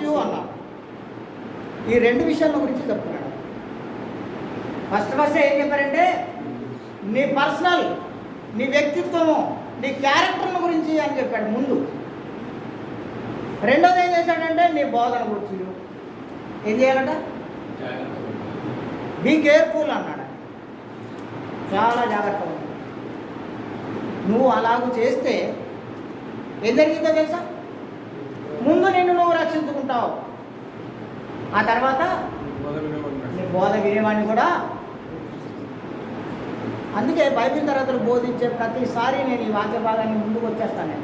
You అన్నాడు. ఈ రెండు విషయాల గురించి చెప్తున్నాడు. ఫస్ట్ ఏం చెప్పారంటే నీ పర్సనల్, నీ వ్యక్తిత్వము, నీ క్యారెక్టర్ల గురించి అని చెప్పాడు ముందు. రెండోది ఏం చేశాడంటే నీ బోధన గురించి ఏం చేయాలంట, బీ కేర్ఫుల్ అన్నాడు. చాలా జాగ్రత్తగా ఉంది. నువ్వు అలాగూ చేస్తే ఏం జరిగిందో తెలుసా? ముందు నిన్ను నువ్వు రక్షించుకుంటావు, ఆ తర్వాత నీ బోధ వినేవాడిని కూడా. అందుకే బైబిల్ తరగతులు బోధించే ప్రతిసారి నేను ఈ వాక్య భాగాన్ని ముందుకు వచ్చేస్తాను.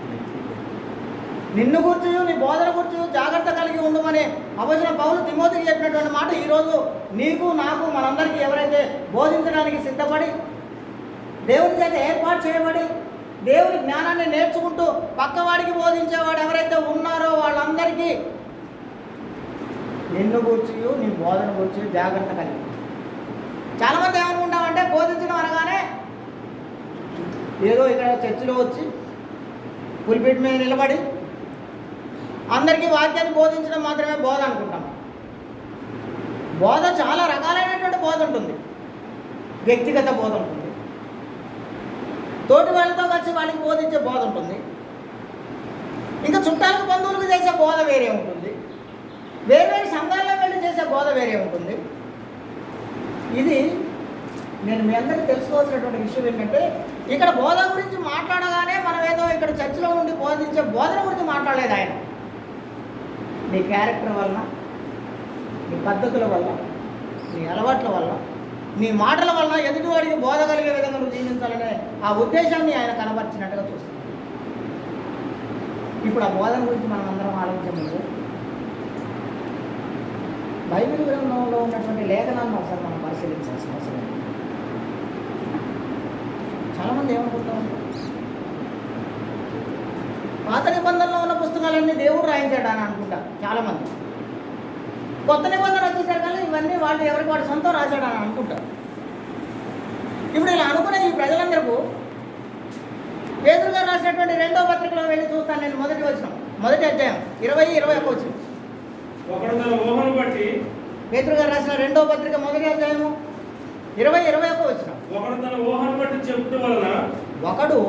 నిన్ను గుర్తు, నీ బోధన గుర్తు జాగ్రత్త కలిగి ఉండమని అపోస్తలుడైన పౌలు తిమోతికి చెప్పినటువంటి మాట ఈరోజు నీకు నాకు మనందరికీ ఎవరైతే బోధించడానికి సిద్ధపడి దేవుని చేత ఏర్పాటు చేయబడి దేవుని జ్ఞానాన్ని నేర్చుకుంటూ పక్కవాడికి బోధించేవాడు ఎవరైతే ఉన్నారో వాళ్ళందరికీ నిన్ను గురించి, నీ బోధన గురించి జాగ్రత్త కలిగి. చాలామంది ఏమనుకుంటామంటే బోధించడం అనగానే ఏదో ఇక్కడ చర్చిలో వచ్చి పులిపీట మీద నిలబడి అందరికీ వాక్యాన్ని బోధించడం మాత్రమే బోధ అనుకుంటాం. బోధ చాలా రకాలైనటువంటి బోధ ఉంటుంది. వ్యక్తిగత బోధ ఉంటుంది, తోటి వాళ్ళతో కలిసి వాళ్ళకి బోధించే బోధ ఉంటుంది, ఇంకా చుట్టాలకు బంధువులకు చేసే బోధ వేరే ఉంటుంది, వేరే సంఘాల్లో వెళ్ళి చేసే బోధ వేరే ఉంటుంది. ఇది నేను మీ అందరికీ తెలుసుకోవాల్సినటువంటి విషయం ఏంటంటే ఇక్కడ బోధ గురించి మాట్లాడగానే మనం ఏదో ఇక్కడ చర్చిలో ఉండి బోధించే బోధన గురించి మాట్లాడలేదు ఆయన. నీ క్యారెక్టర్ వల్ల, నీ పద్ధతుల వల్ల, నీ అలవాట్ల వల్ల, నీ మాటల వల్ల ఎదుటివాడికి బోధ కలిగే విధంగా నువ్వు జీవించాలనే ఆ ఉద్దేశాన్ని ఆయన కనబరిచినట్టుగా చూస్తున్నాడు. ఇప్పుడు ఆ బోధన గురించి మనం అందరం ఆలోచించే ముందు బైబిల్ గ్రంథంలో ఉన్నటువంటి లేఖనాలను ఒకసారి మనం పరిశీలించాల్సిన అవసరం. చాలామంది ఏమనుకుంటాం, పాత నిబంధనలో ఉన్న పుస్తకాలన్నీ దేవుడు రాయించాడు అని అనుకుంటారు చాలామంది. కొత్త నిబంధన వచ్చేసరికి కానీ ఇవన్నీ వాళ్ళు ఎవరికి వాడు సొంతం రాశాడు అని అనుకుంటారు. ఇప్పుడు ఇలా అనుకునే ఈ ప్రజలందరికీ పేతురు గారు రాసినటువంటి 2వ పత్రికలో వెళ్ళి చూస్తాను నేను. మొదటి అధ్యాయం 20-21 వచ్చింది. పేతురు గారు రాసిన 2వ పత్రిక మొదటి అధ్యాయము 20-21 వచ్చిన. ఒకడు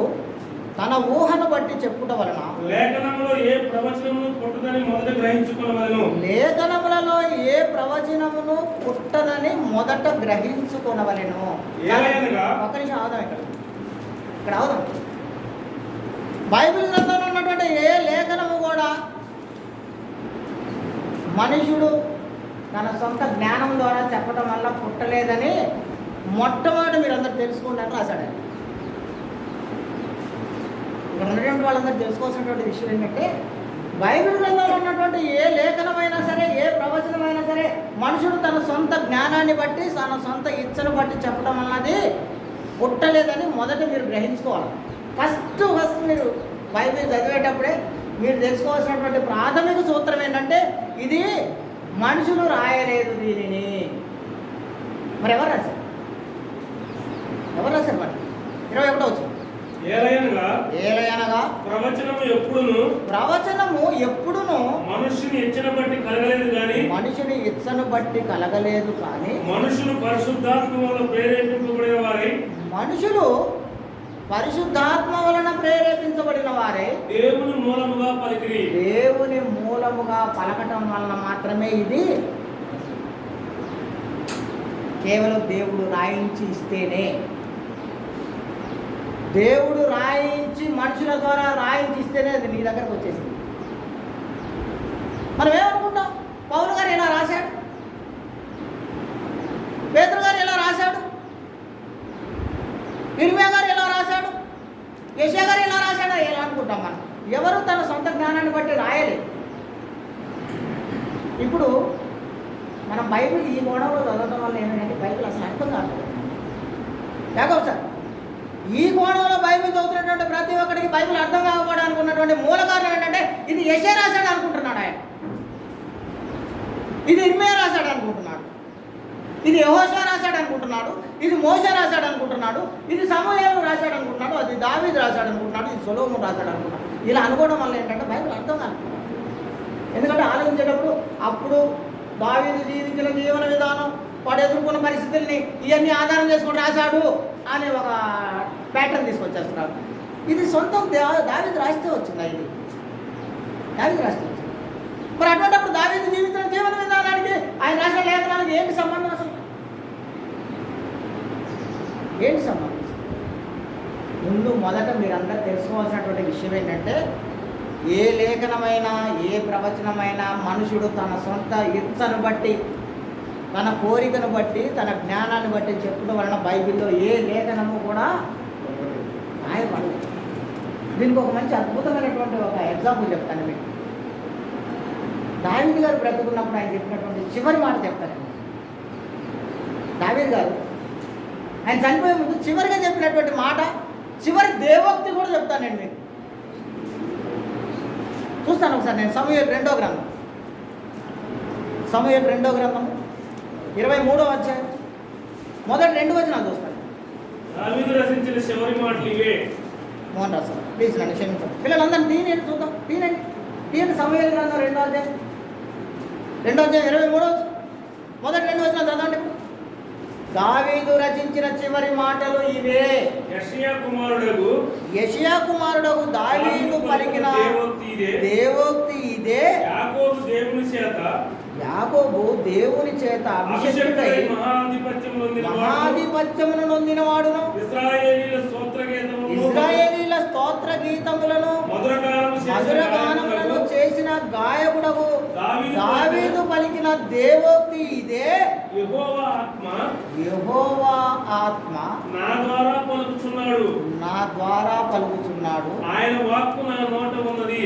తన ఊహను బట్టి చెప్పుట వలన లేఖనములలో ఏ ప్రవచనమును పుట్టదని మొదట గ్రహించుకొనవలెను. లేఖనములలో ఏ ప్రవచనమును పుట్టదని మొదట గ్రహించుకొనవలెను. ఒక నిమిషం ఆదాం, ఇక్కడ ఆదాం. బైబిల్ గ్రంథంలో ఉన్నటువంటి ఏ లేఖనము కూడా మనుషుడు తన సొంత జ్ఞానం ద్వారా చెప్పడం వల్ల పుట్టలేదని మొట్టమొదటి మీరందరూ తెలుసుకోండి అని రాశాడు. ఇక్కడ ఉన్నటువంటి వాళ్ళందరూ తెలుసుకోవాల్సినటువంటి విషయం ఏంటంటే బైబిల్ గ్రంథంలో ఉన్నటువంటి ఏ లేఖనమైనా సరే, ఏ ప్రవచనమైనా సరే మనుషుడు తన సొంత జ్ఞానాన్ని బట్టి, తన సొంత ఇచ్చను బట్టి చెప్పడం అన్నది పుట్టలేదని మొదట మీరు గ్రహించుకోవాలి. ఫస్ట్ మీరు బైబిల్ చదివేటప్పుడే మీరు తెలుసుకోవాల్సినటువంటి ప్రాథమిక సూత్రం ఏంటంటే ఇది మనుషులు రాయలేదు దీనిని. మరి ఎవరు రాశారు? మరి 21 వచ్చింది. ఏలయనగా ప్రవచనము ఎప్పుడును మనుషుని ఇచ్చను బట్టి కలగలేదు కానీ మనుషులు పరిశుద్ధాత్మ వలన ప్రేరేపించబడిన వారే దేవుని మూలముగా పలకటం వలన మాత్రమే ఇది కేవలం దేవుడు రాయించి ఇస్తేనే. దేవుడు రాయించి మనుషుల ద్వారా రాయించిస్తేనే అది నీ దగ్గరకు వచ్చేసింది. మనం ఏమనుకుంటాం, పౌలు గారు ఇలా రాశాడు, పేతురు గారు ఇలా రాశాడు, ఇర్మియా గారు ఇలా రాశాడు, యెషయా గారు ఇలా రాశాడు ఇలా అనుకుంటాం. మనం ఎవరు తన సొంత జ్ఞానాన్ని బట్టి రాయలేదు. ఇప్పుడు మనం బైబిల్ ఈ కోణంలో చదవడం వల్ల ఏమైందంటే బైబిల్ అసలు అర్థం కాదు. లేకపోతే సార్ ఈ కోణంలో బైబిల్ చదువుతున్నటువంటి ప్రతి ఒక్కడికి బైబిల్ అర్థం కాకపోవడానికి ఉన్నటువంటి మూల కారణం ఏంటంటే ఇది యెషయా రాశాడు అనుకుంటున్నాడు ఆయన, ఇది ఇర్మియా రాశాడు అనుకుంటున్నాడు, ఇది యెహోషువ రాశాడు అనుకుంటున్నాడు, ఇది మోషే రాశాడు అనుకుంటున్నాడు, ఇది సమూయేలు రాశాడు అనుకుంటున్నాడు, అది దావీదు రాశాడు అనుకుంటున్నాడు, ఇది సొలొమోను రాశాడు అనుకుంటున్నాడు. ఇలా అనుకోవడం వల్ల ఏంటంటే బైబిల్ అర్థం కాదు. ఎందుకంటే ఆలోచించేటప్పుడు అప్పుడు దావీదు జీవించిన జీవన విధానం, వాడు ఎదుర్కొన్న పరిస్థితుల్ని ఇవన్నీ ఆధారం చేసుకొని రాశాడు అనే ఒక ప్యాటర్న్ తీసుకొచ్చేస్తున్నారు. ఇది సొంతం దావీదు రాస్తే వచ్చిందా? ఇది దావీదు రాస్తే వచ్చింది. మరి అటువంటిప్పుడు దావీదు జీవించిన జీవన విధానానికి ఆయన రాసిన లేఖనానికి ఏంటి సంబంధం? అసలు ఏంటి సంబంధం? ముందు మొదట మీరందరూ తెలుసుకోవాల్సినటువంటి విషయం ఏంటంటే, ఏ లేఖనమైనా ఏ ప్రవచనమైనా మనుషుడు తన సొంత ఇచ్చను బట్టి, తన కోరికను బట్టి, తన జ్ఞానాన్ని బట్టి చెప్పడం వలన బైబిల్లో ఏ లేఖనము కూడా రాయబడలేదు. దీనికి ఒక మంచి అద్భుతమైనటువంటి ఒక ఎగ్జాంపుల్ చెప్తాను మీకు. దావీదు గారు బ్రతుకున్నప్పుడు ఆయన చెప్పినటువంటి చివరి మాట చెప్తానండి. దావీదు గారు ఆయన చనిపోయే ముందు చివరిగా చెప్పినటువంటి మాట, చివరి దేవోక్తి కూడా చెప్తానండి మీకు. చూస్తాను ఒకసారి నేను. సమూయేలు 2వ గ్రంథం, సమూయేలు 2వ గ్రంథం 23వ అధ్యాయం మొదటి 2 వచనాలు చూస్తాను. దావీదు రచించిన చివరి మాటలు ఇవే. మోహన్ రావు సార్ ప్లీజ్ నన్ను క్షమించండి. పిల్లలందరూ తీయండి, చూద్దాం. తీయండి సమూయేలు గ్రంథం 2వ అధ్యాయం 23వ మొదటి 2 వచనాలు చదవండి. దావీదు రచించిన చివరి మాటలు ఇవే. యెషయా కుమారుడగు దావీదు పలికిన దేవోక్తి ఇదే. యాకోబు దేవుని చేత అభిషేకుడై మహాధిపత్యమును నొందినవాడును, ఇశ్రాయేలీల స్తోత్ర గీతములను మధురగానములను చేసిన గాయకుడగు దావీదు పలికిన దేవోక్తి ఇదే. యెహోవా ఆత్మ నా ద్వారా పలుకుచున్నాడు. ఆయన వాక్కు నా నోట ఉన్నది.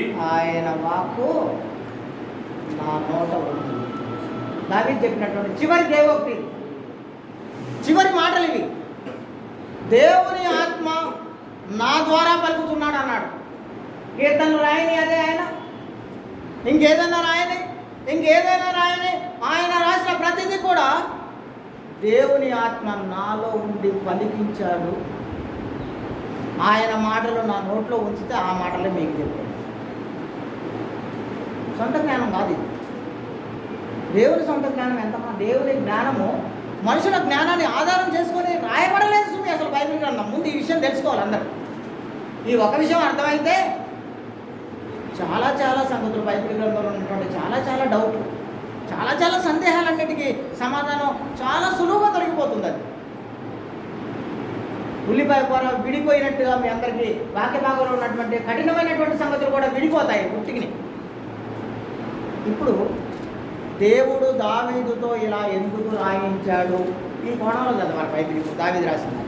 దావీదు చెప్పినటువంటి చివరి దేవోక్తి, చివరి మాటలు ఇవి. దేవుని ఆత్మ నా ద్వారా పలుకుతున్నాడు అన్నాడు. కీర్తనలు రాయని అదే ఆయన, ఇంకేదైనా రాయని, ఇంకేదైనా రాయని, ఆయన రాసిన ప్రతిదీ కూడా దేవుని ఆత్మ నాలో ఉండి పలికించాడు. ఆయన మాటలు నా నోట్లో ఉంచితే ఆ మాటలే మీకు చెప్పాడు. సొంత జ్ఞానం కాదు ఇది. దేవుని సొంత జ్ఞానం ఎంతమా? దేవుని జ్ఞానము మనుషుల జ్ఞానాన్ని ఆధారం చేసుకొని రాయబడలేదు సుమి అసలు బైబిల్ గ్రంథం. ముందు ఈ విషయం తెలుసుకోవాలి అందరూ. ఈ ఒక విషయం అర్థమైతే చాలా చాలా సంగతులు బైబిల్ గ్రంథంలో ఉన్నటువంటి చాలా డౌట్లు, చాలా సందేహాలన్నిటికీ సమాధానం చాలా సులువుగా దొరికిపోతుంది. అది ఉల్లిపాయ కూర విడిపోయినట్టుగా మీ అందరికీ వాక్య భాగంలో ఉన్నటువంటి కఠినమైనటువంటి సంగతులు కూడా విడిపోతాయి పుట్టికిని. ఇప్పుడు దేవుడు దావీదుతో ఇలా ఎందుకు రాయించాడు? ఈ కోణంలో చదవాలి బైబిల్. దావీదు రాసింది.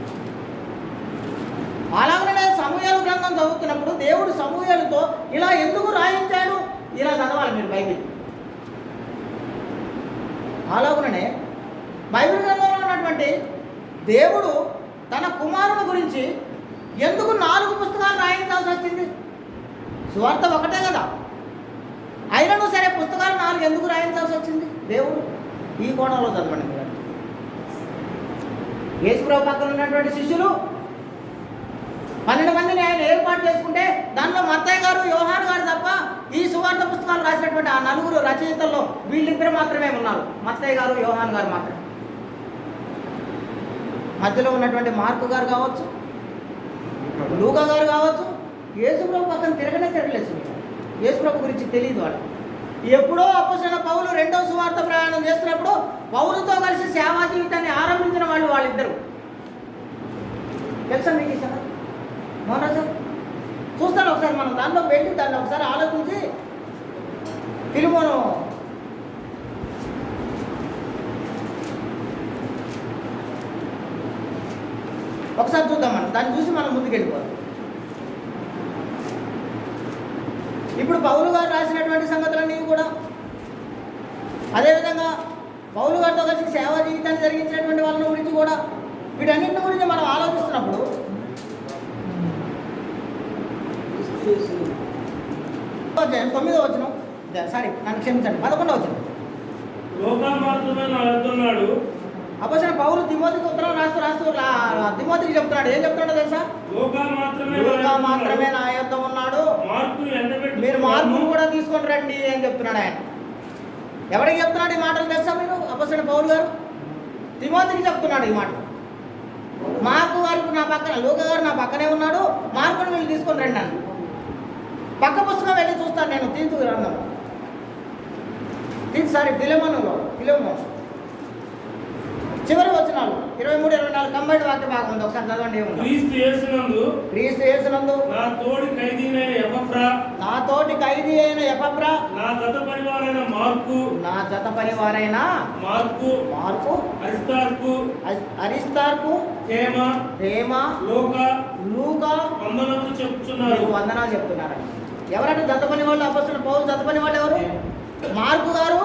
అలాగనే సమూయేలు గ్రంథం చదువుతున్నప్పుడు దేవుడు సమూయేలుతో ఇలా ఎందుకు రాయించాడు ఇలా చదవాలి మీరు బైబిల్. అలాగనే బైబిల్ గ్రంథంలో ఉన్నటువంటి దేవుడు తన కుమారుని గురించి ఎందుకు 4 పుస్తకాలు రాయించాల్సి వచ్చింది? సువార్త ఒకటే కదా, అయినను సరే పుస్తకాలు 4 ఎందుకు రాయించాల్సి వచ్చింది దేవుడు? ఈ కోణంలో చదవండి మీరు. యేసుప్రభు పక్కన ఉన్నటువంటి శిష్యులు 12 మందిని ఆయన ఏర్పాటు చేసుకుంటే దానిలో మత్తయి గారు, యోహాను గారు తప్ప ఈ సువార్త పుస్తకాలు రాసినటువంటి ఆ 4 రచయితల్లో వీళ్ళిద్దరు మాత్రమే ఉన్నారు. మత్తయి గారు, యోహాను గారు మాత్రమే. మధ్యలో ఉన్నటువంటి మార్కు గారు కావచ్చు, లూకా గారు కావచ్చు, యేసుప్రభు పక్కన తిరగలేదు. యేసుప్రభు గురించి తెలియదు వాళ్ళు. ఎప్పుడో అపోస్తలుడైన పౌలు 2వ సువార్త ప్రయాణం చేస్తున్నప్పుడు పౌలుతో కలిసి సేవా జీవితాన్ని ఆరంభించిన వాళ్ళిద్దరు. తెలుసా మీకు ఈ సంగతి? మోనా సార్ చూస్తాను ఒకసారి. మనం దానిలో వెళ్ళి దాన్ని ఒకసారి ఆలోచించి ఫిలిమోను ఒకసారి చూద్దాం. మనం దాన్ని చూసి మనం ముందుకు వెళ్ళిపోదాం. ఇప్పుడు పౌలు గారు రాసినటువంటి సంగతులన్నీ కూడా అదేవిధంగా పౌలు గారితో కలిసి సేవా జీవితాన్ని జరిగించినటువంటి వాళ్ళ గురించి కూడా వీటన్నింటి గురించి మనం ఆలోచిస్తున్నప్పుడు 9వ వచనం, సారీ నన్ను క్షమించండి, 11వ వచనం. అపోస్తలుడైన పౌలు తిమోతికి ఉత్తరం రాస్తూ తిమోతికి చెప్తున్నాడు. ఏం చెప్తున్నాడో తెలుసా? లూకా మాత్రమే నా యొద్ద ఉన్నాడు, మీరు మార్పును కూడా తీసుకొని రండి అని చెప్తున్నాడు ఆయన. ఎవరికి చెప్తున్నాడు ఈ మాటలు తెలుసా మీరు? అపోస్తలుడైన పౌలు గారు తిమోతికి చెప్తున్నాడు ఈ మాట. మార్కు గారు నా పక్కన, లూకా గారు నా పక్కనే ఉన్నాడు, మార్కుని వెళ్ళి తీసుకొని రండి అన్న. పక్క పుస్తకం వెళ్ళి చూస్తాను నేను, తీతు గ్రంథం, ఫిలెమోనులో, చివరి వచనాలు 23, 24 కంబైన్డ్ వాక్య భాగం ఉంది, ఒకసారి చదవండి. ఏముంది? క్రీస్తు యేసునందు నా తోటి ఖైదీ అయిన ఎపఫ్రా, నా జత పనివారైన మార్కు, అరిస్తార్కు, దేమా, లూకా వందనాలు చెప్తున్నారు. ఎవరంటే జత పని వాళ్ళు? అపోస్తలుడైన పౌలు జత పని వాళ్ళు ఎవరు? మార్కు గారు,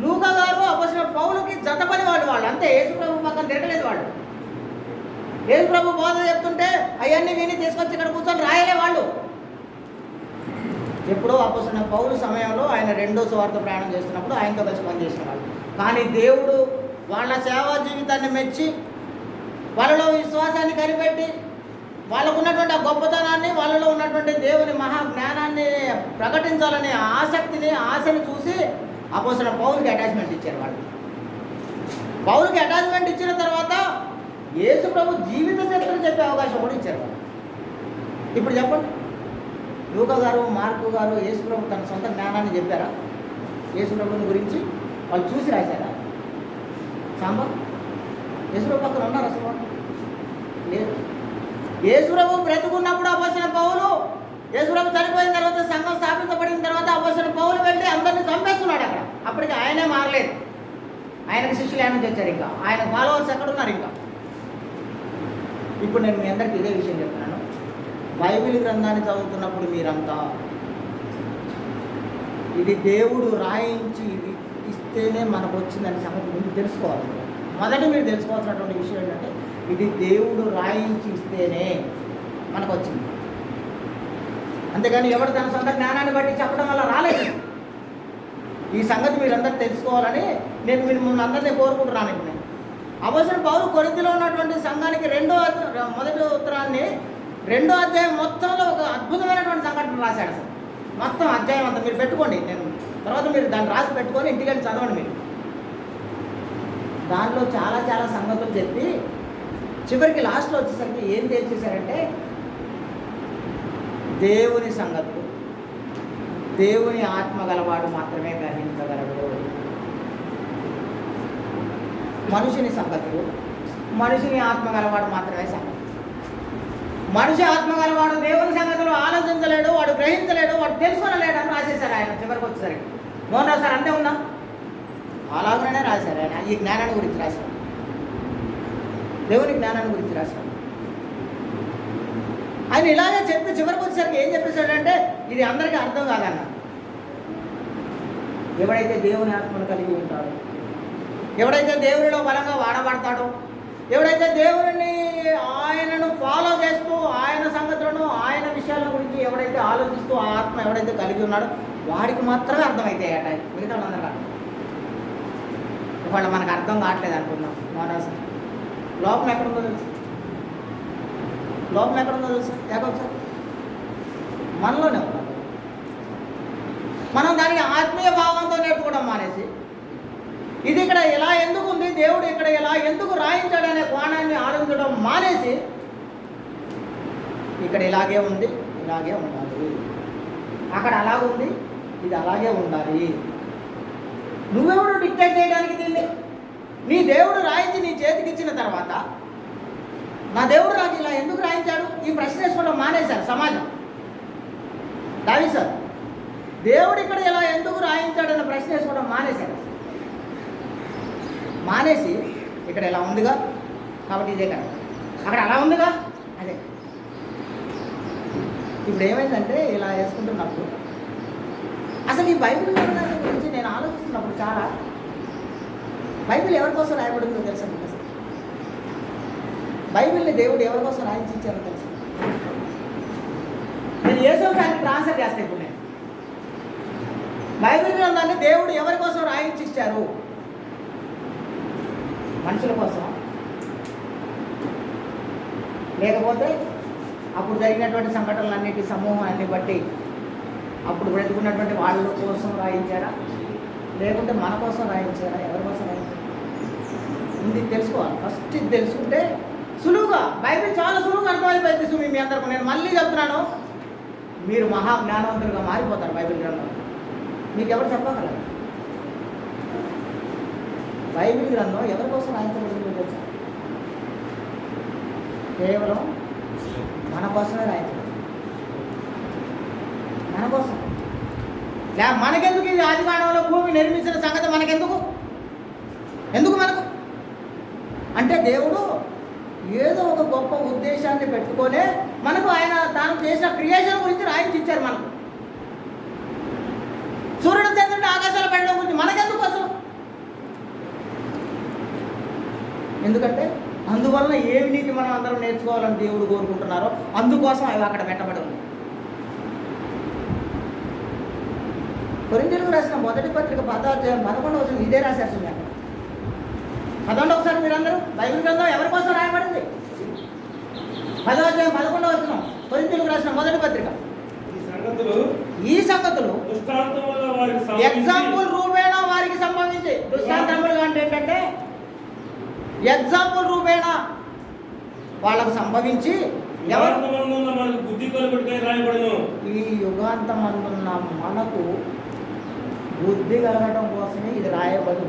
లూకా గారు అపోస్తలుడైన పౌలుకి జత పని వాళ్ళు. అంతే, యేసు ప్రభు పక్కన తిరగలేదు వాళ్ళు. యేసు ప్రభు బోధ చెప్తుంటే అవన్నీ విని తీసుకొచ్చి ఇక్కడ కూర్చొని రాయలే వాళ్ళు. ఎప్పుడో అపోస్తలుడైన పౌలు సమయంలో ఆయన రెండో సువార్త ప్రయాణం చేస్తున్నప్పుడు ఆయనతో కలిసి పనిచేసిన వాళ్ళు. కానీ దేవుడు వాళ్ళ సేవా జీవితాన్ని మెచ్చి వాళ్ళలో విశ్వాసాన్ని కనిపెట్టి వాళ్ళకు ఉన్నటువంటి ఆ గొప్పతనాన్ని, వాళ్ళలో ఉన్నటువంటి దేవుని మహా జ్ఞానాన్ని ప్రకటించాలనే ఆశని చూసి అపోస్తలుడైన పౌలుకి అటాచ్మెంట్ ఇచ్చారు వాళ్ళు. పౌలుకి అటాచ్మెంట్ ఇచ్చిన తర్వాత యేసు ప్రభు జీవిత చరిత్ర చెప్పే అవకాశం కూడా ఇచ్చారు వాళ్ళు. ఇప్పుడు చెప్పండి, లూకా గారు, మార్కు గారు యేసు ప్రభు తన సొంత జ్ఞానాన్ని చెప్పారా? యేసు ప్రభుని గురించి వాళ్ళు చూసి రాశారా? సాంబా యేసు ప్రభు పక్కన ఉన్నారు అసలు వాళ్ళు? లేదు. యేసు ప్రభు బ్రతుకున్నప్పుడు అపోస్తలుడైన పౌలు, యేసు ప్రభు చనిపోయిన తర్వాత, సంఘం స్థాపించబడిన తర్వాత అపోస్తలుడైన పౌలు వెళ్ళి అందరినీ చంపేస్తున్నాడు అక్కడ. అప్పటికి ఆయనే మారలేదు. ఆయనకు శిష్యులు ఆయన నుంచి వచ్చారు, ఇంకా ఆయన ఫాలోవర్స్ ఎక్కడున్నారు ఇంకా. ఇప్పుడు నేను మీ అందరికీ ఇదే విషయం చెప్తున్నాను. బైబిల్ గ్రంథాన్ని చదువుతున్నప్పుడు మీరంతా ఇది దేవుడు రాయించి ఇస్తేనే మనకు వచ్చిందని సంగతి ముందు తెలుసుకోవాలి. మొదట మీరు తెలుసుకోవాల్సినటువంటి విషయం ఏంటంటే, ఇది దేవుడు రాయించి ఇస్తేనే మనకు వచ్చింది. అంతేగాని ఎవరు తన సొంత జ్ఞానాన్ని బట్టి చెప్పడం వల్ల రాలేదు. ఈ సంగతి మీరందరూ తెలుసుకోవాలని నేను మిమ్మల్ని అందరినీ కోరుకుంటున్నాను. ఇప్పుడు నేను అపోస్తలుడైన పౌలు కొరింథీలో ఉన్నటువంటి సంఘానికి మొదటి ఉత్తరాన్ని 2వ అధ్యాయం మొత్తంలో ఒక అద్భుతమైనటువంటి సంఘటన రాశాడు. అసలు మొత్తం అధ్యాయం అంతా మీరు పెట్టుకోండి, నేను తర్వాత మీరు దాన్ని రాసి పెట్టుకొని ఇంటికి వెళ్ళి చదవండి. మీరు దానిలో చాలా చాలా సంగతులు చెప్పి చివరికి లాస్ట్లో వచ్చేసరికి ఏం చేశారంటే, దేవుని సంగతులు దేవుని ఆత్మ గలవాడు మాత్రమే గ్రహించగలడు. మనుషుని సంగతులు మనిషిని ఆత్మ గలవాడు మాత్రమే సంగతి. మనిషి ఆత్మ గలవాడు దేవుని సంగతులు ఆలోచించలేడు, వాడు గ్రహించలేడు, వాడు తెలుసుకోలేడు అని రాసేశారు ఆయన. చివరికి వచ్చేసరికి మోహన్ రావు సార్ అంతే ఉందా? అలాగనే రాశారు ఆయన. ఈ జ్ఞానాన్ని గురించి రాశారు, దేవుని జ్ఞానాన్ని గురించి రాశారు. ఆయన ఇలాగే చెప్పి చివరికి వచ్చేసరికి ఏం చెప్పేశాడంటే, ఇది అందరికీ అర్థం కాదన్న. ఎవడైతే దేవుని ఆత్మను కలిగి ఉంటాడో, ఎవడైతే దేవునిలో బలంగా వాడబడతాడో, ఎవడైతే దేవుని ఆయనను ఫాలో చేస్తూ ఆయన సంగతులను, ఆయన విషయాల గురించి ఎవడైతే ఆలోచిస్తూ ఆ ఆత్మ ఎవడైతే కలిగి ఉన్నాడో వాడికి మాత్రమే అర్థమవుతాయి అట. మిగతా వాళ్ళందరూ కాదు. ఇవాళ మనకు అర్థం కావట్లేదు అనుకున్నాం. మహారాజు లోపం ఎక్కడుందో తెలుసు, లోపం ఎక్కడుందో తెలుసు. యాకోబు సార్ మనలోనే ఉన్నాం. మనం దానికి ఆత్మీయ భావంతో నేర్చుకోవడం మానేసి, ఇది ఇక్కడ ఎలా ఎందుకు ఉంది, దేవుడు ఇక్కడ ఎలా ఎందుకు రాయించాడనే కోణాన్ని ఆలోచించడం మానేసి, ఇక్కడ ఇలాగే ఉంది, ఇలాగే ఉండాలి, అక్కడ అలాగుంది, ఇది అలాగే ఉండాలి. నువ్వెవడు డిక్టేట్ చేయడానికి దీన్ని? నీ దేవుడు రాయించి నీ చేతికి ఇచ్చిన తర్వాత, నా దేవుడు నాకు ఇలా ఎందుకు రాయించాడు, ఈ ప్రశ్న వేసుకోవడం మానేశారు సమాజం. దావి సార్ దేవుడు ఇక్కడ ఇలా ఎందుకు రాయించాడన్న ప్రశ్న వేసుకోవడం మానేశారు. మానేసి ఇక్కడ ఇలా ఉందిగా కాబట్టి ఇదే కదా, అక్కడ అలా ఉందిగా అదే. ఇప్పుడు ఏమైందంటే ఇలా వేసుకుంటున్నప్పుడు అసలు ఈ బైబిల్ గురించి నేను ఆలోచిస్తున్నప్పుడు చాలా, బైబిల్ ఎవరి కోసం రాయబడిందో తెలుసా మీకు? అసలు బైబిల్ని దేవుడు ఎవరి కోసం రాయించి ఇచ్చారో తెలుసు. నేను యేసు ఫ్యాన్కి ట్రాన్స్ఫర్ చేస్తాను. ఇప్పుడు నేను బైబిల్ గ్రంథాన్ని దేవుడు ఎవరి కోసం రాయించి ఇచ్చారు? మనుషుల కోసం, లేకపోతే అప్పుడు జరిగినటువంటి సంఘటనలన్నిటి సమూహాన్ని బట్టి అప్పుడు బ్రతుకున్నటువంటి వాళ్ళ కోసం రాయించారా? లేకుంటే మన కోసం రాయించారా? ఎవరి కోసం రాయించారా? ఇది తెలుసుకోవాలి. ఫస్ట్ ఇది తెలుసుకుంటే సులువుగా బైబిల్ చాలా సులువుగా అర్థమైపోయింది. సుమి మీ అందరికీ నేను మళ్ళీ చెప్తున్నాను, మీరు మహా జ్ఞానవంతులుగా మారిపోతారు బైబిల్ గ్రంథం. మీకు ఎవరు చెప్పగలరు? బైబిల్ గ్రంథం ఎవరి కోసం రాయించబడిందో తెలుసా? కేవలం మన కోసమే రాయించబడింది. మన కోసం. మనకెందుకు ఇది ఆదికాండంలో భూమి నిర్మించిన సంగతి మనకెందుకు? ఎందుకు మనకు అంటే దేవుడు ఏదో ఒక గొప్ప ఉద్దేశాన్ని పెట్టుకొనే మనకు ఆయన తాను చేసిన క్రియేషన్ గురించి రాయించి ఇచ్చారు. మనకు సూర్యుడు చంద్రుడు ఆకాశాలు పెట్టడం గురించి మనకెందుకు అసలు? ఎందుకంటే అందువలన ఏమి నీతి మనం అందరం నేర్చుకోవాలని దేవుడు కోరుకుంటున్నారో అందుకోసం అవి అక్కడ పెట్టబడి ఉంది. కొరింథీయులకు రాసిన మొదటి పత్రిక 11వ ఇదే రాశారు. అక్కడ 11 ఒకసారి మీరందరూ బైబిల్ గ్రంథం ఎవరి కోసం రాయబడింది? 11వ కొరింథీయులకు రాసిన మొదటి పత్రిక. ఈ సంగతులు ఎగ్జాంపుల్ రూపేణా వారికి సంభవించి, దృష్టాంతములుగా అంటే ఏంటంటే ఎగ్జాంపుల్ రూపేణా వాళ్ళకు సంభవించి ఈ యుగాంతమందున్న మనకు బుద్ధి కలగడం కోసమే ఇది రాయబడి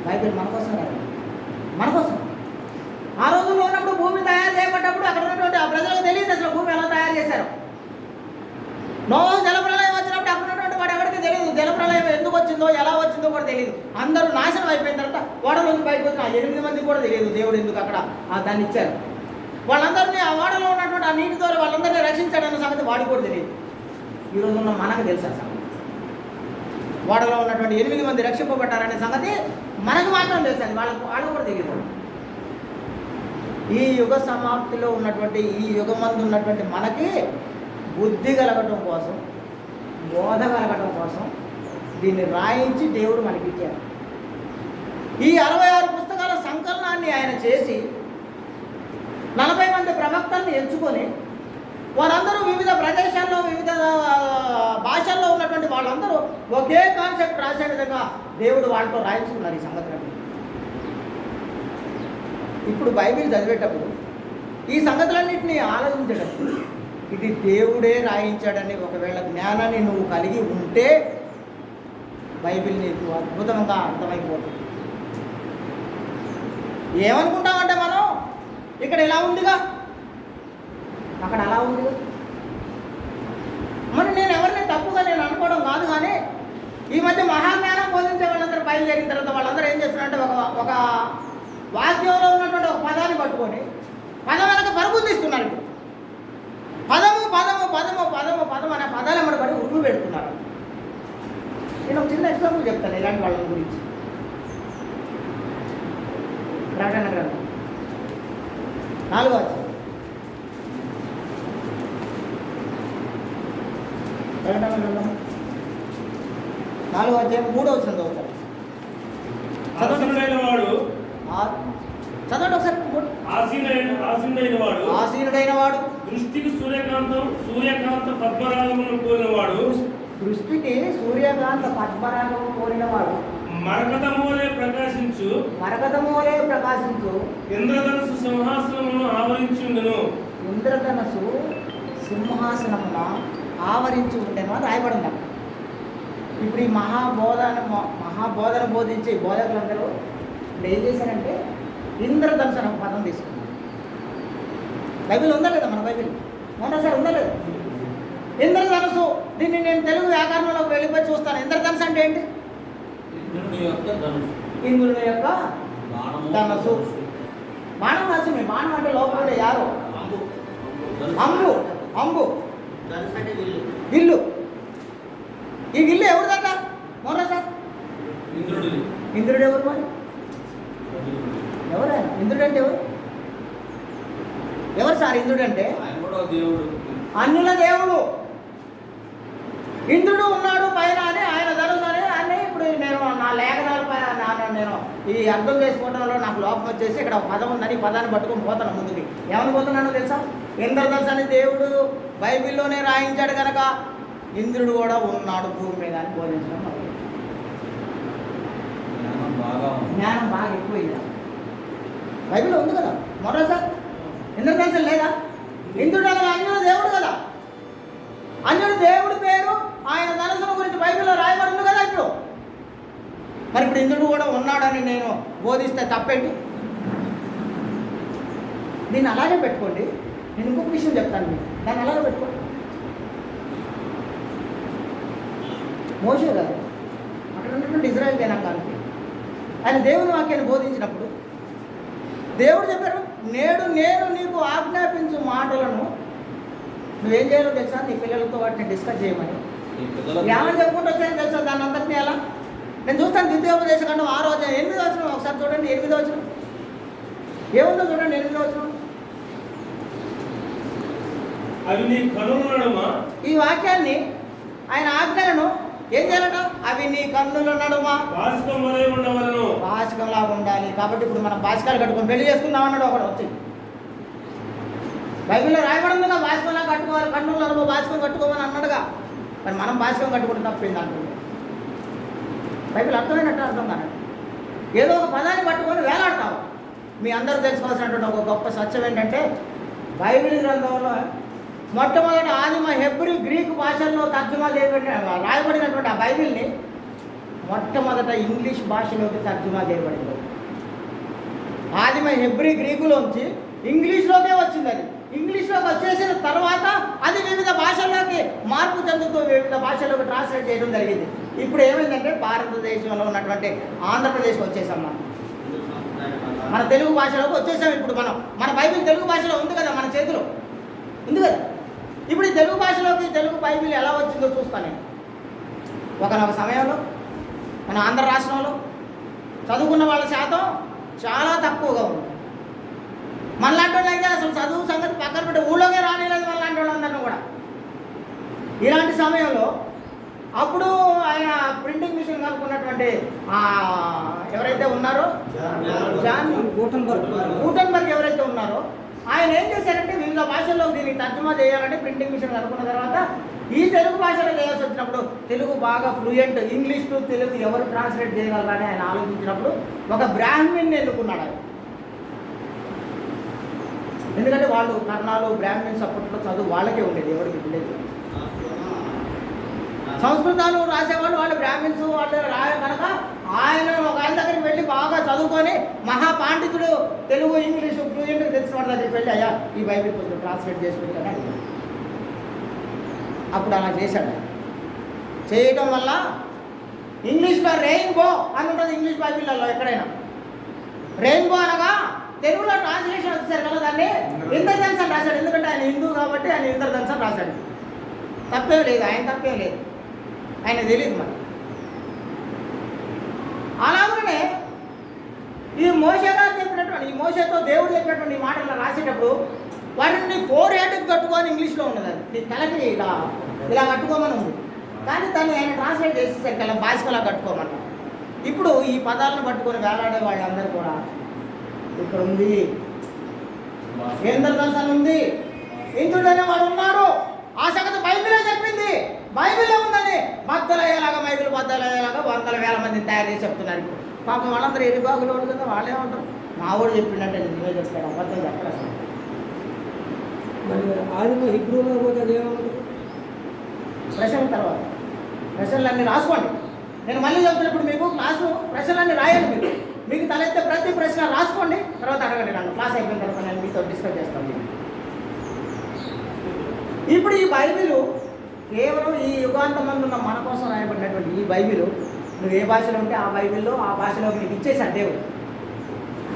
బైబిల్ మన కోసం రాయబడి, మన కోసం. ఆ రోజుల్లో ఉన్నప్పుడు భూమి తయారు చేయబడ్డప్పుడు అక్కడ ఉన్నటువంటి ఆ ప్రజలకు తెలియదు అసలు భూమి ఎలా తయారు చేశారు. నోవహు జలప్రలయం వచ్చినప్పుడు అక్కడ ఉన్నటువంటి వాడు ఎవరికి తెలియదు. జలప్రలయం ఎందుకు వచ్చిందో ఎలా వచ్చిందో కూడా తెలియదు. అందరూ నాశనం అయిపోయిన తర్వాత ఓడలోంచి బయటకు వచ్చిన 8 మందికి కూడా తెలియదు దేవుడు ఎందుకు అక్కడ దాన్ని ఇచ్చారు. వాళ్ళందరినీ ఆ ఓడలో ఉన్నటువంటి ఆ నీటి ద్వారా వాళ్ళందరినీ రక్షించాడన్న సంగతి వాడికి కూడా తెలియదు. ఈరోజు ఉన్న మనకు తెలుసు ఆ సంగతి. ఓడలో ఉన్నటువంటి 8 మంది రక్షింపబడ్డారనే సంగతి మనకు మాత్రం తెలుసు. అది వాళ్ళకు కూడా తెలియదు. ఈ యుగ సమాప్తిలో ఉన్నటువంటి ఈ యుగమందు ఉన్నటువంటి మనకి బుద్ధి కలగటం కోసం, బోధ కలగటం కోసం దీన్ని రాయించి దేవుడు మనకి ఇచ్చారు. ఈ 66 పుస్తకాల సంకలనాన్ని ఆయన చేసి 40 మంది ప్రవక్తల్ని ఎంచుకొని వారందరూ వివిధ ప్రదేశాల్లో వివిధ భాషల్లో ఉన్నటువంటి వాళ్ళందరూ ఒకే కాన్సెప్ట్ రాసే విధంగా దేవుడు వాళ్ళతో రాయించుకున్నారు ఈ సంగతులను. ఇప్పుడు బైబిల్ చదివేటప్పుడు ఈ సంగతులన్నింటినీ ఆలోచించేటప్పుడు ఇది దేవుడే రాయించాడని ఒకవేళ జ్ఞానాన్ని నువ్వు కలిగి ఉంటే బైబిల్ నీకు అద్భుతంగా అర్థమైపోతుంది. ఏమనుకుంటామంటే మనం ఇక్కడ ఇలా ఉందిగా, అక్కడ అలా ఉందిగా. మరి నేను ఎవరిని తప్పుగా నేను అనుకోవడం కాదు, కానీ ఈ మధ్య మహాజ్ఞానం బోధించే వాళ్ళందరూ బయలుదేరిన తర్వాత వాళ్ళందరూ ఏం చేస్తున్నారంటే ఒక వాక్యంలో ఉన్నటువంటి ఒక పదాన్ని పట్టుకొని పదం వెనక పరుగులు తీస్తున్నారు. ఇప్పుడు పదము పదము పదము పదము పదం అనే పదాలు ఎమ్మడబడి ఉరుగు పెడుతున్నారు. నేను ఒక చిన్న ఎగ్జాంపుల్ చెప్తాను ఇలాంటి వాళ్ళ గురించి. ప్రకటన గ్రంథం 4వ అధ్యాయం. ప్రకటన గ్రంథం 4వ అధ్యాయం 3వ వచనం చదువుతారు. చదవండి ఒకసారి. ఆసీనుడైన వాడు, దృష్టికి సూర్యకాంత పద్మరాగమును కోరినవాడు, దృష్టికి సూర్యకాంత పద్మరాగము కోరినవాడు, మరకతమోలే ప్రకాశించు ఇంద్రధనుసు సింహాసనమును ఆవరించి ఉండెను. ఇంద్రధనుసు సింహాసనమున ఆవరించి ఉండెను అని రాయబడింది. ఇప్పుడు ఈ మహాబోధన బోధించే బోధకులందరూ ఇప్పుడు ఏం చేశారంటే ఇంద్రధనుసు అనే పదం తీసుకున్నారు. బైబిల్ ఉందా లేదా? మన బైబిల్ మొన్నసారి ఉందా లేదా? ఇంద్రధనుసు, దీన్ని నేను తెలుగు వ్యాకరణంలోకి వెళ్ళిపోయి చూస్తాను. ఇంద్రధనుసు అంటే ఏంటి? ఇంద్రుని యొక్క ధనుసు. బాణం రాసి బాణం అంటే లోపల యారో, అంబు, విల్లు. ఈ విల్లు ఎవరిదట? మొన్న సార్ ఇంద్రుడు ఎవరు? మరి ఎవరైనా ఇంద్రుడు అంటే ఎవరు సార్? ఇంద్రుడు అంటే అన్యుల దేవుడు. ఇంద్రుడు ఉన్నాడు పైన అని ఆయన ధనుసు అని అన్నీ ఇప్పుడు నేను నా లేఖనాల పైన నేను ఈ అర్థం చేసుకోవడంలో నాకు లోపం వచ్చేసి ఇక్కడ ఒక పదం ఉందని ఈ పదాన్ని పట్టుకొని పోతాను ముందుకి. ఏమని పోతున్నానో తెలుసా? ఇంద్రధనుసు అని దేవుడు బైబిల్లోనే రాయించాడు కనుక ఇంద్రుడు కూడా ఉన్నాడు భూమి మీద అని బోధించడం మొదలు. జ్ఞానం బాగా ఎక్కువైందా? బైబిల్లో ఉంది కదా. మరోసారి ఇంద్రధనుసు లేదా? ఇంద్రుడు అనగా అన్యుడు దేవుడు కదా. అన్యుడు దేవుడి పేరు ఆయన ధనుసును గురించి బైబిల్లో రాయబడి ఉంది కదా. ఇప్పుడు మరి ఇప్పుడు ఇంద్రుడు కూడా ఉన్నాడని నేను బోధిస్తే తప్పేంటి? దీన్ని అలాగే పెట్టుకోండి. నేను ఇంకొక విషయం చెప్తాను మీకు, దాన్ని అలాగే పెట్టుకోండి. మోషే గారు అక్కడ ఉన్నటువంటి ఇజ్రాయెల్ జనాంగానికి ఆయన దేవుని వాక్యాన్ని బోధించినప్పుడు దేవుడు చెప్పారు, నేడు నేను నీకు ఆజ్ఞాపించు మాటలను నువ్వేం చేయాలో తెలుసా? నీ పిల్లలతో వాటిని డిస్కస్ చేయమని ఏమని చెప్పుకుంటూ వచ్చాయని తెలుసా? దాన్ని అంతటినీ ఎలా నేను చూస్తాను. ద్వితీయోపదేశకాండం 6వ అధ్యాయం 8వ వచనం ఒకసారి చూడండి. 8వ వచనం ఏముందో చూడండి. 8వ వచనం అవి నీ కన్నుల నడుమ, ఈ వాక్యాన్ని ఆయన ఆజ్ఞలను ఏం చేయాలట? అవి నీ కన్నుల నడుమ బాసికం వలె ఉండవలెను. బాసికంలా ఉండాలి. కాబట్టి ఇప్పుడు మనం బాసికాలు కట్టుకొని పెళ్లి చేసుకుందాం అన్నాడు ఒకడు వచ్చి. బైబిల్లో రాయబడిందిగా బాసికంలా కట్టుకోవాలి, కన్నుల నడుమ బాసికం కట్టుకోమని అన్నాడుగా. మరి మనం బాసికం కట్టుకుంటే తప్పింది అంటుంది. బైబిల్ అర్థమైనట్టు అర్థం కాదు. ఏదో ఒక పదాన్ని పట్టుకొని వేలాడతావు. మీ అందరూ తెలుసుకోవాల్సినటువంటి ఒక గొప్ప సత్యం ఏంటంటే బైబిల్ గ్రంథంలో మొట్టమొదటి ఆదిమ హెబ్రీ గ్రీకు భాషల్లో తర్జుమా రాయబడినటువంటి ఆ బైబిల్ని మొట్టమొదట ఇంగ్లీష్ భాషలోకి తర్జుమా చేయబడింది. ఆదిమ హెబ్రీ గ్రీకులోంచి ఇంగ్లీష్లోకే వచ్చింది. అది ఇంగ్లీష్లోకి వచ్చేసిన తర్వాత అది వివిధ భాషల్లోకి మార్పు చెందుతూ వివిధ భాషల్లోకి ట్రాన్స్లేట్ చేయడం జరిగింది. ఇప్పుడు ఏమైందంటే భారతదేశంలో ఉన్నటువంటి ఆంధ్రప్రదేశ్కి వచ్చేసాం మనం. మన తెలుగు భాషలోకి వచ్చేసాం. ఇప్పుడు మన బైబిల్ తెలుగు భాషలో ఉంది కదా, మన చేతిలో ఉంది కదా. ఇప్పుడు ఈ తెలుగు భాషలోకి తెలుగు బైబిల్ ఎలా వచ్చిందో చూస్తాను నేను. ఒకనొక సమయంలో మన ఆంధ్ర రాష్ట్రంలో చదువుకున్న వాళ్ళ శాతం చాలా తక్కువగా ఉంది. మనలాంటి వాళ్ళు అయితే అసలు చదువు సంగతి పక్కన పెట్టి ఊళ్ళోకే రానిలేదు మనలాంటి వాళ్ళందరినీ కూడా. ఇలాంటి సమయంలో అప్పుడు ఆయన ప్రింటింగ్ మిషన్ కనుక్కున్నటువంటి ఎవరైతే ఉన్నారో జాన్ గూటన్బర్గ్ ఎవరైతే ఉన్నారో ఆయన ఏం చేశారంటే వివిధ భాషల్లో దీనికి తర్జుమా చేయాలంటే ప్రింటింగ్ మిషన్ కనుక్కున్న తర్వాత ఈ తెలుగు భాషలో చేయాల్సి వచ్చినప్పుడు తెలుగు బాగా ఫ్లూయెంట్, ఇంగ్లీష్ టు తెలుగు ఎవరు ట్రాన్స్లేట్ చేయగలరని ఆయన ఆలోచించినప్పుడు ఒక బ్రాహ్మిన్ని ఎన్నుకున్నాడు ఆయన. ఎందుకంటే వాళ్ళు కర్ణాలు బ్రాహ్మిన్స్ అప్పట్లో చదువు వాళ్ళకే ఉండేది, ఎవరికి ఉండేది. సంస్కృతాలు రాసేవాళ్ళు వాళ్ళు బ్రాహ్మిన్స్ వాళ్ళు రాయ కనుక ఆయన ఒక ఆయన దగ్గరికి వెళ్ళి బాగా చదువుకొని మహాపాండితుడు తెలుగు ఇంగ్లీషు ఫ్లూయెంట్గా తెలిసిన వాడి దగ్గరికి వెళ్ళి అయ్యా ఈ బైబిల్ కొంచెం ట్రాన్స్లేట్ చేసి పెట్టాను అడిగాడు. అప్పుడు అలా చేశాడు. చేయడం వల్ల ఇంగ్లీష్లో రెయిన్బో అని ఉంటుంది. ఇంగ్లీష్ బైబిల్లో ఎక్కడైనా రెయిన్బో అనగా తెలుగులో ట్రాన్స్లేషన్ వచ్చేసారు కదా, దాన్ని ఇంద్రధనుసు అని రాశాడు. ఎందుకంటే ఆయన హిందూ కాబట్టి ఆయన ఇంద్రధనుసు అని రాశాడు. తప్పేం లేదు, ఆయన తప్పేం లేదు, ఆయన తెలియదు మరి. అలాగనే ఈ మోషే గారు చెప్పినటువంటి ఈ మోషేతో దేవుడు చెప్పినటువంటి మాటలు రాసేటప్పుడు వాటిని 4 హెడ్కి కట్టుకొని ఇంగ్లీష్లో ఉన్నది. అది నీ తలకి ఇలా కట్టుకోమని ఉంది, కానీ దాన్ని ఆయన ట్రాన్స్లేట్ చేసేసరికి అలా భాషలా కట్టుకోమన్నా. ఇప్పుడు ఈ పదాలను పట్టుకొని వేలాడే వాళ్ళందరూ కూడా ఇక్కడ ఉంది, ఇంద్రధనుసు అని ఉంది, ఇంద్రుడు అనేవాడు ఉన్నాడు. ఆ సంగతి బైబిలే చెప్పింది, బైబిల్లో ఉందని బద్దలయ్యేలాగా మైకులు బద్దలయ్యేలాగా 100,000 మందిని తయారు చేసి చెప్తున్నారు. ఇప్పుడు పాపం వాళ్ళందరూ ఎరిబాగులు వాడు కదా, వాళ్ళేమంటారు మా వాడు చెప్పిందంటే నిజమే చెప్తాడు, అబద్ధం చెప్పారు అసలు. మరి ఆదిమ హిబ్రూలో పోతే అదేమంటారు? ప్రశ్నల తర్వాత ప్రశ్నలన్నీ రాసుకోండి. నేను మళ్ళీ చెప్తున్నప్పుడు మీకు క్లాసు ప్రశ్నలన్నీ రాయండి. మీకు తలెత్తే ప్రతి ప్రశ్న రాసుకోండి, తర్వాత అడగండి నన్ను. క్లాస్ అయిపోయిన తర్వాత నేను మీతో డిస్కస్ చేస్తాను. ఇప్పుడు ఈ బైబిలు కేవలం ఈ యుగాంతమందు ఉన్న మన కోసం రాయబడినటువంటి ఈ బైబిలు నువ్వు ఏ భాషలో ఉంటే ఆ బైబిల్లో ఆ భాషలోకి నీకు ఇచ్చేసాడు దేవుడు.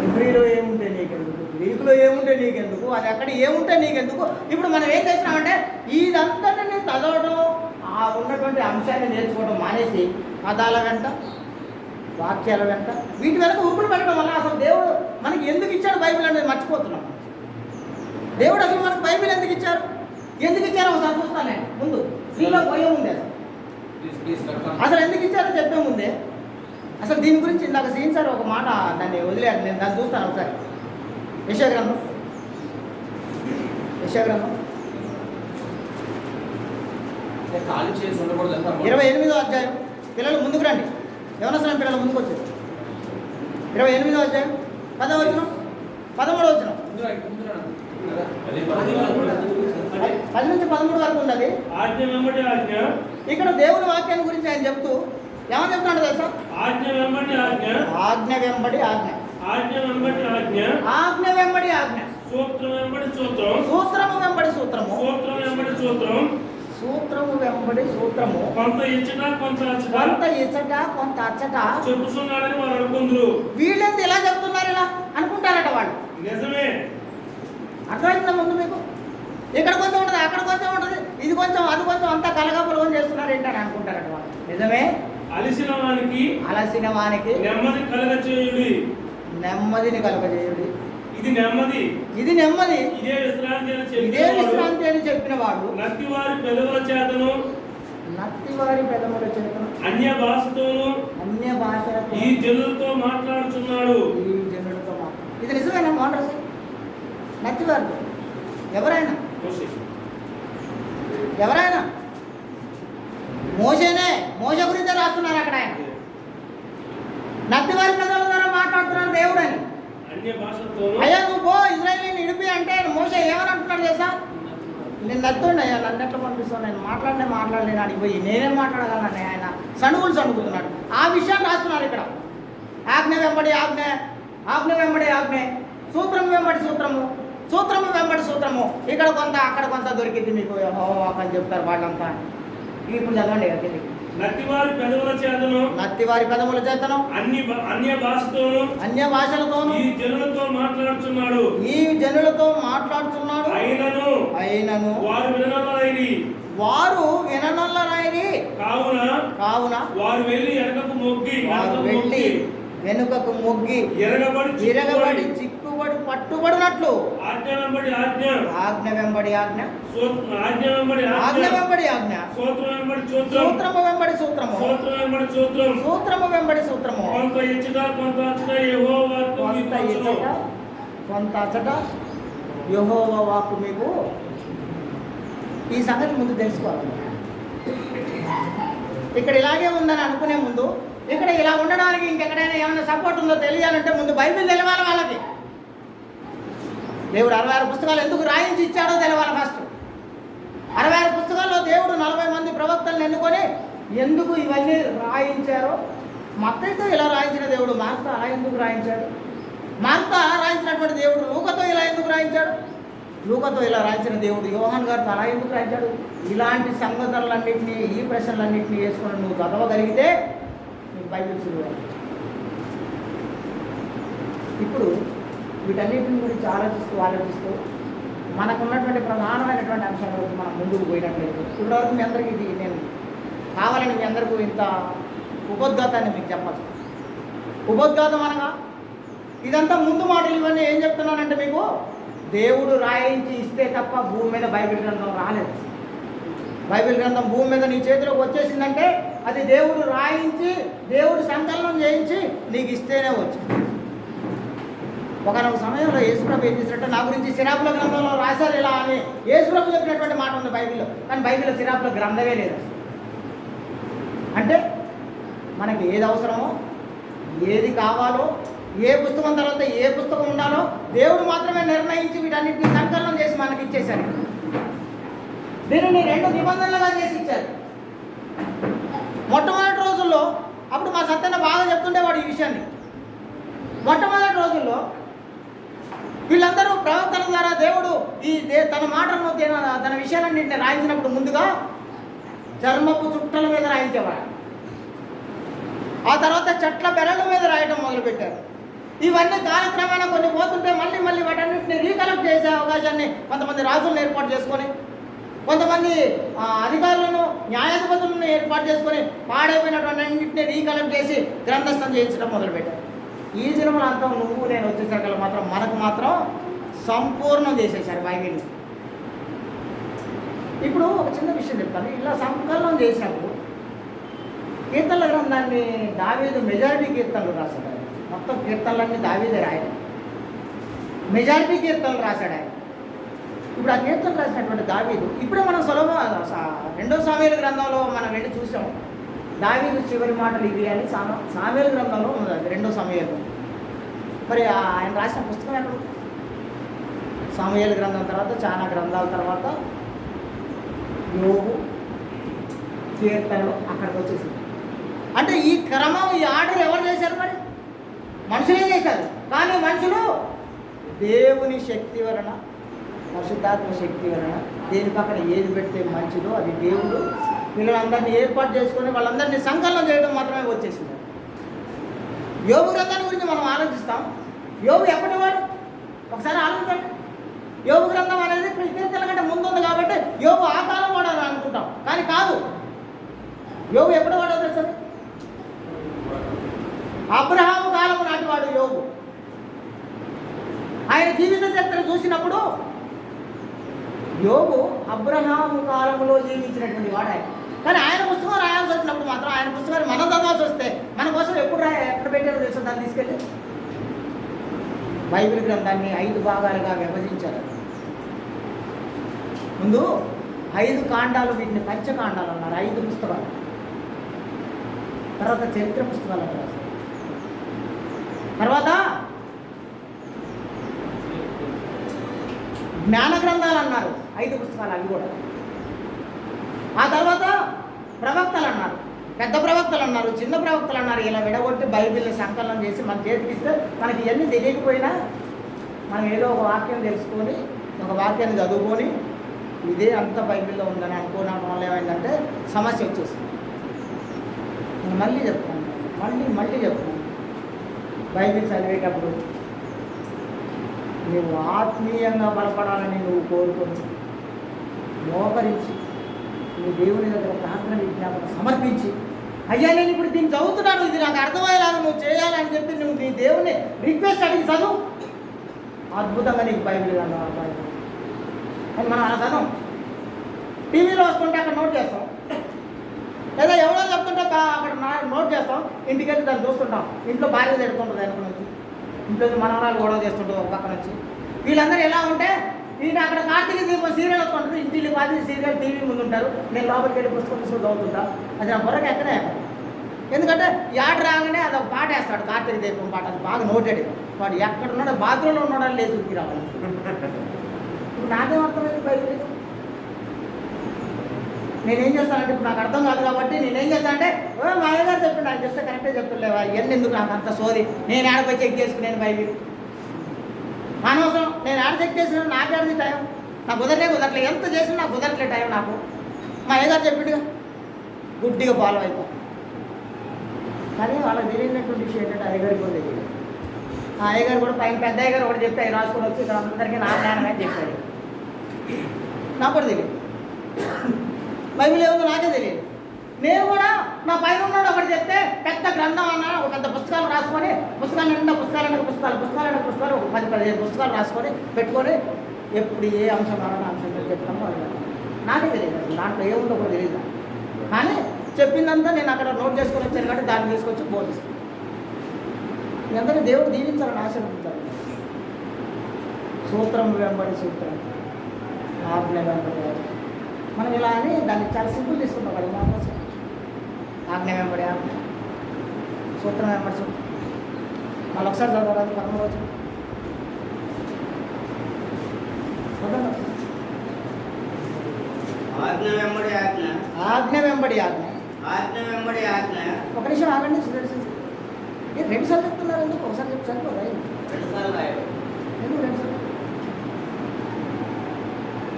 హిబ్రీలో ఏముంటే నీకెందుకు, గ్రీకులో ఏముంటే నీకెందుకు, అది అక్కడ ఏముంటే నీకెందుకు. ఇప్పుడు మనం ఏం చేస్తున్నామంటే ఇదంతటిని చదవడం, ఆ ఉన్నటువంటి అంశాన్ని నేర్చుకోవడం మానేసి పదాల వెంట వాక్యాల వెంట వీటి వెనక ఉరుకులు పెట్టడం వల్ల అసలు దేవుడు మనకి ఎందుకు ఇచ్చాడు బైబిల్ అనేది మర్చిపోతున్నాం. దేవుడు అసలు మనకు బైబిల్ ఎందుకు ఇచ్చారు ఒకసారి చూస్తాను నేను. ముందు స్త్రీలో పోయే ముందే అసలు ఎందుకు ఇచ్చారో చెప్పే ముందే అసలు దీని గురించి ఇందాక సీన్ సార్ ఒక మాట దాన్ని వదిలేరు, నేను దాన్ని చూస్తాను ఒకసారి. యెషయా గ్రంథం యెషయా గ్రంథం ఖాళీ చేసి ఉండకూడదు అంటారు. 28వ అధ్యాయం. పిల్లలు ముందుకు రండి, యవనస్తులైన పిల్లలు ముందుకు వచ్చారు. 28వ అధ్యాయం 10వ వచనం 13వ వచనం, 10 నుంచి 13 వరకు ఉన్నది. ఆజ్ఞ వెంబడి ఆజ్ఞ, ఇక్కడ దేవుని వాక్యాన్ని గురించి ఆయన చెప్తూ ఏమని చెప్తున్నాడు తెలుసా? ఆజ్ఞ వెంబడి ఆజ్ఞ, ఆజ్ఞ వెంబడి ఆజ్ఞ, ఆజ్ఞ వెంబడి ఆజ్ఞ, ఆజ్ఞ వెంబడి ఆజ్ఞ, సూత్రం వెంబడి సూత్రం, సూత్రము వెంబడి సూత్రము, సూత్రం వెంబడి సూత్రం, సూత్రము వెంబడి సూత్రము, కొంత ఇచ్చట కొంత అచ్చట, కొంత ఇచ్చట కొంత అచ్చట చెప్పుతున్నాడని వారు అనుకుందరు. వీళ్ళేంది ఇలా చెప్తున్నారు, ఇలా అనుకుంటారట వాళ్ళు. నిజమే. అర్థమైందా ముందు మీకు? ఇక్కడ కొంచెం ఉంటుంది, అక్కడ కొంచెం ఉంటుంది, ఇది కొంచెం అది కొంచెం, అంతా కలగపులగం చేస్తున్నారు ఏంటని అనుకుంటారట వాళ్ళు. నిజమే. అలిసిన వానికి అలసిన వానికి నెమ్మది కలగ చేయుడి. నెమ్మదిని కలుగజేయుడి. ఇది నెమ్మది, ఇది నెమ్మది, ఇదే విశ్రాంతి అని ఇదే చెప్పి విశ్రాంతి అని చెప్పిన వాడు నత్తి వారి పెదవుల చేతను నత్తివారి పెదముల చేతను అన్య భాషతోను అన్య భాషలతో ఈ జనులతో మాట్లాడుతున్నాడు. ఈ జనులతో ఇది నిజమేనా? మోటార్స్ నత్తివారితో ఎవరైనా ఎవరైనా మోసేనే, మోస గురించే రాస్తున్నారు అక్కడ. ఆయన నత్తివారి పెదవుల ద్వారా మాట్లాడుతున్నాడు దేవుడు అని. అన్య భాషతోను అయ్యా నువ్వు పో ఇజ్రాయేలీని ఇడిపి అంటే మోస ఏమని అంటున్నాడు తెలుసా? నేను నత్తుండే అయ్యా, నన్ను ఎట్లా పంపిస్తాను, నేను మాట్లాడలేను అడిగిపోయి నేనేం మాట్లాడగలను. ఆయన సణుగులు సణుగుతున్నాడు. ఆ విషయాన్ని రాస్తున్నారు ఇక్కడ. ఆజ్ఞ వెంబడి ఆజ్ఞ, ఆజ్ఞ వెంబడి ఆజ్ఞ, సూత్రం వెంబడి సూత్రము, సూత్రము వెంబడి సూత్రము. ఇక్కడ కొంత అక్కడ కొంత దొరికింది మీకు అని చెప్తారు వాళ్ళంతా. ఇప్పుడు చదవండి ఇక కిందికి. నత్తివారి పెదవుల చేతను నత్తివారి పెదముల చేతను అన్య భాషతోను అన్య భాషలతోను ఈ జనులతో మాట్లాడుతున్నాడు. ఈ జనులతో మాట్లాడుతున్నాడు. అయినను వారు విననొల్లరైరి. వారు విననొల్లరైరి. కావున వారు వెళ్ళి వెనకకు మొగ్గి ఎరగబడి చిక్కుబడి పట్టుబడినట్లు ఆజ్ఞ వెంబడి ఆజ్ఞ, ఆజ్ఞ వెంబడి ఆజ్ఞ, ఆజ్ఞ వెంబడి ఆజ్ఞ వెంబడి ఆజ్ఞ, సూత్రం వెంబడి సూత్రం, సూత్రము వెంబడి సూత్రము, సూత్రం వెంబడి సూత్రం, సూత్రము వెంబడి సూత్రము. కొంత ఇచ్చట కొంత అచ్చట యెహోవా వాక్కు మీకు కొంత వచ్చును. ఇచ్చట కొంత అచ్చట యెహోవా వాక్కు మీకు. ఈ సంగతి ముందు తెలుసుకోవాలి. ఇక్కడ ఇలాగే ఉందని అనుకునే ముందు, ఇక్కడ ఇలా ఉండడానికి ఇంకెక్కడైనా ఏమైనా సపోర్ట్ ఉందో తెలియాలంటే ముందు బైబిల్ తెలవాలి వాళ్ళకి. దేవుడు 66 పుస్తకాలు ఎందుకు రాయించి ఇచ్చాడో తెలవాలి ఫస్ట్. 66 పుస్తకాల్లో దేవుడు 40 మంది ప్రవక్తలను ఎన్నుకొని ఎందుకు ఇవన్నీ రాయించారో, మత్తయితో ఇలా రాయించిన దేవుడు మార్క్తో అలా ఎందుకు రాయించాడు, మార్క్తో అలా రాయించినటువంటి దేవుడు లూకాతో ఇలా ఎందుకు రాయించాడు, లూకాతో ఇలా రాయించిన దేవుడు యోహాన్ గారితో అలా ఎందుకు రాయించాడు. ఇలాంటి సంగతులన్నింటినీ, ఈ ప్రశ్నలన్నింటినీ వేసుకొని నువ్వు చదవగలిగితే నీకు బైబిల్ సులువు. ఇప్పుడు వీటన్నిటిని గురించి ఆలోచిస్తూ మనకున్నటువంటి ప్రధానమైనటువంటి అంశాల గురించి మనం ముందుకు పోయినట్లయితే, ఇప్పటివరకు మీ అందరికీ ఇది నేను కావాలని మీ అందరికీ ఇంత ఉపోద్ఘాతాన్ని మీకు చెప్పచ్చు. ఉపోద్ఘాతం అనగా ఇదంతా ముందు మాటలు. ఇవన్నీ ఏం చెప్తున్నానంటే మీకు దేవుడు రాయించి ఇస్తే తప్ప భూమి మీద బైబిల్ గ్రంథం రాలేదు. బైబిల్ గ్రంథం భూమి మీద నీ చేతిలోకి వచ్చేసిందంటే అది దేవుడు రాయించి, దేవుడు సంకలనం చేయించి నీకు ఇస్తేనే వచ్చింది. ఒకనొక సమయంలో యేసుప్రభు ఏం చేసినట్టే, నా గురించి సిరాపుల గ్రంథంలో రాశారు ఇలా అని యేసుప్రభు చెప్పినటువంటి మాట ఉంది బైబిల్లో. కానీ బైబిల్లో సిరాపుల గ్రంథమే లేదు. అంటే మనకి ఏది అవసరమో, ఏది కావాలో, ఏ పుస్తకం తర్వాత ఏ పుస్తకం ఉండాలో దేవుడు మాత్రమే నిర్ణయించి వీటన్నిటిని సంకలనం చేసి మనకి ఇచ్చేశారు. దీనిని 2 నిబంధనలుగా చేసి ఇచ్చారు. మొట్టమొదటి రోజుల్లో అప్పుడు మా సత్యన్న బాగా చెప్తుండేవాడు ఈ విషయాన్ని. మొట్టమొదటి రోజుల్లో వీళ్ళందరూ ప్రవక్తల ద్వారా దేవుడు తన మాటలను తన విషయాలన్నింటినీ రాయించినప్పుడు ముందుగా చర్మపు చుట్టల మీద రాయించేవాడు. ఆ తర్వాత చెట్ల బెరళ్ళ మీద రాయడం మొదలుపెట్టారు. ఇవన్నీ కాలక్రమేణా కొన్ని పోతుంటే మళ్ళీ వాటన్నింటినీ రీకలెక్ట్ చేసే అవకాశాన్ని కొంతమంది రాజులను ఏర్పాటు చేసుకొని, కొంతమంది అధికారులను, న్యాయాధిపతులను ఏర్పాటు చేసుకొని పాడైపోయినటువంటి అన్నింటినీ రీకలెక్ట్ చేసి గ్రంథస్థం చేయించడం మొదలుపెట్టారు. ఈ దినములు అంతా నువ్వు నేను వచ్చేసరికి మాత్రం మనకు మాత్రం సంపూర్ణం చేసేసారు బైబిల్. ఇప్పుడు ఒక చిన్న విషయం చెప్తాను. ఇలా సంకలనం చేసినప్పుడు కీర్తనల గ్రంథాన్ని దావీదు మెజారిటీ కీర్తనలు రాశాడు. ఆయన మొత్తం కీర్తనలన్నీ దావీదే రాయడం, మెజారిటీ కీర్తనలు రాశాడు ఆయన. ఇప్పుడు ఆ కీర్తన రాసినటువంటి దావీదు, ఇప్పుడే మనం రెండో సామూయేలు గ్రంథంలో మనం వెళ్ళి చూసాం. దావీదు చివరి మాటలు ఇవి అని సామూయేలు గ్రంథంలో ఉంది, అది రెండో సామూయేలు. మరి ఆయన రాసిన పుస్తకం ఎక్కడ ఉంది? సామూయేలు గ్రంథం తర్వాత చాలా గ్రంథాల తర్వాత యోబు, కీర్తనలు అక్కడికి వచ్చేసింది. అంటే ఈ క్రమం, ఈ ఆర్డర్ ఎవరు చేశారు? మరి మనుషులే చేశారు. కానీ మనుషులు దేవుని శక్తి వలన, పరిశుద్ధాత్మ శక్తి వలన దేని పక్కన ఏది పెడితే మంచిదో అది దేవుడు వీళ్ళందరినీ ఏర్పాటు చేసుకొని వాళ్ళందరినీ సంకలనం చేయడం మాత్రమే వచ్చేసింది. యోబు గ్రంథాన్ని గురించి మనం ఆలోచిస్తాం. యోబు ఎప్పటివాడు? ఒకసారి ఆలోచించండి. యోబు గ్రంథం అనేది కీర్తనల కంటే ముందు ఉంది కాబట్టి యోబు ఆ కాలం వాడు అని అనుకుంటాం, కానీ కాదు. యోబు ఎప్పుడు వాడో తెలుసు? అబ్రహాము కాలము నాటివాడు యోబు. ఆయన జీవిత చరిత్ర చూసినప్పుడు యోబు అబ్రహాము కాలంలో జీవించినటువంటి వాడు ఆయన. కానీ ఆయన పుస్తకం రాయాల్సి వచ్చినప్పుడు మాత్రం ఆయన పుస్తకాన్ని మనం చదవాల్సి వస్తే మన కోసం ఎప్పుడు ఎక్కడ పెట్టారో తెలుసు? దాన్ని తీసుకెళ్ళి బైబిల్ గ్రంథాన్ని 5 భాగాలుగా విభజించారు. ముందు 5 కాండాలు, వీటిని పంచకాండాలు అన్నారు. 5 పుస్తకాలు. తర్వాత చరిత్ర పుస్తకాలు అన్నారు. తర్వాత జ్ఞాన గ్రంథాలు అన్నారు, 5 పుస్తకాలు అవి కూడా. ఆ తర్వాత ప్రవక్తలు అన్నారు, పెద్ద ప్రవక్తలు అన్నారు, చిన్న ప్రవక్తలు అన్నారు. ఇలా విడగొట్టి బైబిల్ని సంకలనం చేసి మన చేతికిస్తే మనకి ఇవన్నీ తెలియకపోయినా మనం ఏదో ఒక వాక్యం తెలుసుకొని, ఒక వాక్యాన్ని చదువుకొని ఇదే అంత బైబిల్లో ఉందని అనుకోవడం వల్ల ఏమైందంటే సమస్య వచ్చేసింది. నేను మళ్ళీ చెప్తాను, మళ్ళీ చెప్తాను. బైబిల్ చదివేటప్పుడు నువ్వు ఆత్మీయంగా బలపడాలని నువ్వు కోరుకొని మోకరించి నీ దేవుని దగ్గర ప్రార్థన విజ్ఞాపన సమర్పించి, అయ్యా నేను ఇప్పుడు దీన్ని చదువుతున్నాను, ఇది నాకు అర్థమయ్యేలాగా నువ్వు చేయాలని చెప్పి నువ్వు నీ దేవుని రిక్వెస్ట్ అడిగి చదువు. అద్భుతంగా నీకు బైబిల్ గ్రంథం అర్థమైంది. అని మనం అలా చదవం. టీవీలో వస్తుంటే అక్కడ నోట్ చేస్తాం, లేదా ఎవరో చెప్తుంటే అక్కడ నోట్ చేస్తాం, ఇంటికి వెళ్ళి దాన్ని చూస్తుంటాం. ఇంట్లో భార్య తిడుతుంటుంది వెనక నుంచి, ఇంట్లో మనవరాలు గొడవ చేస్తుంటుంది ఒక పక్క నుంచి. వీళ్ళందరూ ఎలా ఉంటే ఈయన అక్కడ కార్తీక దీపం సీరియల్ వస్తుంటుంది, ఇంటికి 10 సీరియల్ టీవీ ముందు ఉంటారు. నేను లోపలికి వెళ్ళి పుస్తకం తీసుకొని చదువుతుంటా. అది నా బుర్రకి ఎక్కడే. ఎందుకంటే యాడ్ రాగానే అది ఒక పాట వేస్తాడు, కార్తీక దీపం పాట. అది బాగా నోటెడ్. వాడు ఎక్కడ ఉన్నాడో, బాత్రూంలో ఉన్నాడని లేదు ఉరికి రావాలి. ఇప్పుడు నాకేం అర్థమైంది బైబిల్? నేనేం చేస్తానంటే, ఇప్పుడు నాకు అర్థం కాదు కాబట్టి నేనేం చేస్తానంటే, మా అయ్యగారు చెప్పిండు, నాకు చెప్తే కరెక్టే చెప్తుండేవా, ఇవన్నీ ఎందుకు నాకు అంత సోది, నేను ఆడపోయి చెక్ చేసుకున్నాను బైబిల్ అనవసరం. నేను ఆడ చెక్ చేసిన నాకేది టైం, నాకు కుదరట్లేదు. ఎంత చేసినా నాకు కుదరట్లేదు టైం నాకు. మా అయ్యగారు చెప్పిండుగా, గుడ్డిగా ఫాలో అయిపో. కానీ వాళ్ళకి తెలియనటువంటి విషయం ఏంటంటే అయ్యగారికి కూడా తెలియదు. ఆ అయ్యగారు కూడా పైన పెద్ద అయ్యగారు ఒకటి చెప్తే అవి రాసుకొని వచ్చి ఇక్కడ అందరికీ నా జ్ఞానమే చెప్పాడు. నాకు కూడా తెలియదు, బైబిల్ ఏముందో నాకే తెలియదు. నేను కూడా నా పైన ఉన్నాడు ఒకటి చెప్తే పెద్ద గ్రంథం అన్న ఒక పెద్ద పుస్తకాలు రాసుకొని, పుస్తకాలు నిండా పుస్తకాలు ఒక 10-15 పుస్తకాలు రాసుకొని పెట్టుకొని ఎప్పుడు ఏ అంశం రావాలని అంశం చెప్తాను వాళ్ళు. నాకే తెలియదు అసలు దాంట్లో ఏముందో కూడా తెలియదు. కానీ చెప్పిందంతా నేను అక్కడ నోట్ చేసుకొని వచ్చాను కాబట్టి దాన్ని తీసుకొచ్చి బోధిస్తాను. ఇదంతా దేవుడు దీవించాలని ఆశీర్వదించాలి. సూత్రం వెంబడి సూత్రం, ఆజ్ఞ వెంబడి ఆజ్ఞ. మనం ఇలా అని దాన్ని చాలా సింపుల్ తీసుకుంటాం కదా. మా కోసం ఆజ్ఞ వెంబడి ఆజ్ఞ, సూత్రం వెంబడి సూత్రం. మళ్ళీ ఒకసారి చదవాలి 13వ వచనం. ఆజ్ఞ వెంబడి ఆజ్ఞ, ఆజ్ఞ వెంబడి ఆజ్ఞ, ఆజ్ఞ వెంబడి ఆజ్ఞ. ఒక నిమిషం ఆగండి. 2 సార్లు చెప్తున్నారు ఎందుకు? ఒకసారి చెప్పి సరిపోదా? 2 సార్లు రాయాలి. ఎందుకు 2 సార్లు?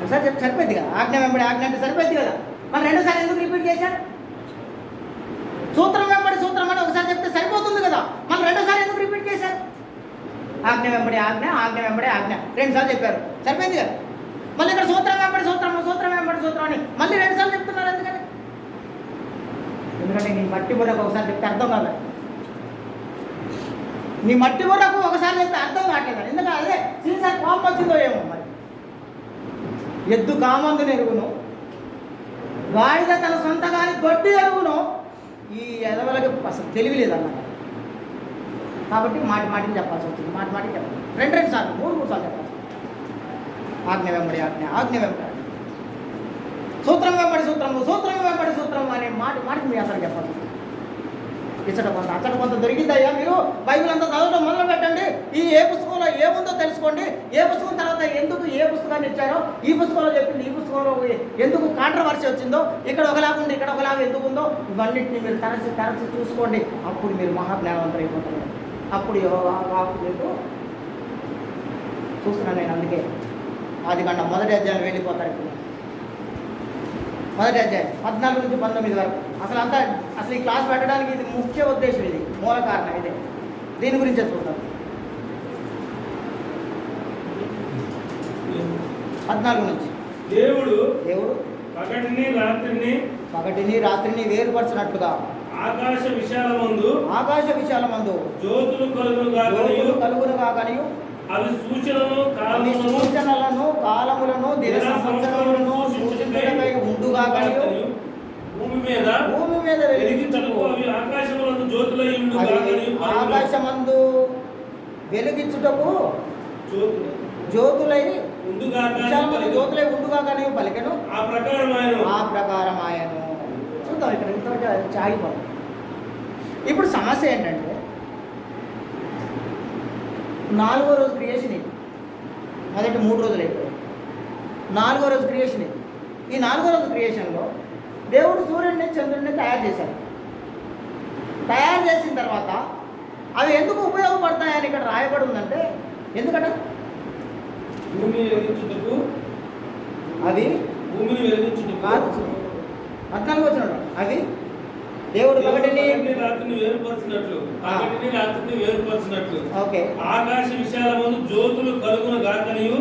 ఒకసారి చెప్పి సరిపోద్ది కదా. ఆజ్ఞ వెంబడి ఆజ్ఞ అంటే సరిపోద్ది కదా. మరి 2 సార్లు ఎందుకు రిపీట్ చేశారు? సూత్రం వెంబడి సూత్రం అని ఒకసారి చెప్తే సరిపోతుంది కదా. మళ్ళీ 2 సార్లు ఎందుకు రిపీట్ చేశారు? ఆజ్ఞ వెంబడి ఆజ్ఞ, ఆజ్ఞ వెంబడి ఆజ్ఞ 2 సార్లు చెప్పారు, సరిపోయింది కదా. మళ్ళీ ఇక్కడ సూత్రం వెంబడి సూత్రం, సూత్రం వెంబడి సూత్రం అని మళ్ళీ 2 సార్లు చెప్తున్నారు. ఎందుకంటే నీ మట్టి బుర్రకు ఒకసారి చెప్తే అర్థం కాలేదు. నీ మట్టి బుర్రకు ఒకసారి చెప్తే అర్థం కావట్లేదు. ఎందుకంటే అదే సీసారి కోపం వచ్చిందో ఏమో. మరి ఎద్దు కామందుని ఎరుగును, గాడిద తన సొంత గాని గొడ్డి ఎరుగును. ఈ ఎదవలకి అసలు తెలివి లేదన్నమాట. కాబట్టి మాటికి చెప్పాల్సి వచ్చింది. మాటికి చెప్పాలి. 2 సార్లు 3 సార్లు చెప్పాల్సి. ఆజ్ఞ వెంబడి ఆజ్ఞ, ఆజ్ఞ వెంబడి ఆజ్ఞ. సూత్రం వెంబడి సూత్రము, సూత్రం వెంబడి సూత్రము అనే మాటకి మీ అందరికి చెప్పాలి. ఇచ్చట కొంత అచ్చట కొంత దొరికిందయ్యా. మీరు బైబిల్ అంతా చదవడం మొదలు పెట్టండి. ఏ పుస్తకంలో ఏముందో తెలుసుకోండి. ఏ పుస్తకం తర్వాత ఎందుకు ఏ పుస్తకాన్ని ఇచ్చారో, ఈ పుస్తకంలో చెప్పింది ఈ పుస్తకంలో ఎందుకు కాంట్రవర్సీ వచ్చిందో, ఇక్కడ ఒకలాగా ఉంది ఇక్కడ ఒకలాగా ఎందుకు ఉందో, ఇవన్నింటినీ మీరు తరచి చూసుకోండి. అప్పుడు మీరు మహాజ్ఞానవంతులు అయిపోతారు. అప్పుడు వాకు మీకు చూస్తున్నాను నేను. అందుకే ఆదికాండం 1వ అధ్యాయం వెళ్ళిపోతారు. ఇప్పుడు 1వ అధ్యాయం 14 నుంచి 19 వరకు అసలు ఈ క్లాస్ పెట్టడానికి ఇది ముఖ్య ఉద్దేశం, ఇది మూల కారణం ఇదే. దీని గురించే చూద్దాం. 14 నుంచి దేవుడు దేవుడు పగటిని రాత్రిని వేరుపరచినట్లుగా ఆకాశ విశాలమందు జ్యోతులు కలుగును కాకనియు అవి సూచనలను కాలములను దిన సంవత్సరములను సూచించుటకై ఉండుగాకనియు భూమి మీద వెలిగించుటకు అవి ఆకాశమందు వెలిగించుటకు జ్యోతులై జ్యోతులై ఉండుగాకని పలికెను. ఆ ప్రకారం ఆయను. చూద్దాం ఇక్కడ ఇంతవరకు చాగిపోతాం. ఇప్పుడు సమస్య ఏంటంటే 4వ రోజు క్రియేషన్ ఇది. మొదటి 3 రోజులు అయిపోయాయి. 4వ రోజు క్రియేషన్ ఇది. ఈ 4వ రోజు క్రియేషన్లో దేవుడు సూర్యుడిని చంద్రుడిని తయారు చేశాడు. తయారు చేసిన తర్వాత అవి ఎందుకు ఉపయోగపడతాయని ఇక్కడ రాయబడి ఉందంటే, ఎందుకంటే భూమిని వెలిగించుటకు అవి భూమిని వెలిగించుటకు కాదు. 14 వచ్చినాడు. అవి దేవుడు పగటిని రాత్రిని వేరుపరిచినట్లు ఓకే ఆకాశ విశాలమందు జ్యోతులు కలుగును గాకనియు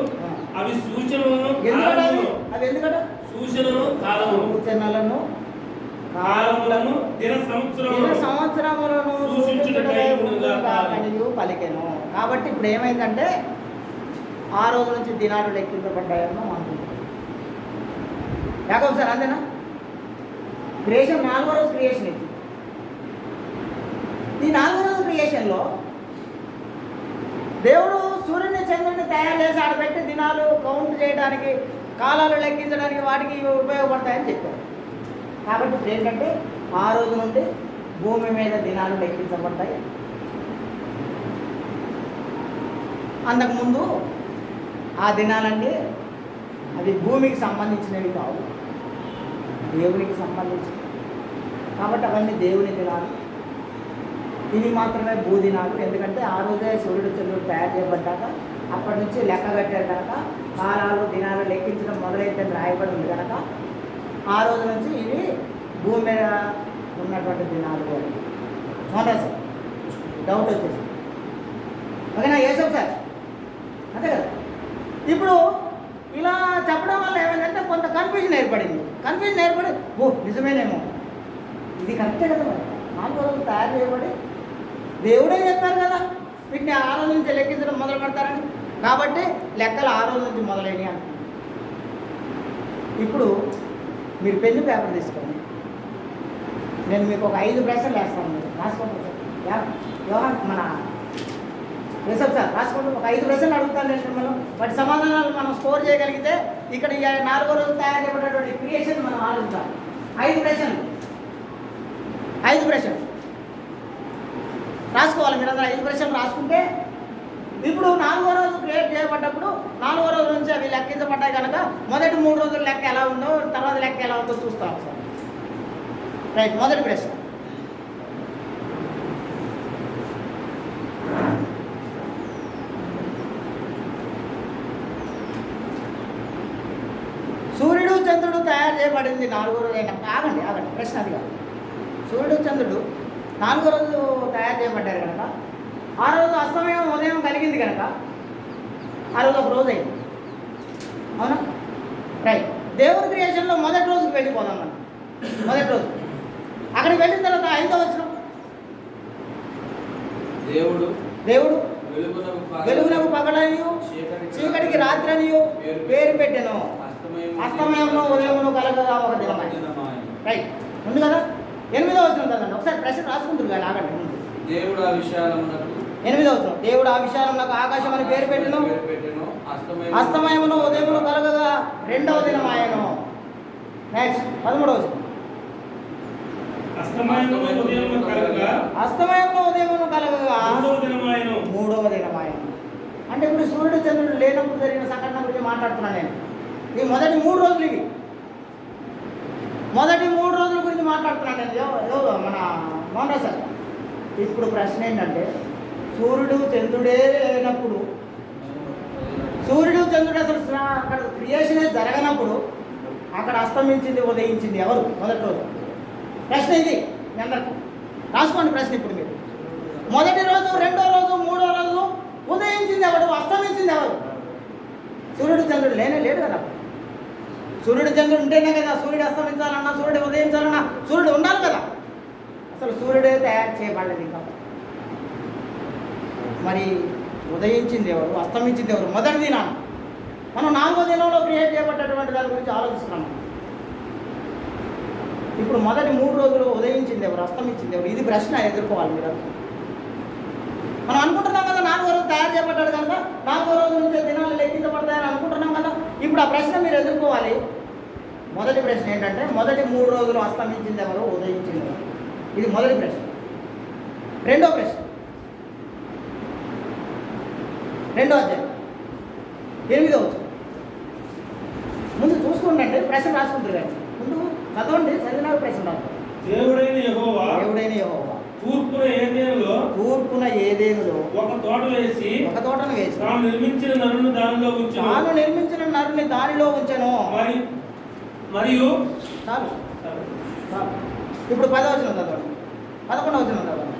అవి సూచనలను అవి ఎందుకట సూచనలను కాలములను దిన సంవత్సరములను సూచించుటకై ఉండుగాకనియు పలికెను. కాబట్టి ఇప్పుడు ఏమైందంటే ఆ రోజు నుంచి దినాలు లెక్కించబడ్డాయని అనుకుంటున్నాం. యాకోబు సార్ అంతేనా? క్రియేషన్ 4వ రోజు క్రియేషన్ ఇది. ఈ 4వ రోజు క్రియేషన్లో దేవుడు సూర్యుని చంద్రుడిని తయారు చేసి ఆడబెట్టి దినాలు కౌంట్ చేయడానికి, కాలాలు లెక్కించడానికి వాటికి ఉపయోగపడతాయని చెప్పారు. కాబట్టి ఇప్పుడు ఏంటంటే ఆ రోజు నుండి భూమి మీద దినాలు లెక్కించబడ్డాయి. అంతకుముందు ఆ దినాలంటే అవి భూమికి సంబంధించినవి కావు, దేవునికి సంబంధించినవి. కాబట్టి అవన్నీ దేవుని దినాలు. ఇవి మాత్రమే భూదినాలు. ఎందుకంటే ఆ రోజే సూర్యుడు చంద్రుడు తయారు చేయబడ్డాక అప్పటి నుంచి లెక్క కట్టారు కనుక, కాలాలు దినాలు లెక్కించడం మొదలైతే రాయబడి ఉంది కనుక ఆ రోజు నుంచి ఇవి భూమి మీద ఉన్నటువంటి దినాలు. అవునా సార్? డౌట్ వచ్చేసి ఓకేనా? ఏసాం సార్, అంతే కదా. ఇప్పుడు ఇలా చెప్పడం వల్ల ఏమైందంటే కొంత కన్ఫ్యూజన్ ఏర్పడింది. కన్ఫ్యూజన్ ఏర్పడి నిజమేనేమో, ఇది కరెక్టే కదా, మరి 4 రోజులు తయారు చేయబడి దేవుడే చెప్పారు కదా వీటిని ఆ రోజు నుంచి లెక్కించడం మొదలు పెడతారని. కాబట్టి లెక్కలు ఆ రోజు నుంచి మొదలైనవి అంటున్నాను. ఇప్పుడు మీరు పెన్ను పేపర్ తీసుకోండి. నేను మీకు ఒక 5 ప్రశ్నలు వేస్తాను. మీరు రాసుకోండి సార్. మన రిసెప్ట్ సార్ రాసుకోండి. ఒక 5 ప్రశ్నలు అడుగుతాను నేను. మనం వాటి సమాధానాలు మనం స్కోర్ చేయగలిగితే ఇక్కడ 4వ రోజు తయారు చేయబడినటువంటి క్రియేషన్ మనం ఆలోచిస్తాం. 5 ప్రశ్నలు రాసుకోవాలి. మీరందరూ 5 ప్రశ్నలు రాసుకుంటే ఇప్పుడు 4వ రోజు క్రియేట్ చేయబడ్డప్పుడు 4వ రోజు నుంచి అవి లెక్కించబడ్డాయి కనుక మొదటి 3 రోజుల లెక్క ఎలా ఉందో తర్వాత లెక్క ఎలా ఉందో చూస్తాం సార్. రైట్. మొదటి ప్రశ్న, సూర్యుడు చంద్రుడు తయారు చేయబడింది 4వ రోజు అయినప్పుడు. ఆగండి ప్రశ్న అది కాదు. సూర్యుడు చంద్రుడు 4వ రోజు తయారు చేయబడ్డారు కనుక ఆ రోజు అస్తమయం ఉదయం కలిగింది కనుక ఆ రోజు ఒక రోజు అయింది. అవునా? రైట్. దేవుడి క్రియేషన్లో మొదటి రోజుకి వెళ్ళిపోదాం మనం. మొదటి రోజు అక్కడికి వెళ్ళిన తర్వాత 5వ వచనం, దేవుడు వెలుగునకు పగలనియు చీకటికి రాత్రి అనియు పేరు పెట్టెను. అస్తమయంలో ఉదయమును కలగగా ఒక దినమై. రైట్. ఉంది కదా? 8వ వచనం కదండి. ఒకసారి ప్రశ్న రాసుకుంటారు కానీ ఆగండి. ముందు 8వ వచనం, దేవుడు ఆ విశాలమునకు ఆకాశం అని పేరు పెట్టెను. అస్తమయమును ఉదయమును కలగగా రెండవ దినమాయను. నెక్స్ట్ 13వ అస్తమయమును ఉదయమును కలగగా అస్తమయమును ఉదయమును కలగగా మూడవ దినమాయను. మూడవ దినమాయను. అంటే ఇప్పుడు సూర్యుడు చంద్రుడు లేనప్పుడు జరిగిన సంఘటన గురించి మాట్లాడుతున్నాను నేను. ఈ మొదటి 3 రోజులు ఇవి. మొదటి 3 రోజుల గురించి మాట్లాడుతున్నాను నేను. మన మోహన్ సార్, ఇప్పుడు ప్రశ్న ఏంటంటే సూర్యుడు చంద్రుడే లేనప్పుడు, సూర్యుడు చంద్రుడు అసలు అక్కడ క్రియేషనే జరగనప్పుడు అక్కడ అస్తమించింది ఉదయించింది ఎవరు? మొదటి రోజు. ప్రశ్న ఇది మీ అందరికీ. రాసుకోండి ప్రశ్న ఇప్పుడు మీరు. మొదటి రోజు, రెండో రోజు, మూడో రోజు ఉదయించింది ఎవరు? అస్తమించింది ఎవరు? సూర్యుడు చంద్రుడు లేడు కదా. సూర్యుడు చంద్రుడు ఉంటేనే కదా సూర్యుడు అస్తమించాలన్నా, సూర్యుడు ఉదయించాలన్నా సూర్యుడు ఉండాలి కదా. అసలు సూర్యుడే తయారు చేయబడలేదు ఇంకా. మరి ఉదయించింది ఎవరు? అస్తమించింది ఎవరు? మొదటి దినాన మనం 4వ దినంలో క్రియేట్ చేయబడ్డటువంటి దాని గురించి ఆలోచిస్తున్నాం. ఇప్పుడు మొదటి 3 రోజులు ఉదయించింది ఎవరు? అస్తమించింది ఎవరు? ఇది ప్రశ్న ఎదుర్కోవాలి మీరు. మనం అనుకుంటున్నాం కదా 4వ రోజు తయారు చేయబడ్డాడు కనుక 4వ రోజు నుంచే దినాలు లెక్కించబడతాయని అనుకుంటున్నాం కదా. ఇప్పుడు ఆ ప్రశ్న మీరు ఎదుర్కోవాలి. మొదటి ప్రశ్న ఏంటంటే మొదటి 3 రోజులు అస్తమించింది ఎవరు? ఉదయించింది ఎవరు? ఇది మొదటి ప్రశ్న. రెండో ప్రశ్న, 2వ అధ్యాయం 8వ వచనం. ముందు చూస్తుండండి, ప్రశ్న రాసుకుంటారు కానీ ముందు చదవండి. చదివిన ప్రశ్న రాదు. దేవుడైన యెహోవా తూర్పున ఏదేనులో ఒక తోటను వేసి తాను నిర్మించిన నరుని దానిలో ఉంచెను. మరియు చాలు. ఇప్పుడు 10వ వచనం చదవండి, 11వ వచనం చదవండి,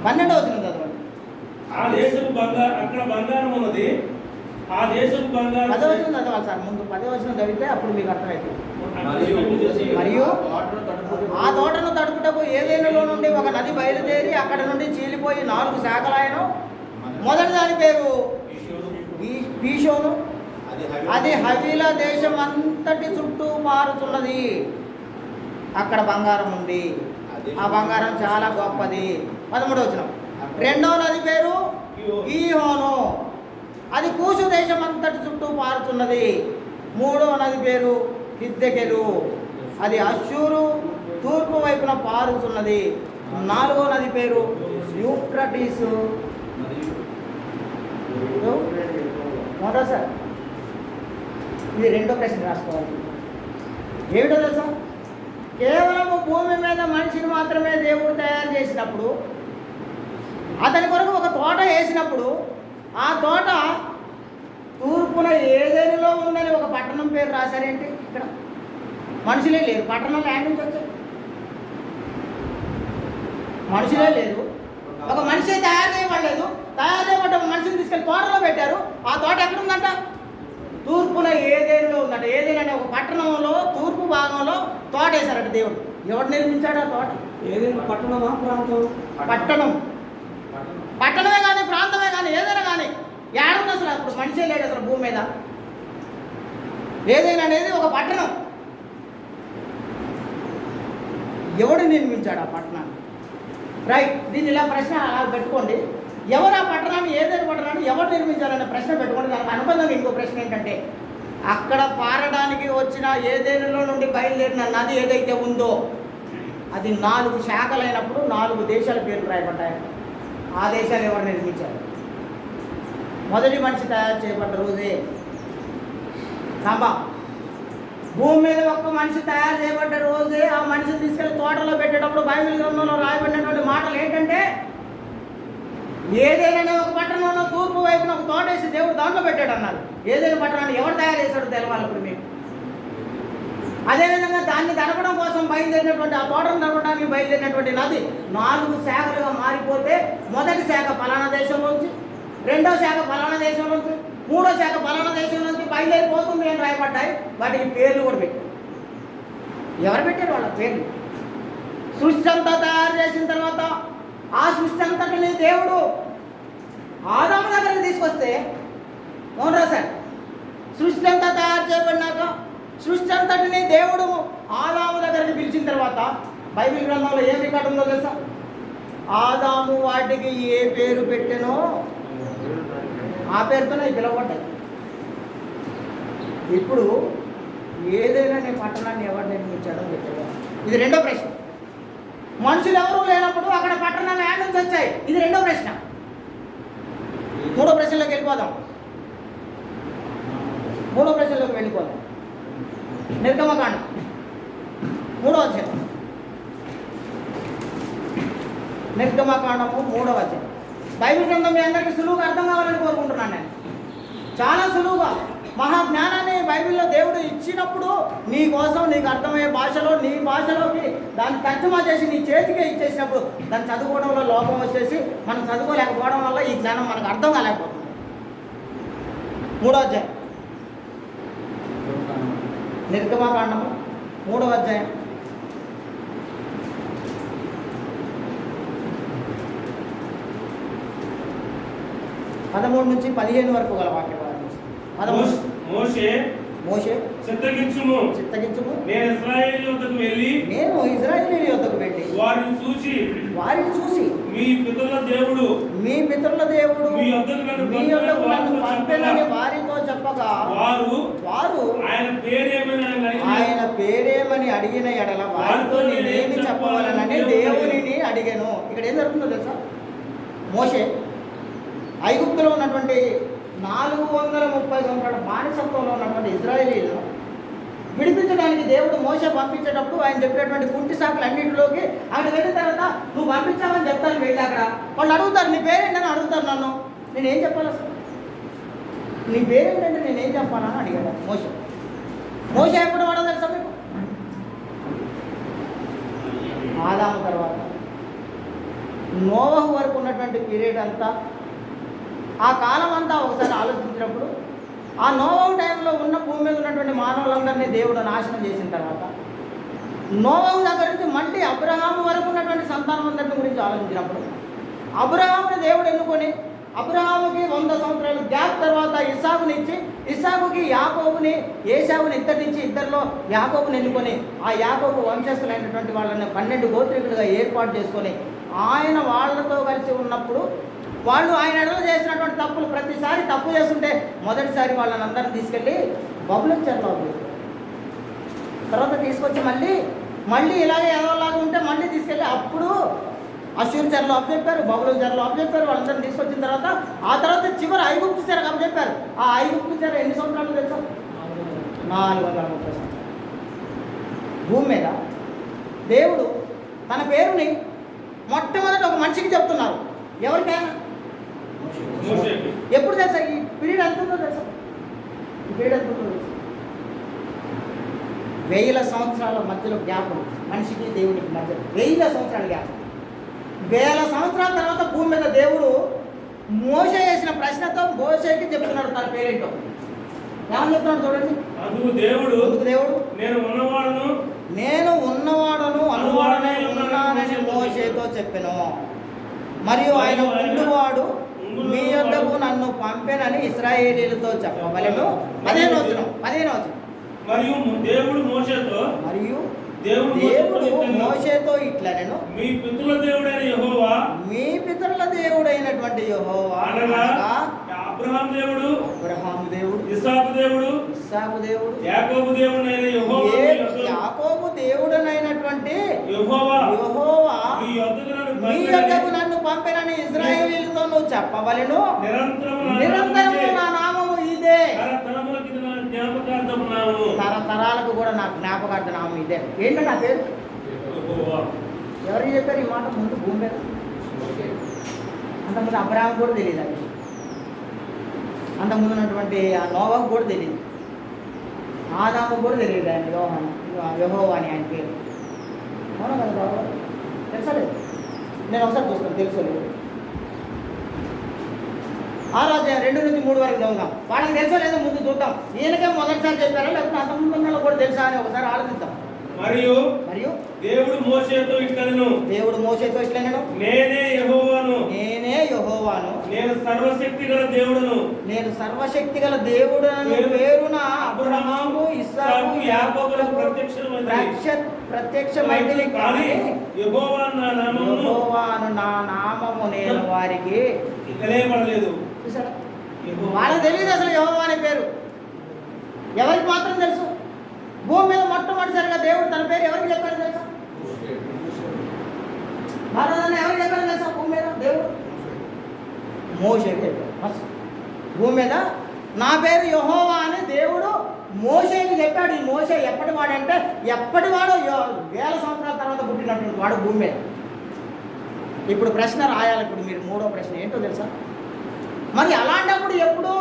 12వ వచనం చదవండి. ఆ దేశపు అక్కడ బంగారం ఉన్నది. ఆ దేశపు బంగారం 10వ వచనం చదవాలి సార్. ముందు 10వ వచనం చదివితే అప్పుడు మీకు అర్థమవుతుంది. మరియు ఆ తోటను తడుపుటకు ఏదేనులో నుండి ఒక నది బయలుదేరి అక్కడ నుండి చీలిపోయి 4 శాఖలాయను. మొదటి దాని పేరు పీషోను. అది హవీల దేశం అంతటి చుట్టూ పారుతున్నది. అక్కడ బంగారం ఉంది. ఆ బంగారం చాలా గొప్పది. 13వ వచనం. రెండవ నది పేరు గీహోను. అది కూషు దేశం అంతటి చుట్టూ పారుతున్నది. 3వ నది పేరు హిద్దెకెలు. అది అష్షూరు తూర్పు వైపున పారుతున్నది. 4వ నది పేరు యూఫ్రటీసు. మోటో సార్, ఇది రెండో ప్రశ్న రాసుకోవాలి. ఏమిటో తెలుసా? కేవలము భూమి మీద మనిషిని మాత్రమే దేవుడు తయారు చేసినప్పుడు, అతని కొరకు ఒక తోట వేసినప్పుడు, ఆ తోట తూర్పున ఏదేనులో ఉందని ఒక పట్టణం పేరు రాశారేంటి? ఇక్కడ మనుషులే లేరు. పట్టణంలో ల్యాండ్ నుంచి వచ్చారు. మనుషులే లేరు. ఒక మనిషి తయారు చేయబడలేదు. తయారు చేయబడ్డ మనిషిని తీసుకెళ్ళి తోటలో పెట్టారు. ఆ తోట ఎక్కడుందంట? తూర్పున ఏదేనులో ఉందంట. ఏదేను అనే ఒక పట్టణంలో తూర్పు భాగంలో తోట వేశారట దేవుడు. ఎవడు నిర్మించాడు ఆ తోట? ఏదైనా పట్టణమా ప్రాంతం? పట్టణం. పట్టణమే కానీ ప్రాంతమే కానీ ఏదైనా కానీ ఏడుంది అసలు? అప్పుడు మనిషే లేడు అసలు భూమి మీద. ఏదైనా అనేది ఒక పట్టణం. ఎవడు నిర్మించాడు ఆ పట్టణాన్ని? రైట్. దీన్ని ఇలా ప్రశ్న అలా పెట్టుకోండి. ఎవరు ఆ పట్టణాన్ని, ఏదైనా పట్టణాన్ని ఎవరు నిర్మించాలనే ప్రశ్న పెట్టుకోండి. దానికి అనుబంధంగా ఇంకో ప్రశ్న ఏంటంటే అక్కడ పారడానికి వచ్చిన ఏదేనులో నుండి బయలుదేరిన నది ఏదైతే ఉందో అది 4 శాఖలైనప్పుడు 4 దేశాల పేర్లు రాయబడ్డాయి. ఆ దేశాలు ఎవరు నిర్మించారు? మొదటి మనిషి తయారు చేయబడ్డ రోజే సాంబా. భూమి మీద ఒక్క మనిషి తయారు చేయబడ్డ రోజే ఆ మనిషిని తీసుకెళ్ళి తోటలో పెట్టేటప్పుడు బైబిల్ గ్రంథంలో రాయబడినటువంటి మాటలు ఏంటంటే ఏదైనా ఒక పట్టణంలో తూర్పు వైపున ఒక తోట వేసి దేవుడు దాంట్లో పెట్టాడు అన్నారు. ఏదైనా పట్టణాన్ని ఎవరు తయారు చేశాడో తెలవాలి ఇప్పుడు మీకు. అదేవిధంగా దాన్ని తడపడం కోసం బయలుదేరినటువంటి, ఆ తోటను తడపడానికి బయలుదేరినటువంటి నది 4 శాఖలుగా మారిపోతే మొదటి శాఖ ఫలానా దేశం నుంచి, రెండో శాఖ ఫలానా దేశం నుంచి, మూడో శాఖ ఫలానా దేశం నుంచి బయలుదేరిపోతుంది అని రాయబడ్డాయి. వాటికి పేర్లు కూడా పెట్టారు. ఎవరు పెట్టారు వాళ్ళ పేర్లు? సృష్టి అంతా తయారు చేసిన తర్వాత ఆ సృష్టి అంతటిని దేవుడు ఆదాము దగ్గరికి తీసుకొస్తే, అవును సార్, సృష్టి అంతా తయారు చేయబడినాక సృష్టి అంతటిని దేవుడు ఆదాము దగ్గరికి పిలిచిన తర్వాత బైబిల్ గ్రంథంలో ఏం రికార్డు ఉందో తెలుసా? ఆదాము వాటికి ఏ పేరు పెట్టెనో ఆ పేరుతోనే పిలవబడ్డాయి. ఇప్పుడు ఏదైనా నేను పట్టణాన్ని ఎవరు నిర్మించాడో చెప్పాడు. ఇది రెండో ప్రశ్న. మనుషులు ఎవరూ లేనప్పుడు అక్కడ పట్టణాలు యాడ్ నుంచి వచ్చాయి. ఇది రెండో ప్రశ్న. మూడో ప్రశ్నలోకి వెళ్ళిపోదాం. నిర్గమకాండం 3వ అధ్యాయం. నిర్గమకాండము 3వ అధ్యాయం. బైబిల్ గ్రంథం మీ అందరికీ సులువుగా అర్థం కావాలని కోరుకుంటున్నాను నేను. చాలా సులువుగా మహాజ్ఞానాన్ని బైబిల్లో దేవుడు ఇచ్చినప్పుడు నీ కోసం నీకు అర్థమయ్యే భాషలో నీ భాషలోకి దాన్ని తర్జుమా చేసి నీ చేతికే ఇచ్చేసినప్పుడు దాన్ని చదువుకోవడంలో లోపం వచ్చేసి మనం చదువుకోలేకపోవడం వల్ల ఈ జ్ఞానం మనకు అర్థం కాలేకపోతుంది. 3వ అధ్యాయం నిర్గమకాండము 3వ అధ్యాయం 13 నుంచి 15 వరకు గల వాక్య భాగం. మోషే చిత్తగించుము, నేను ఇశ్రాయేలు యొద్దకు వెళ్ళి వారిని చూసి మీ పితరుల దేవుడు మీ యొద్దకు నన్ను పంపెనని వారితో చెప్పగా వారు ఆయన పేరేమని అడిగిన ఎడల వారితో నేనేమి చెప్పవాలనని దేవునిని అడిగాను. ఇక్కడ ఏం జరుగుతుందో తెలుసా? మోషే ఐగుప్తులో ఉన్నటువంటి 430 సంవత్సరాల బానిసత్వంలో ఉన్నటువంటి ఇశ్రాయేలీలను విడిపించడానికి దేవుడు మోషే పంపించేటప్పుడు ఆయన చెప్పినటువంటి కుంటి సాకులు అన్నింటిలోకి అక్కడ వెళ్ళిన తర్వాత నువ్వు పంపించావని చెప్తాను. వెళ్ళి అక్కడ వాళ్ళు అడుగుతారు నీ పేరేంటని అడుగుతారు. నన్ను నేనేం చెప్పాలి అసలు? నీ పేరేంటంటే నేనేం చెప్పాలని అడిగాడు మోషే ఎప్పుడు వాడో తెలుసా మీకు? ఆదాము తర్వాత నోవహు వరకు ఉన్నటువంటి పీరియడ్ అంతా, ఆ కాలం అంతా ఒకసారి ఆలోచించినప్పుడు ఆ నోవహు టైంలో ఉన్న భూమి మీద ఉన్నటువంటి మానవులందరినీ దేవుడు నాశనం చేసిన తర్వాత నోవహు దగ్గర నుంచి మళ్ళీ అబ్రహాము వరకు ఉన్నటువంటి సంతానం అందరిని గురించి ఆలోచించినప్పుడు అబ్రహాముని దేవుడు ఎన్నుకొని అబ్రహాముకి 100 సంవత్సరాలు గ్యాప్ తర్వాత ఇస్సాకునిచ్చి ఇస్సాకుకి యాకోబుని ఏశావుని ఇద్దరినిచ్చి ఇద్దరిలో యాకోబుని ఎన్నుకొని ఆ యాకోబు వంశస్థులైనటువంటి వాళ్ళని 12 గోత్రికులుగా ఏర్పాటు చేసుకొని ఆయన వాళ్ళతో కలిసి ఉన్నప్పుడు వాళ్ళు ఆయన ఎడలో చేసినటువంటి తప్పులు ప్రతిసారి తప్పు చేస్తుంటే మొదటిసారి వాళ్ళని అందరిని తీసుకెళ్ళి బబులోను చెరలో అప్పచెప్పారు. తర్వాత తీసుకొచ్చి మళ్ళీ ఇలాగే ఎదవలాగా ఉంటే మళ్ళీ తీసుకెళ్ళి అప్పుడు అశ్షూరు చెరలో అప్పచెప్పారు, బబులోను చెరలో అప్పచెప్పారు. వాళ్ళందరినీ తీసుకొచ్చిన తర్వాత ఆ తర్వాత చివరి ఐగుప్తు చెరకు అప్పచెప్పారు. ఆ ఐగుప్తు చెర ఎన్ని సంవత్సరాలు తెలుసా? 430 సంవత్సరాలు. భూమి మీద దేవుడు తన పేరుని మొట్టమొదటి ఒక మనిషికి చెప్తున్నారు. ఎవరికైనా ఎప్పుడు తెలుసా? ఈ పీరియడ్ ఎంత ఉందో తెలుసా? ఈ పీరియడ్ ఎంత ఉందో తెలుసా? 1000 సంవత్సరాల మధ్యలో గ్యాప్ ఉంది మనిషికి దేవునికి మధ్య. 1000 సంవత్సరాల గ్యాప్. 1000 సంవత్సరాల తర్వాత భూమి మీద దేవుడు మోషే చేసిన ప్రశ్నతో మోషేకి చెప్తున్నాడు తన పేరేంటో. ఏమని చెప్తున్నాడు చూడండి. అందుకు దేవుడు నేను ఉన్నవాడను అనువాడనే ఉన్నానని మోషేతో చెప్పెను. మరియు ఆయన ఉండువాడు మీ యొద్దకు నన్ను పంపెనని ఇశ్రాయేలీలతో చెప్పవలెను. 15వ వచనం. మరియు దేవుడు మోషేతో ఇట్లనెను, మీ పితరుల దేవుడైనటువంటి యెహోవా అనగా అబ్రహాము దేవుడు, ఇస్సాకు దేవుడు, యాకోబు దేవుడనైనటువంటి యెహోవా మీ యొద్దకు నన్ను పంపెనని ఇశ్రాయేలీలతో నువ్వు చెప్పవలెను. నిరంతరము నా నామము ఇదే. తరతరాలకు కూడా నా జ్ఞాపకార్థ నామం ఇదే. ఏంటంటే నా పేరు ఎవరికి చెప్పారు ఈ మాట? ముందు భూమి మీద అంతకుముందు అబ్రహాం కూడా తెలియదు. అది అంతకుముందు ఉన్నటువంటి ఆ నోవాకు కూడా తెలియదు, ఆదాము కూడా తెలియదు ఆయన యెహోవా అని ఆయన పేరు. అవునా కదా బాబు? తెలుసా లేదు? నేను ఒకసారి చూస్తాను. తెలుసలేదు. 6వ అధ్యాయం 2 నుంచి 3 వరకు చదువుదాం. వాళ్ళకి తెలుసో లేదో ముందు చూద్దాం. ఈయనకే మొదటిసారి చెప్పారా లేకపోతే అంతకుముందు కూడా తెలుసా అని ఒకసారి ఆలోచిద్దాం. మరియు దేవుడు మోషేతో ఇట్లనెను, నేనే యెహోవాను, నేను సర్వశక్తి గల దేవుడను పేరున అబ్రహాము ఇస్సాకు యాకోబులకు ప్రత్యక్షమైంది కానీ యెహోవాను నా నామము నేను వారికి తెలియబడలేదు. వాళ్ళకి తెలియదు అసలు యెహోవా అనే పేరు. ఎవరికి మాత్రం తెలుసు? భూమి మీద మొట్టమొదటిసారిగా దేవుడు తన పేరు ఎవరికి చెప్పాడు తెలుసా? భారతాన్ని ఎవరికి చెప్పాడు తెలుసా? భూమి మీద దేవుడు మోషేకి చెప్పాడు. ఫస్ట్ భూమి మీద నా పేరు యెహోవా అని దేవుడు మోషేకి చెప్పాడు. ఈ మోషే ఎప్పటి వాడంటే ఎప్పటివాడో 1000 సంవత్సరాల తర్వాత పుట్టినటువంటి వాడు భూమి మీద. ఇప్పుడు ప్రశ్న రాయాలి. ఇప్పుడు మీరు మూడో ప్రశ్న ఏంటో తెలుసా? మరి అలాంటప్పుడు ఎప్పుడో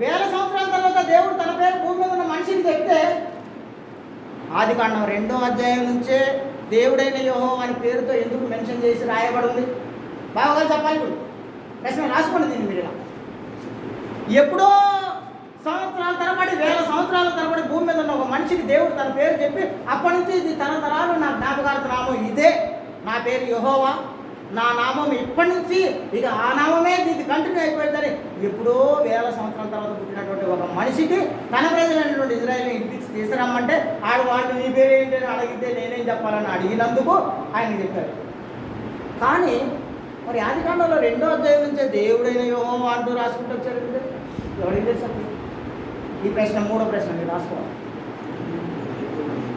1000 సంవత్సరాల తర్వాత దేవుడు తన పేరు భూమి మీద ఉన్న మనిషికి చెప్తే ఆదికాండం 2వ అధ్యాయం నుంచే దేవుడైన యెహోవా అని పేరుతో ఎందుకు మెన్షన్ చేసి రాయబడి ఉంది? బాగా చెప్పాలి. ఇప్పుడు ప్రశ్న రాసుకోండి దీన్ని మీరు ఇలా. ఎప్పుడో సంవత్సరాల తరబడి 1000 సంవత్సరాల తరబడి భూమి మీద ఉన్న ఒక మనిషికి దేవుడు తన పేరు చెప్పి అప్పటి నుంచి ఇది తరతరాలు నా జ్ఞాపకార్థ నామం ఇదే, నా పేరు యెహోవా, నా నామం ఇప్పటి నుంచి ఇక ఆ నామమే ఇది కంటిన్యూ అయిపోయిందని ఎప్పుడో 1000 సంవత్సరాల తర్వాత పుట్టినటువంటి ఒక మనిషికి తన ప్రజలైనటువంటి ఇజ్రాయేల్ని ఇంటికి తీసుకురమ్మంటే వాళ్ళు నీ పేరు ఏంటి అని అడిగితే నేనేం చెప్పాలని అడిగినందుకు ఆయన చెప్పారు. కానీ మరి ఆదికాండంలో 2వ అధ్యాయం నుంచే దేవుడైన యెహోవా అంటూ రాసుకుంటూ వచ్చారు. ఎవరికి తెలుసు? ఈ ప్రశ్న మూడో ప్రశ్న మీరు రాసుకోవాలి.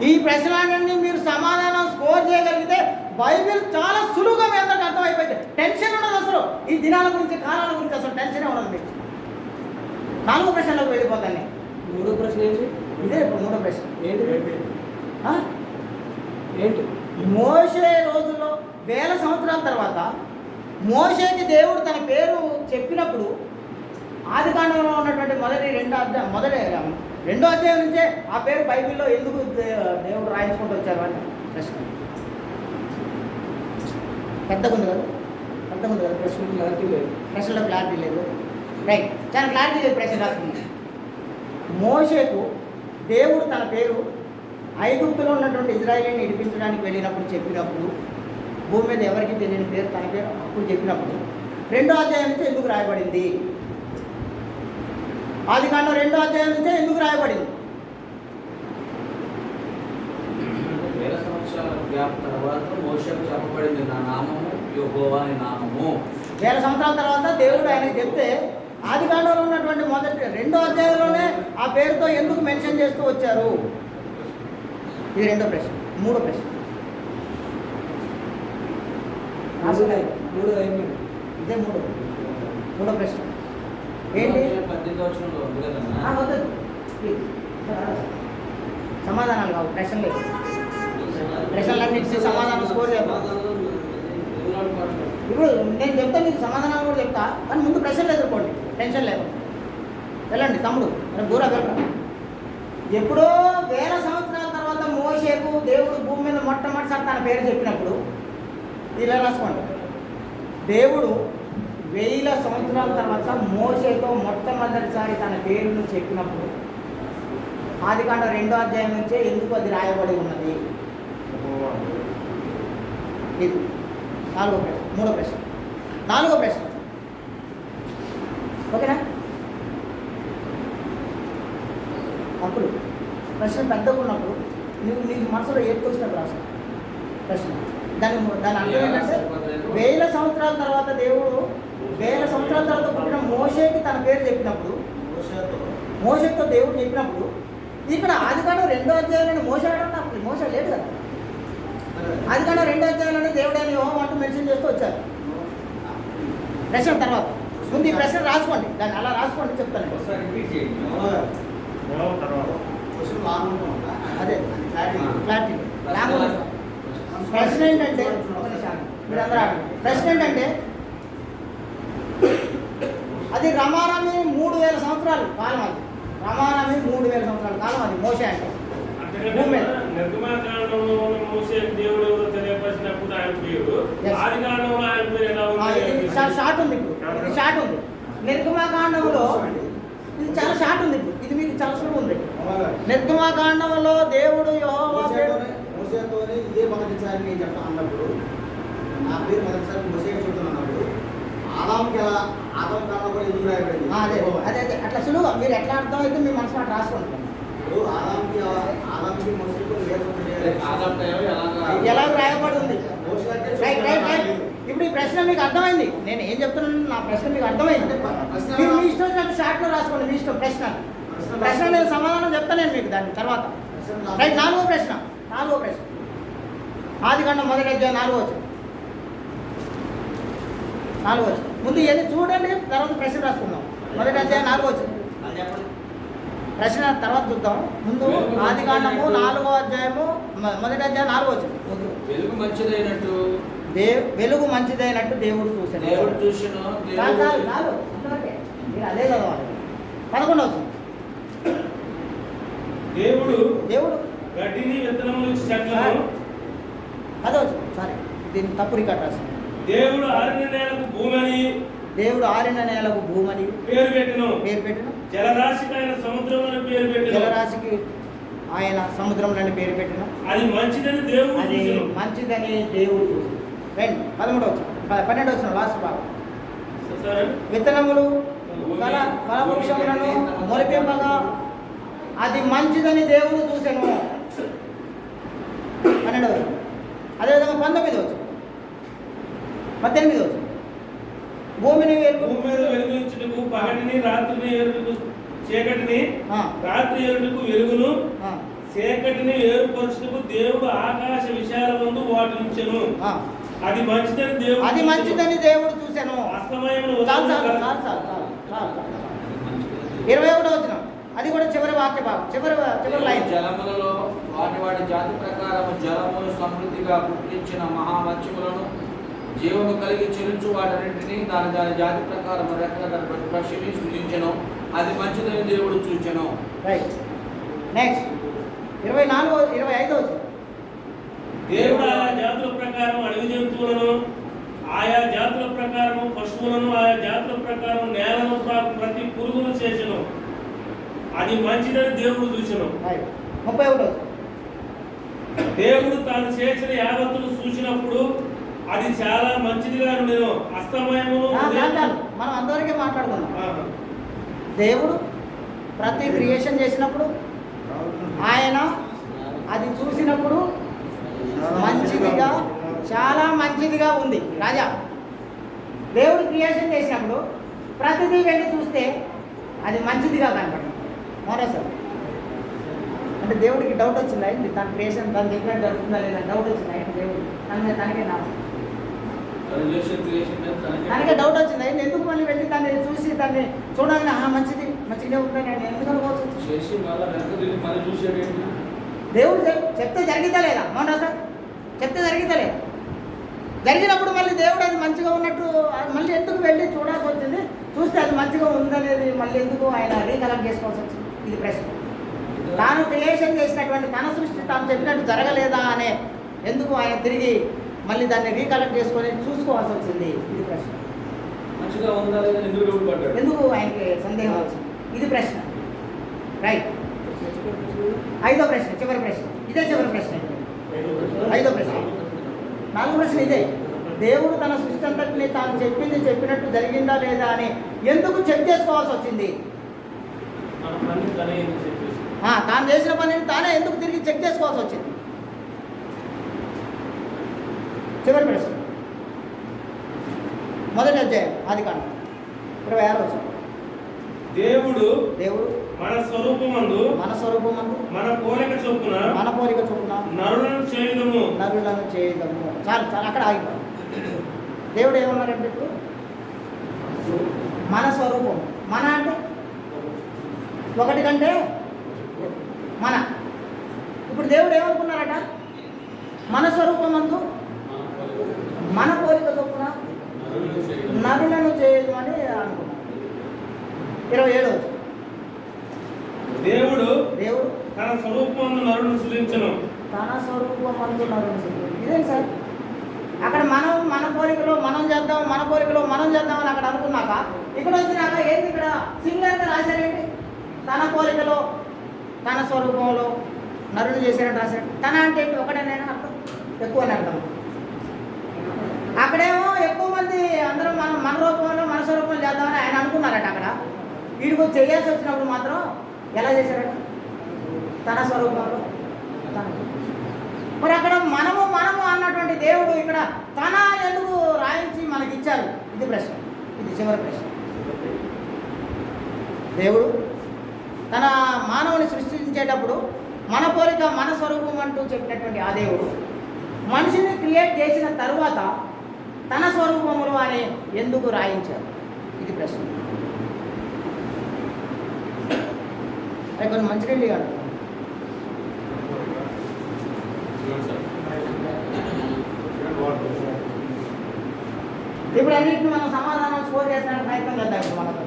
ఈ ప్రశ్నలన్నీ మీరు సమాధానం స్కోర్ చేయగలిగితే బైబిల్ చాలా సులువుగా మీ అందరికి అర్థమైపోయింది. టెన్షన్ ఉండదు అసలు. ఈ దినాల గురించి కాలాల గురించి అసలు టెన్షనే ఉండదు మీకు. 4వ ప్రశ్నలోకి వెళ్ళిపోతాను నేను. మూడో ప్రశ్న ఏంటి? ఇదే ఇప్పుడు మూడో ప్రశ్న. ఏంటి? మోషే రోజుల్లో 1000 సంవత్సరాల తర్వాత మోషేకి దేవుడు తన పేరు చెప్పినప్పుడు ఆదికాండంలో ఉన్నటువంటి రెండో అధ్యాయం నుంచే ఆ పేరు బైబిల్లో ఎందుకు దేవుడు రాయించుకుంటూ వచ్చారు అని ప్రశ్న. పెద్దగా ఉంది కదా ప్రశ్న. క్లారిటీ లేదు. ప్రశ్నలో క్లారిటీ లేదు. రైట్, చాలా క్లారిటీ లేదు ప్రశ్న రాసుకుంది. మోషేకు దేవుడు తన పేరు ఐగుప్తులో ఉన్నటువంటి ఇజ్రాయేలీని నడిపించడానికి వెళ్ళినప్పుడు చెప్పినప్పుడు భూమి మీద ఎవరికి తెలియని పేరు తన పేరు అప్పుడు చెప్పినప్పుడు 2వ అధ్యాయం నుంచి ఎందుకు రాయబడింది? ఆదికాండం 2వ అధ్యాయం నుంచే ఎందుకు రాయబడింది? 1000 సంవత్సరాల గ్యాప్ తర్వాత మోషేకు చెప్పబడింది నా నామము యెహోవా అని నామము. 1000 సంవత్సరాల తర్వాత దేవుడు ఆయనకి చెప్తే ఆదికాండంలో ఉన్నటువంటి 2వ అధ్యాయంలోనే ఆ పేరుతో ఎందుకు మెన్షన్ చేస్తూ వచ్చారు? ఇది 2వ ప్రశ్న. 3వ ప్రశ్న మూడు అయిపోయింది. ఇదే మూడో ప్రశ్న ఏంటి? 18వ వచనంలో ఉంది కదన్నా. వద్దు ప్లీజ్. సమాధానాలు కావు, ప్రశ్నలే. ప్రశ్నలన్నింటినీ సమాధానం స్కోర్ చేద్దాం. ఇప్పుడు నేను చెప్తా, మీకు సమాధానాలు కూడా చెప్తా, కానీ ముందు ప్రశ్నలు ఎదుర్కోండి, టెన్షన్ లేదు. వెళ్ళండి తమ్ముడు, దూరం వెళ్ళరా. ఎప్పుడో 1000 సంవత్సరాల తర్వాత మోషేకు దేవుడు భూమి మీద మొట్టమొదటిసారి తన పేరు చెప్పినప్పుడు ఇలా రాసుకోండి. దేవుడు 1000 సంవత్సరాల తర్వాత మోషేతో మొట్టమొదటిసారి తన పేరును చెప్పినప్పుడు ఆదికాండం 2వ అధ్యాయం నుంచే ఎందుకు అది రాయబడి ఉన్నది? ఇది 4వ ప్రశ్న. 3వ ప్రశ్న. 4వ ప్రశ్న ఓకేనా? అప్పుడు ప్రశ్న పెద్దగా ఉన్నప్పుడు నీకు మనసులో ఏర్కొచ్చినట్టు రాసుకో ప్రశ్న. దాని అర్థం ఏంటంటే 1000 సంవత్సరాల తర్వాత దేవుడు 1000 సంవత్సరాల తర్వాత పుట్టిన మోషేకి తన పేరు చెప్పినప్పుడు మోషేతో దేవుడు చెప్పినప్పుడు ఇక్కడ ఆదికాండం 2వ అధ్యాయంలోనే మోషే ఆడంటే అప్పుడు మోషే లేదు కదా. ఆదికాండం 2వ అధ్యాయంలోనే దేవుడు అని యోహోవా అంటూ మెన్షన్ చేస్తూ వచ్చారు. ప్రశ్న తర్వాత ముందు ఈ ప్రశ్న రాసుకోండి, దాన్ని అలా రాసుకోండి చెప్తాను. అదే క్లారిటీ. ప్రశ్న ఏంటంటే మీరందరూ ప్రశ్న ఏంటంటే అది రమారమి 3000 సంవత్సరాలు కాలం. అది రమారమి 3000 సంవత్సరాల కాలం. అది మోషే అంటే నిర్గమకాండంలో మోషే దేవుడు ఎవరో తెలియపరిచినప్పుడు ఆయన పేరు, ఆదికాండంలో ఆయన పేరు ఎలా ఉంది? చాలా షార్ట్ ఉంది. ఇప్పుడు ఇది షార్ట్ ఉంది. నిర్గమకాండంలో ఇది చాలా షార్ట్ ఉంది. ఇప్పుడు ఇది మీకు చాలా సులువు ఉంది. నిర్గమకాండంలో దేవుడు మోసేతోనే ఇదే మొదటిసారి నేను చెప్తా అన్నప్పుడు నా పేరు మొదటిసారి మోసేగా చెప్తున్నప్పుడు ఆదాంకి ఎలా ఆదాం కాలంలో కూడా ఎందుకు రాయబడింది? అదే అదే అదే అట్లా సులువుగా మీరు ఎట్లా అర్థమైతే మీ మనసు మాట రాసుకోండి. ఇప్పుడు ఆదాంకి మోసేకు ఎలా రాయబడి ఉంది? Right right right. ఇప్పుడు ఈ ప్రశ్న మీకు అర్థమైంది. నేను ఏం చెప్తున్నాను, నా ప్రశ్న మీకు అర్థమైంది. మీరు మీ ఇష్టం షార్ట్లో రాసుకోండి, మీ ఇష్టం ప్రశ్న. ప్రశ్న నేను సమాధానం చెప్తాను నేను మీకు దాని తర్వాత. రైట్, నాలుగో ప్రశ్న. ఆదికాండం 1వ అధ్యాయం 4వ వచనం. ముందు ఇవన్నీ చూడండి, తర్వాత ప్రశ్న రాసుకుందాం. 1వ అధ్యాయం 4వ వచనం. అది చెప్పండి. ప్రశ్న తర్వాత చూద్దాం. ముందు ఆదికాండము 4వ అధ్యాయము 1వ అధ్యాయం 4వ వచనం. వెలుగు మంచిదైనట్టు వెలుగు మంచిదైనట్టు దేవుడు చూశాడు. దేవుడు చూసిన చాలు అంతవరకే. మీరు అదే చదవాలి. 11వ వచనం. దేవుడు గడ్డిని విత్తనములు చెట్లను దీన్ని తప్పు రికార్డ్ రాశాను. దేవుడు ఆరిన నేలకు భూమని పేరు పెట్టిన జలరాశికి ఆయన సముద్రములను పేరు పెట్టిన జలరాశికి ఆయన సముద్రంలోని పేరు పెట్టిన అది మంచిదని దేవుడు అది చూసెను. మంచిదని దేవుడు చూసి. రండి 13వ వచనం, 12వ వచనం లాస్ట్ భాగం. సరే. విత్తనములు ఫలవృక్షములను మొలిపింపగా అది మంచిదని దేవుడు చూసెను. 12వ వచనం. అదేవిధంగా 19వ వచనం, 18వ వచనం. భూమి మీద వెలుగునిచ్చుటకు పగటిని రాత్రిని ఏరుటకు చీకటిని ఆ. రాత్రి ఏరుటకు వెలుగును ఆ, చీకటిని ఏర్పరచుటకు దేవుడు ఆకాశ విశాలమందు వాటించెను. ఆ. అది మంచిదని దేవుడు అది మంచిదని దేవుడు చూశాను. అస్తమయమును చాలు ఉదయమును 21వ వచనం. అది కూడా చివరి వాక్య భాగం, చివరి లైన్. జలములలో వాటి జాతి ప్రకారము జలమును సమృద్ధిగా పుట్టించిన మహామత్స్యములను జీవము కలిగి చెల్లించు వాటన్నింటినీ దాని జాతి ప్రకారం రెక్కల పక్షిని సృజించను. అది మంచిదని దేవుడు చూచెను. రైట్. నెక్స్ట్ 25వ వచనం. దేవుడు ఆయా జాతుల ప్రకారం అడవి జంతువులను, ఆయా జాతుల ప్రకారం పశువులను, ఆయా జాతుల ప్రకారం నేలను ప్రతి పురుగును చేసెను. అది మంచిదని దేవుడు చూసెను. రైట్. 31వ వచనం. దేవుడు తాను చేసిన యావత్తును చూసినప్పుడు అది చాలా మంచిదిగా ఉండేను. అస్తమయమును చాలు, మనం అందరికీ మాట్లాడుకుందాం. దేవుడు ప్రతి క్రియేషన్ చేసినప్పుడు ఆయన అది చూసినప్పుడు మంచిదిగా, చాలా మంచిదిగా ఉంది. రాజా, దేవుడు క్రియేషన్ చేసినప్పుడు ప్రతిదీ వెళ్ళి చూస్తే అది మంచిదిగా కనపడుతుంది. మోనా సార్, అంటే దేవుడికి డౌట్ వచ్చిందా ఏంటి? తన క్రియేషన్ తను చెప్పినట్టు జరుగుతుందా లేదా డౌట్ వచ్చిందా ఏంటి? దేవుడు తనకే తనకే డౌట్ వచ్చిందా ఏంటి? ఎందుకు మళ్ళీ వెళ్ళి దాన్ని చూసి దాన్ని చూడాలని మంచిగా ఉందని నేను ఎందుకు అనుకోవచ్చు? దేవుడు చెప్తే జరిగితే లేదా? మోనా సార్, చెప్తే జరిగితే లేదా? జరిగినప్పుడు మళ్ళీ దేవుడు అది మంచిగా ఉన్నట్టు మళ్ళీ ఎందుకు వెళ్ళి చూడాల్సి వచ్చింది? చూస్తే అది మంచిగా ఉందనేది మళ్ళీ ఎందుకు ఆయన రీకలెక్ట్ చేసుకోవాల్సి వచ్చింది? ఇది ప్రశ్న. తాను క్రియేషన్ చేసినటువంటి తన సృష్టి తాను చెప్పినట్టు జరగలేదా అనే ఎందుకు ఆయన తిరిగి మళ్ళీ దాన్ని రీకలెక్ట్ చేసుకొని చూసుకోవాల్సి వచ్చింది? ఇది ప్రశ్న. మంచిగా ఉందా లేదా ఎందుకు ఆయనకి సందేహం వచ్చింది? ఇది ప్రశ్న. రైట్. 5వ ప్రశ్న, చివరి ప్రశ్న. ఇదే చివరి ప్రశ్న. 5వ ప్రశ్న. 4వ ప్రశ్న ఇదే. దేవుడు తన సృష్టి అంతటిని తాను చెప్పినట్టు జరిగిందా లేదా అని ఎందుకు చెక్ చేసుకోవాల్సి వచ్చింది? తాను చేసిన పనిని తానే ఎందుకు తిరిగి చెక్ చేసుకోవాల్సి వచ్చింది? చివరి ప్రశ్న. 1వ అధ్యాయం ఆదికాండం 26వ వచనం. దేవుడు మన స్వరూపమందు మన పోలిక చొప్పున నరులను చేయదము. చాలు అక్కడ ఆగిపోయి. దేవుడు ఏమన్నారంటే ఇప్పుడు మన స్వరూపం. మన అంటే ఒకటి కంటే మన. ఇప్పుడు దేవుడు ఏమనుకున్నారట? మన స్వరూపమందు మన పోలిక చొప్పున నరులను చేయదు అని అనుకున్నారు. 27వ వచనం. దేవుడు తన స్వరూపమందు నరులను సృజించెను. ఇదే సార్, అక్కడ మన పోలికలో మనం చేద్దాం అని అక్కడ అనుకున్నాక ఇక్కడ వచ్చినాక ఏంటి? ఇక్కడ సింగర్గా రాశారేంటి? తన పోలికలో తన స్వరూపంలో నరులు చేశారని రాశాడు. తన అంటే ఏంటి? ఒకటేనైనా అర్థం, ఎక్కువ అని అర్థం. అక్కడేమో ఎక్కువ మంది అందరూ మన రూపంలో మన స్వరూపంలో చేద్దామని ఆయన అనుకున్నారట. అక్కడ వీడికి చేయాల్సి వచ్చినప్పుడు మాత్రం ఎలా చేశారట? తన స్వరూపంలో మరి అక్కడ మనము అన్నటువంటి దేవుడు ఇక్కడ తన ఎందుకు రాయించి మనకి ఇచ్చారు? ఇది ప్రశ్న. ఇది చివరి ప్రశ్న. దేవుడు తన మానవుని సృష్టించేటప్పుడు మన పోలిక మన స్వరూపం అంటూ చెప్పినటువంటి ఆ దేవుడు మనిషిని క్రియేట్ చేసిన తరువాత తన స్వరూపములు అని ఎందుకు రాయించారు? ఇది ప్రశ్న. అది కొన్ని మంచినీళ్ళు కాదు. ఇప్పుడు అన్నింటిని మనం సమాధానం స్కోర్ చేస్తానికి ప్రయత్నం చేద్దాం. ఇప్పుడు మనకు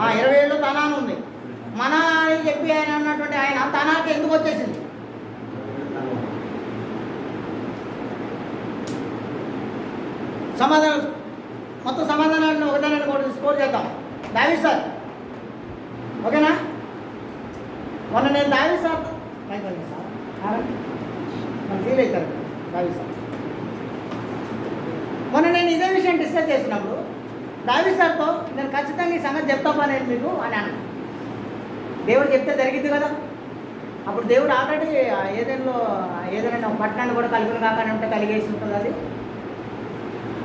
27లో తనాను ఉంది. మన అని చెప్పి ఆయన అన్నటువంటి ఆయన తనాకి ఎందుకు వచ్చేసింది? సమాధానం మొత్తం సమాధానాన్ని ఒకదాన్ని కూడా స్కోర్ చేద్దాం. దావీద్ సార్ ఓకేనా? మొన్న నేను దావీద్ సార్ మనం ఫీల్ అవుతారు. దావీద్ సార్ మొన్న నేను ఇదే విషయం డిస్కస్ చేసినప్పుడు దావీద్ సార్తో నేను ఖచ్చితంగా ఈ సంగతి చెప్తాపా నేను మీకు అని అన్నాను. దేవుడు చెప్తే జరిగింది కదా. అప్పుడు దేవుడు ఆల్రెడీ ఏదైనా పట్టణాన్ని కూడా కలుగును కాకుండా ఉంటే కలిగేసి ఉంటుంది. అది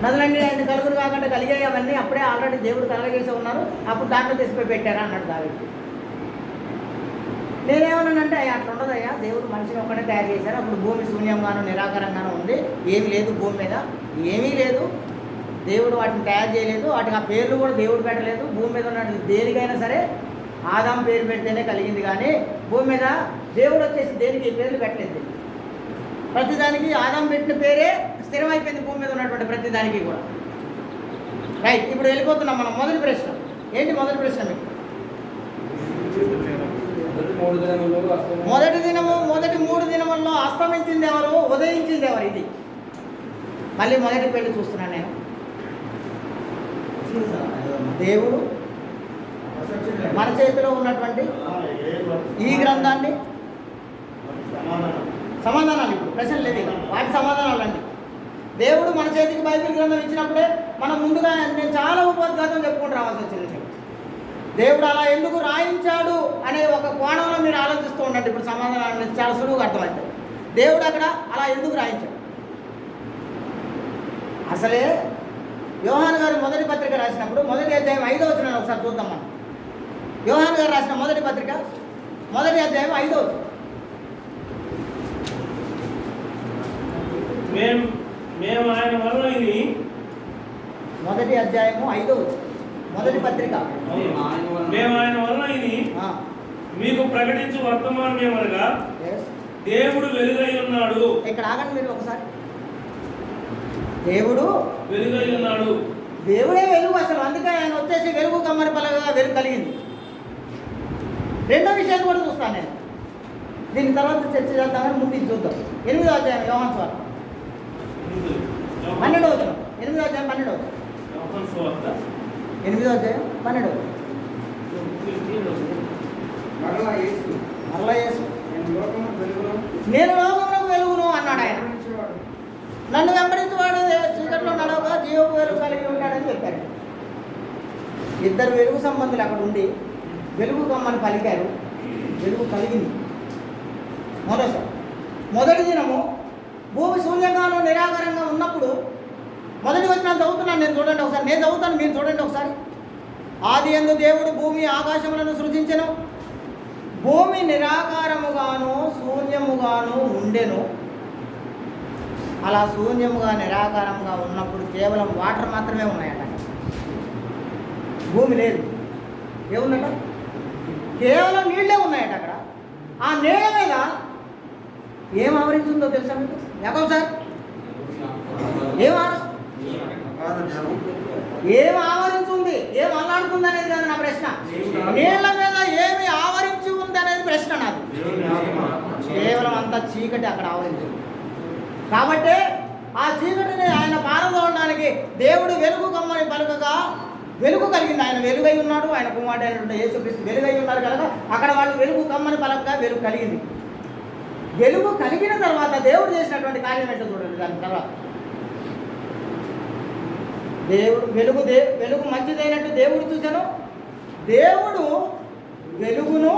నదులన్నీ ఆయన కలుగురు కాకుండా కలిగాయి. అవన్నీ అప్పుడే ఆల్రెడీ దేవుడు కలగజేసి ఉన్నారు. అప్పుడు దాంట్లో తెచ్చిపోయి పెట్టారా అన్నాడు దావీదు. నేనేమన్నానంటే అట్లా ఉండదయ్యా, దేవుడు మనిషిని ఒక్కడే తయారు చేశారు. అప్పుడు భూమి శూన్యంగానూ నిరాకారంగానూ ఉంది. ఏమీ లేదు భూమి మీద, ఏమీ లేదు. దేవుడు వాటిని తయారు చేయలేదు. వాటికి ఆ పేర్లు కూడా దేవుడు పెట్టలేదు. భూమి మీద ఉన్నట్టు దేనికైనా సరే ఆదాం పేరు పెడితేనే కలిగింది, కానీ భూమి మీద దేవుడు వచ్చేసి దేనికి పేర్లు పెట్టలేదు. ప్రతిదానికి ఆదాం పెట్టిన పేరే స్థిరమైపోయింది భూమి మీద ఉన్నటువంటి ప్రతిదానికి కూడా. రైట్, ఇప్పుడు వెళ్ళిపోతున్నాం మనం. మొదటి ప్రశ్న ఏంటి? మొదటి ప్రశ్న మీకు మొదటి 3 దినముల్లో అస్తమించింది ఎవరు, ఉదయించింది ఎవరు? ఇది మళ్ళీ మొదటి పెళ్లి చూస్తున్నాను నేను. దేవుడు మన చేతిలో ఉన్నటువంటి ఈ గ్రంథాన్ని సమాధానాలు, ఇప్పుడు ప్రశ్నలు లేవు, వాటి సమాధానాలు అండి. దేవుడు మన చేతికి బైబిల్ గ్రంథం ఇచ్చినప్పుడే మనం ముందుగా నేను చాలా ఉపోద్ఘాతం చెప్పుకుంటూ రావాల్సి వచ్చింది. దేవుడు అలా ఎందుకు రాయించాడు అనే ఒక కోణంలో మీరు ఆలోచిస్తూ ఉండండి. ఇప్పుడు సమాధానాలు చాలా సులువుగా అర్థమవుతాయి. దేవుడు అక్కడ అలా ఎందుకు రాయించాడు? అసలే యోహాను గారు మొదటి పత్రిక రాసినప్పుడు మొదటి అధ్యాయం 5వ వచనం ఒకసారి చూద్దాం మనం. యోహాను గారు రాసిన మొదటి పత్రిక మొదటి అధ్యాయం 5వ వచనం. మేము ఆయన వలన ఇది మొదటి అధ్యాయము 5వ వచనం. మొదటి పత్రిక మేము ఆయన వలన ఇది మీకు ప్రకటించు వర్తమానం ఏమనగా దేవుడు వెలుగై ఉన్నాడు. ఇక్కడ ఆగండి మీరు ఒకసారి. దేవుడు వెలుగై ఉన్నాడు. దేవుడే వెలుగు అసలు. అందుకే ఆయన వచ్చేసి వెలుగు కమ్మరి పలగా వెలుగు కలిగింది. రెండో విషయాన్ని కూడా చూస్తాను నేను. దీని తర్వాత చర్చ చేద్దామని ముందు ఇది చూద్దాం. 8వ అధ్యాయం యోహాను సువార్త 12వ వచనం. 8వ అధ్యాయం 12వ వచనం. 8వ అధ్యాయం 12వ వచనం. మరలా యేసు నేను లోకమునకు వెలుగును అన్నాడు ఆయన. నన్ను వెంబడించేవాడు చీకట్లో నడవగా జీవపు వెలుగు కలిగి ఉంటాడని చెప్పారు. ఇద్దరు వెలుగు సంబంధులు అక్కడ ఉండి వెలుగు కమ్మని పలికారు. వెలుగు కలిగింది. మొదటి దినము భూమి శూన్యంగానూ నిరాకారంగా ఉన్నప్పుడు మొదటి వచ్చిన చదువుతున్నాను నేను, చూడండి ఒకసారి. నేను చదువుతాను, మీరు చూడండి ఒకసారి. ఆది యందు దేవుడు భూమి ఆకాశములను సృజించెను. భూమి నిరాకారముగాను శూన్యముగాను ఉండెను. అలా శూన్యముగా నిరాకారంగా ఉన్నప్పుడు కేవలం వాటర్ మాత్రమే ఉన్నాయట. భూమి లేదు. ఏముందట? కేవలం నీళ్ళే ఉన్నాయట అక్కడ. ఆ నీళ్ళ మీద ఏం ఆవరించిందో తెలుసా మీకు? యాకోబు సార్ ఏం ఆవరించుంది, ఏం అల్లాడుతుంది అనేది కాదు నా ప్రశ్న. నీళ్ళ మీద ఏమి ఆవరించి ఉంది అనేది ప్రశ్న నాది. కేవలం అంత చీకటి అక్కడ ఆవరించింది. కాబట్టి ఆ చీకటిని ఆయన పారదోడడానికి దేవుడు వెలుగు కమ్మని పలుకగా వెలుగు కలిగింది. ఆయన వెలుగై ఉన్నాడు. ఆయన కుమారుడు అయినటువంటి యేసుక్రీస్తు వెలుగై ఉన్నారు కనుక అక్కడ వాళ్ళు వెలుగు కమ్మని పలకగా వెలుగు కలిగింది. వెలుగు కలిగిన తర్వాత దేవుడు చేసినటువంటి కార్యం ఏంటో చూడండి. దాని తర్వాత దేవుడు వెలుగు మంచిదైనట్టు దేవుడు చూశాను. దేవుడు వెలుగును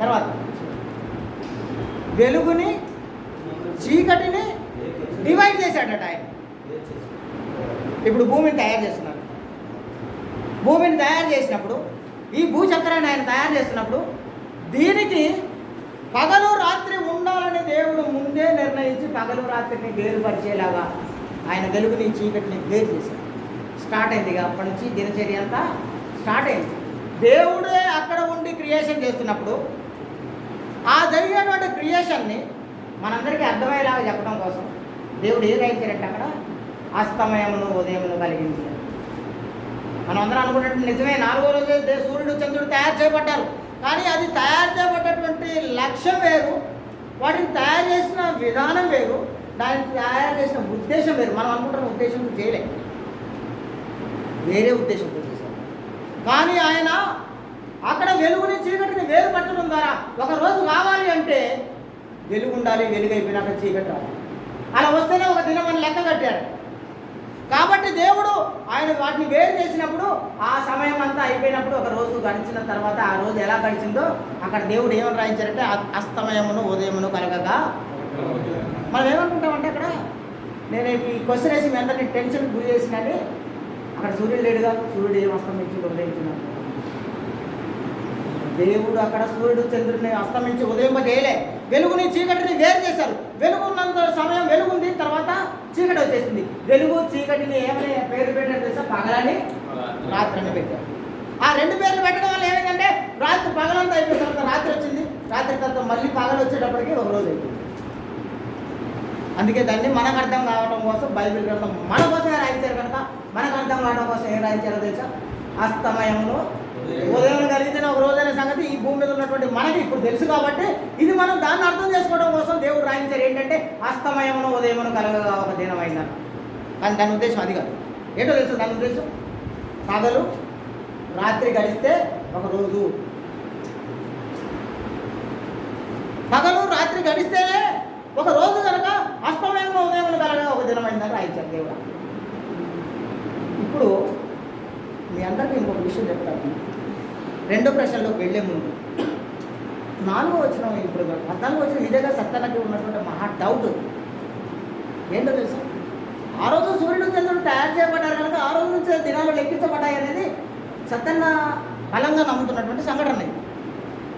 తర్వాత వెలుగుని చీకటిని డివైడ్ చేశాడట ఆయన. ఇప్పుడు భూమిని తయారు చేస్తున్నారు. భూమిని తయారు చేసినప్పుడు ఈ భూచక్రాన్ని ఆయన తయారు చేస్తున్నప్పుడు దీనికి పగలు రాత్రి ఉండాలని దేవుడు ముందే నిర్ణయించి పగలు రాత్రిని వేరుపరిచేలాగా ఆయన వెలుగుని చీకటిని వేరు చేశారు. స్టార్ట్ అయింది ఇక అప్పటి నుంచి దినచర్య అంతా స్టార్ట్ అయింది. దేవుడే అక్కడ ఉండి క్రియేషన్ చేస్తున్నప్పుడు ఆ జరిగేటువంటి క్రియేషన్ని మనందరికీ అర్థమయ్యేలాగా చెప్పడం కోసం దేవుడు ఏం రాయించారంటే అక్కడ అస్తమయమును ఉదయమును కలిగింది. మనం అందరం అనుకున్నట్టు నిజమే, 4వ రోజు సూర్యుడు చంద్రుడు తయారు చేయబడ్డారు. కానీ అది తయారు చేయబడ్డటువంటి లక్ష్యం వేరు, వాటిని తయారు చేసిన విధానం వేరు, దానికి తయారు చేసిన ఉద్దేశం వేరు. మనం అనుకుంటున్న ఉద్దేశంతో చేయలేదు, వేరే ఉద్దేశంతో చేశారు. కానీ ఆయన అక్కడ వెలుగుని చీకటిని వేరుపరచడం ద్వారా ఒక రోజు కావాలి అంటే వెలుగు ఉండాలి, వెలుగు అయిపోయినాక చీకటి రావాలి. అలా వస్తేనే ఒక దినం అని లెక్క కట్టారు. కాబట్టి దేవుడు ఆయన వాటిని వేరు చేసినప్పుడు ఆ సమయం అంతా అయిపోయినప్పుడు ఒక రోజు గడిచిన తర్వాత ఆ రోజు ఎలా గడిచిందో అక్కడ దేవుడు ఏమని రాయించారంటే అస్తమయమును ఉదయమును కలగగా. మనం ఏమనుకుంటామంటే అక్కడ నేను ఈ క్వశ్చన్ వేసి మీ అందరినీ టెన్షన్ గురి చేసినని అక్కడ సూర్యుడు లేడుగా, సూర్యుడు ఏం అస్తమించి ఉదయించినాడు. దేవుడు అక్కడ సూర్యుడు చంద్రుడిని అస్తమించి ఉదయింప చేయలే, వెలుగుని చీకటిని వేరు చేశారు. వెలుగు ఉన్నంత సమయం వెలుగుంది, తర్వాత చీకటి వచ్చేసింది. వెలుగు చీకటిని ఏమని పేరు పెట్టారు తెలుసా? పగలని రాత్రి పెట్టారు. ఆ 2 పేర్లు పెట్టడం వల్ల ఏమైందంటే రాత్రి పగలంతా అయిపోయిన తర్వాత రాత్రి వచ్చింది, రాత్రి తర్వాత మళ్ళీ పగలు వచ్చేటప్పటికి ఒక రోజు అయిపోయింది. అందుకే దాన్ని మనకు అర్థం కావడం కోసం బైబిల్ గ్రంథం మన కోసమే రాయించారు కనుక మనకు అర్థం కావడం కోసం ఏం రాయించారో తెలుసా? అస్తమయంలో ఉదయం కలిగిన ఒక రోజైన సంగతి ఈ భూమి మీద ఉన్నటువంటి మనకి ఇప్పుడు తెలుసు. కాబట్టి ఇది మనం దాన్ని అర్థం చేసుకోవడం కోసం దేవుడు రాయించారు ఏంటంటే అస్తమయమును ఉదయమును కలగగా ఒక దినం అయిందన్న. కానీ దాని ఉద్దేశం అది కాదు. ఏంటో తెలుసు దాని ఉద్దేశం? పగలు రాత్రి గడిస్తే ఒక రోజు, పగలు రాత్రి గడిస్తేనే ఒక రోజు కనుక అస్తమయమును ఉదయమును కలగగా ఒక దినం అయిందని రాయించారు దేవుడు. ఇప్పుడు మీ అందరికీ ఇంకొక విషయం చెప్తాను. 2వ ప్రశ్నలోకి వెళ్ళే ముందు 4వ వచనం, ఇప్పుడు 14వ వచనం ఇదేగా సత్యానికి ఉన్నటువంటి మహా డౌట్ ఏంటో తెలుసా? ఆ రోజు సూర్యుడు చంద్రుడు తయారు చేయబడ్డారు కనుక ఆ రోజు నుంచి దినాలు లెక్కించబడ్డాయి అనేది సత్యన్న బలంగా నమ్ముతున్నటువంటి సంఘటన ఇది.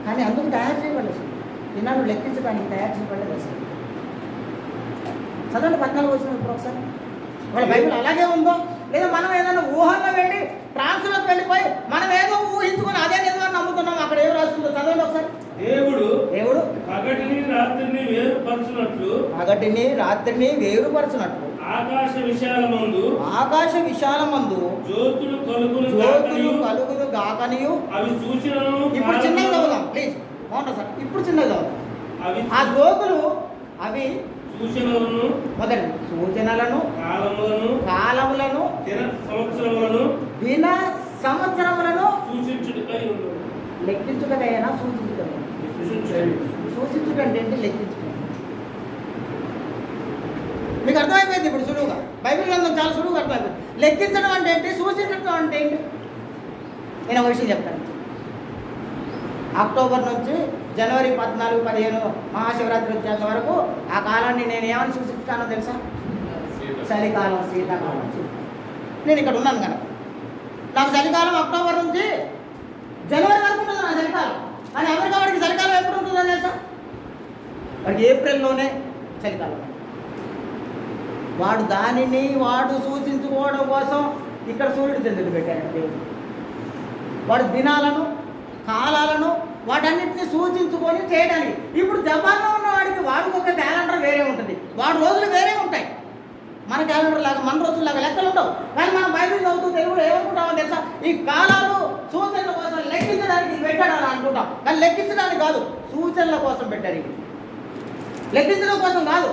కానీ అందుకు తయారు చేయబడలేదు, దినాలు లెక్కించడానికి తయారు చేయబడలేదు అసలు. చదవండి 14వ వచనం ఇప్పుడు ఒకసారి. వాళ్ళ బైబిల్ అలాగే ఉందో లేదా మనం ఏదైనా ఊహల్లో వెళ్ళి ట్రాన్స్లోకి వెళ్ళిపోయి మనం ఏదో ఊహించుకొని అదే నిజమని నమ్ముతున్నాం. అక్కడ ఏం రాస్తుందో చదవండి ఒకసారి. దేవుడు పగటిని రాత్రిని వేరుపరచునట్లు ఆకాశ విశాలమందు జ్యోతులు కలుగును గాకనియు. అవి సూచనలు. ఇప్పుడు చిన్నది చదువుదాం ప్లీజ్, బాగుంటుంది సార్. ఇప్పుడు చిన్నది చదువుదాం. ఆ జ్యోతులు అవి సూచనలను, మొదటి సూచనలను, కాలములను, దిన సంవత్సరములను సూచించుటకై ఉన్నది. లెక్కించుటకైనా సూచించుటకైనా. సూచించుటంటే ఏంటి? లెక్కించుట. మీకు అర్థమైపోయింది ఇప్పుడు సులువుగా. బైబిల్ గ్రంథం చాలా సులువుగా అర్థమైపోయింది. లెక్కించడం అంటే ఏంటి, సూచించడం అంటే ఏంటి? నేను ఒక విషయం చెప్తాను. అక్టోబర్ నుంచి జనవరి 14, 15 మహాశివరాత్రి వచ్చేంత వరకు ఆ కాలాన్ని నేను ఏమని సూచిస్తానో తెలుసా? చలికాలం, శీతాకాలం. నేను ఇక్కడ ఉన్నాను కనుక నాకు చలికాలం అక్టోబర్ నుంచి జనవరి వరకు ఉంటుంది నా చలికాలం. కానీ అమెరికా వాడికి చలికాలం ఎప్పుడు ఉంటుందో తెలుసా? వాడికి ఏప్రిల్లోనే చలికాలం. వాడు దానిని సూచించుకోవడం కోసం ఇక్కడ సూర్యుడు చంద్రుడు పెట్టాడు దేవుడు. వాడు దినాలను, కాలాలను, వాటన్నిటిని సూచించుకొని చేయడానికి. ఇప్పుడు జపాన్లో ఉన్న వాడికి వాడికి ఒక క్యాలెండర్ వేరే ఉంటుంది, వాడి రోజులు వేరే ఉంటాయి. మన క్యాలెండర్ లాగా మన రోజుల్లాగా లెక్కలు ఉండవు. కానీ మనం బైబిల్ చదువుతూ తెలుగులో ఏమనుకుంటామో తెలుసా? ఈ కాలాలు సూచనల కోసం లెక్కించడానికి పెట్టాడని అనుకుంటాం. కానీ లెక్కించడానికి కాదు, సూచనల కోసం పెట్టారు. ఇది లెక్కించడం కోసం కాదు,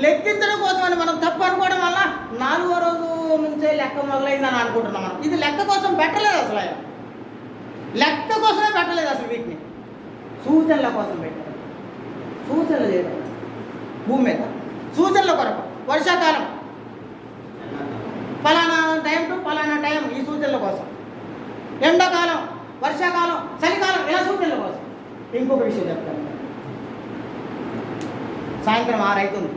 లెక్కించడం కోసం అని మనం తప్పు అనుకోవడం వల్ల 4వ రోజు నుంచే లెక్క మొదలైందని అనుకుంటున్నాం. మనం ఇది లెక్క కోసం పెట్టలేదు అసలు. ఆయన లెక్క కోసమే పెట్టలేదు అసలు. వీటిని సూచనల కోసం పెట్టారు. సూచనలు చేయడం భూమి మీద సూచనల కొరకు. వర్షాకాలం ఫలానా టైం టు ఫలానా టైం, ఈ సూచనల కోసం. ఎండాకాలం, వర్షాకాలం, చలికాలం, ఇలా సూచనల కోసం. ఇంకొక విషయం చెప్తాను. సాయంత్రం 6 అవుతుంది,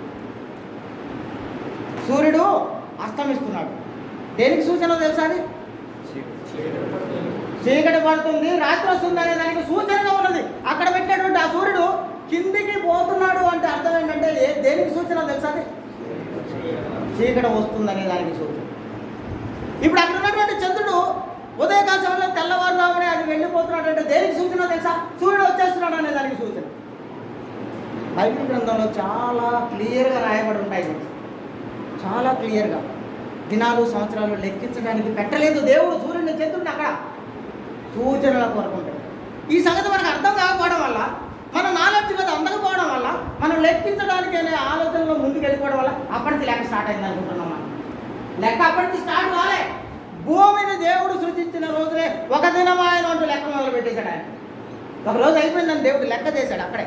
సూర్యుడు అస్తమిస్తున్నాడు. దేనికి సూచన తెలుసా అది? చీకటి పడుతుంది, రాత్రి వస్తుంది అనే దానికి సూచనగా ఉన్నది. అక్కడ పెట్టినటువంటి ఆ సూర్యుడు కిందికి పోతున్నాడు అంటే అర్థం ఏంటంటే దేనికి సూచన తెలుసా అది? చీకటి వస్తుంది అనే దానికి సూచన. ఇప్పుడు అక్కడ ఉన్నటువంటి చంద్రుడు ఉదయకాల సమయంలో తెల్లవారుజామునే అది వెళ్ళిపోతున్నాడు అంటే దేనికి సూచన తెలుసా? సూర్యుడు వచ్చేస్తున్నాడు అనే దానికి సూచన. బైబిల్ గ్రంథంలో చాలా క్లియర్గా రాయబడి ఉంటాయి, చాలా క్లియర్గా. దినాలు సంవత్సరాలు లెక్కించడానికి పెట్టలేదు దేవుడు సూర్యుడిని చంద్రుడిని అక్కడ సూచనల కొరకు ఉంటాయి. ఈ సంగతి మనకు అర్థం కాకపోవడం వల్ల, మన నాలెడ్జ్ మీద అందకపోవడం వల్ల, మనం లెక్కించడానికి అనే ఆలోచనలో ముందుకు వెళ్ళిపోవడం వల్ల అప్పటికి లెక్క స్టార్ట్ అయింది అనుకుంటున్నాం. మనం లెక్క అప్పటికి స్టార్ట్ కాలే. భూమిని దేవుడు సృజించిన రోజునే ఒక దినం ఆయన అంటూ లెక్క మొదలు పెట్టేశాడు. ఆయన ఒక రోజు అయిపోయిందని దేవుడు లెక్క చేశాడు. అక్కడే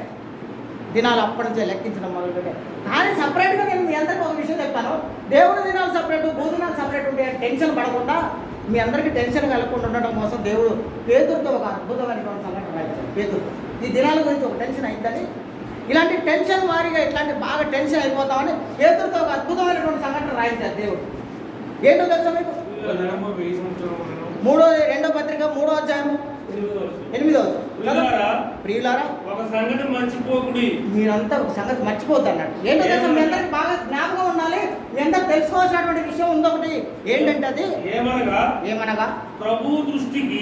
దినాలు అప్పటి నుంచే లెక్కించడం మొదలుపెట్టాడు. కానీ సపరేట్గా నేను మీ అందరికీ ఒక విషయం చెప్తాను. దేవుడి దినాలు సపరేట్, భూదినాలు సపరేట్ ఉంటే టెన్షన్ పడకుండా, మీ అందరికీ టెన్షన్ కలగకుండా ఉండడం కోసం దేవుడు పేతురుతో ఒక అద్భుతమైనటువంటి సంఘటన రాయించాడు. పేతురుతో ఈ దినాల గురించి ఒక టెన్షన్ అయిందని, ఇలాంటి టెన్షన్ వారిగా ఇట్లాంటి బాగా టెన్షన్ అయిపోతామని పేతురుతో ఒక అద్భుతమైనటువంటి సంఘటన రాయించాడు దేవుడు. ఏంటో తెలుసా మీకు? 2వ పత్రిక 3వ అధ్యాయము 8వ వచనం. ప్రియులారా, ఒక సంగతి మర్చిపోకుడి. మీరంతా ఒక సంగతి మర్చిపోద్దు అన్నాడు. ఏంటో తెలుసా? మీ అందరికి బాగా జ్ఞాపకం ఉండాలి. మీ అందరూ తెలుసుకోవాల్సినటువంటి విషయం ఉంది ఒకటి. ఏంటంటే అది ఏమనగా ప్రభువు దృష్టికి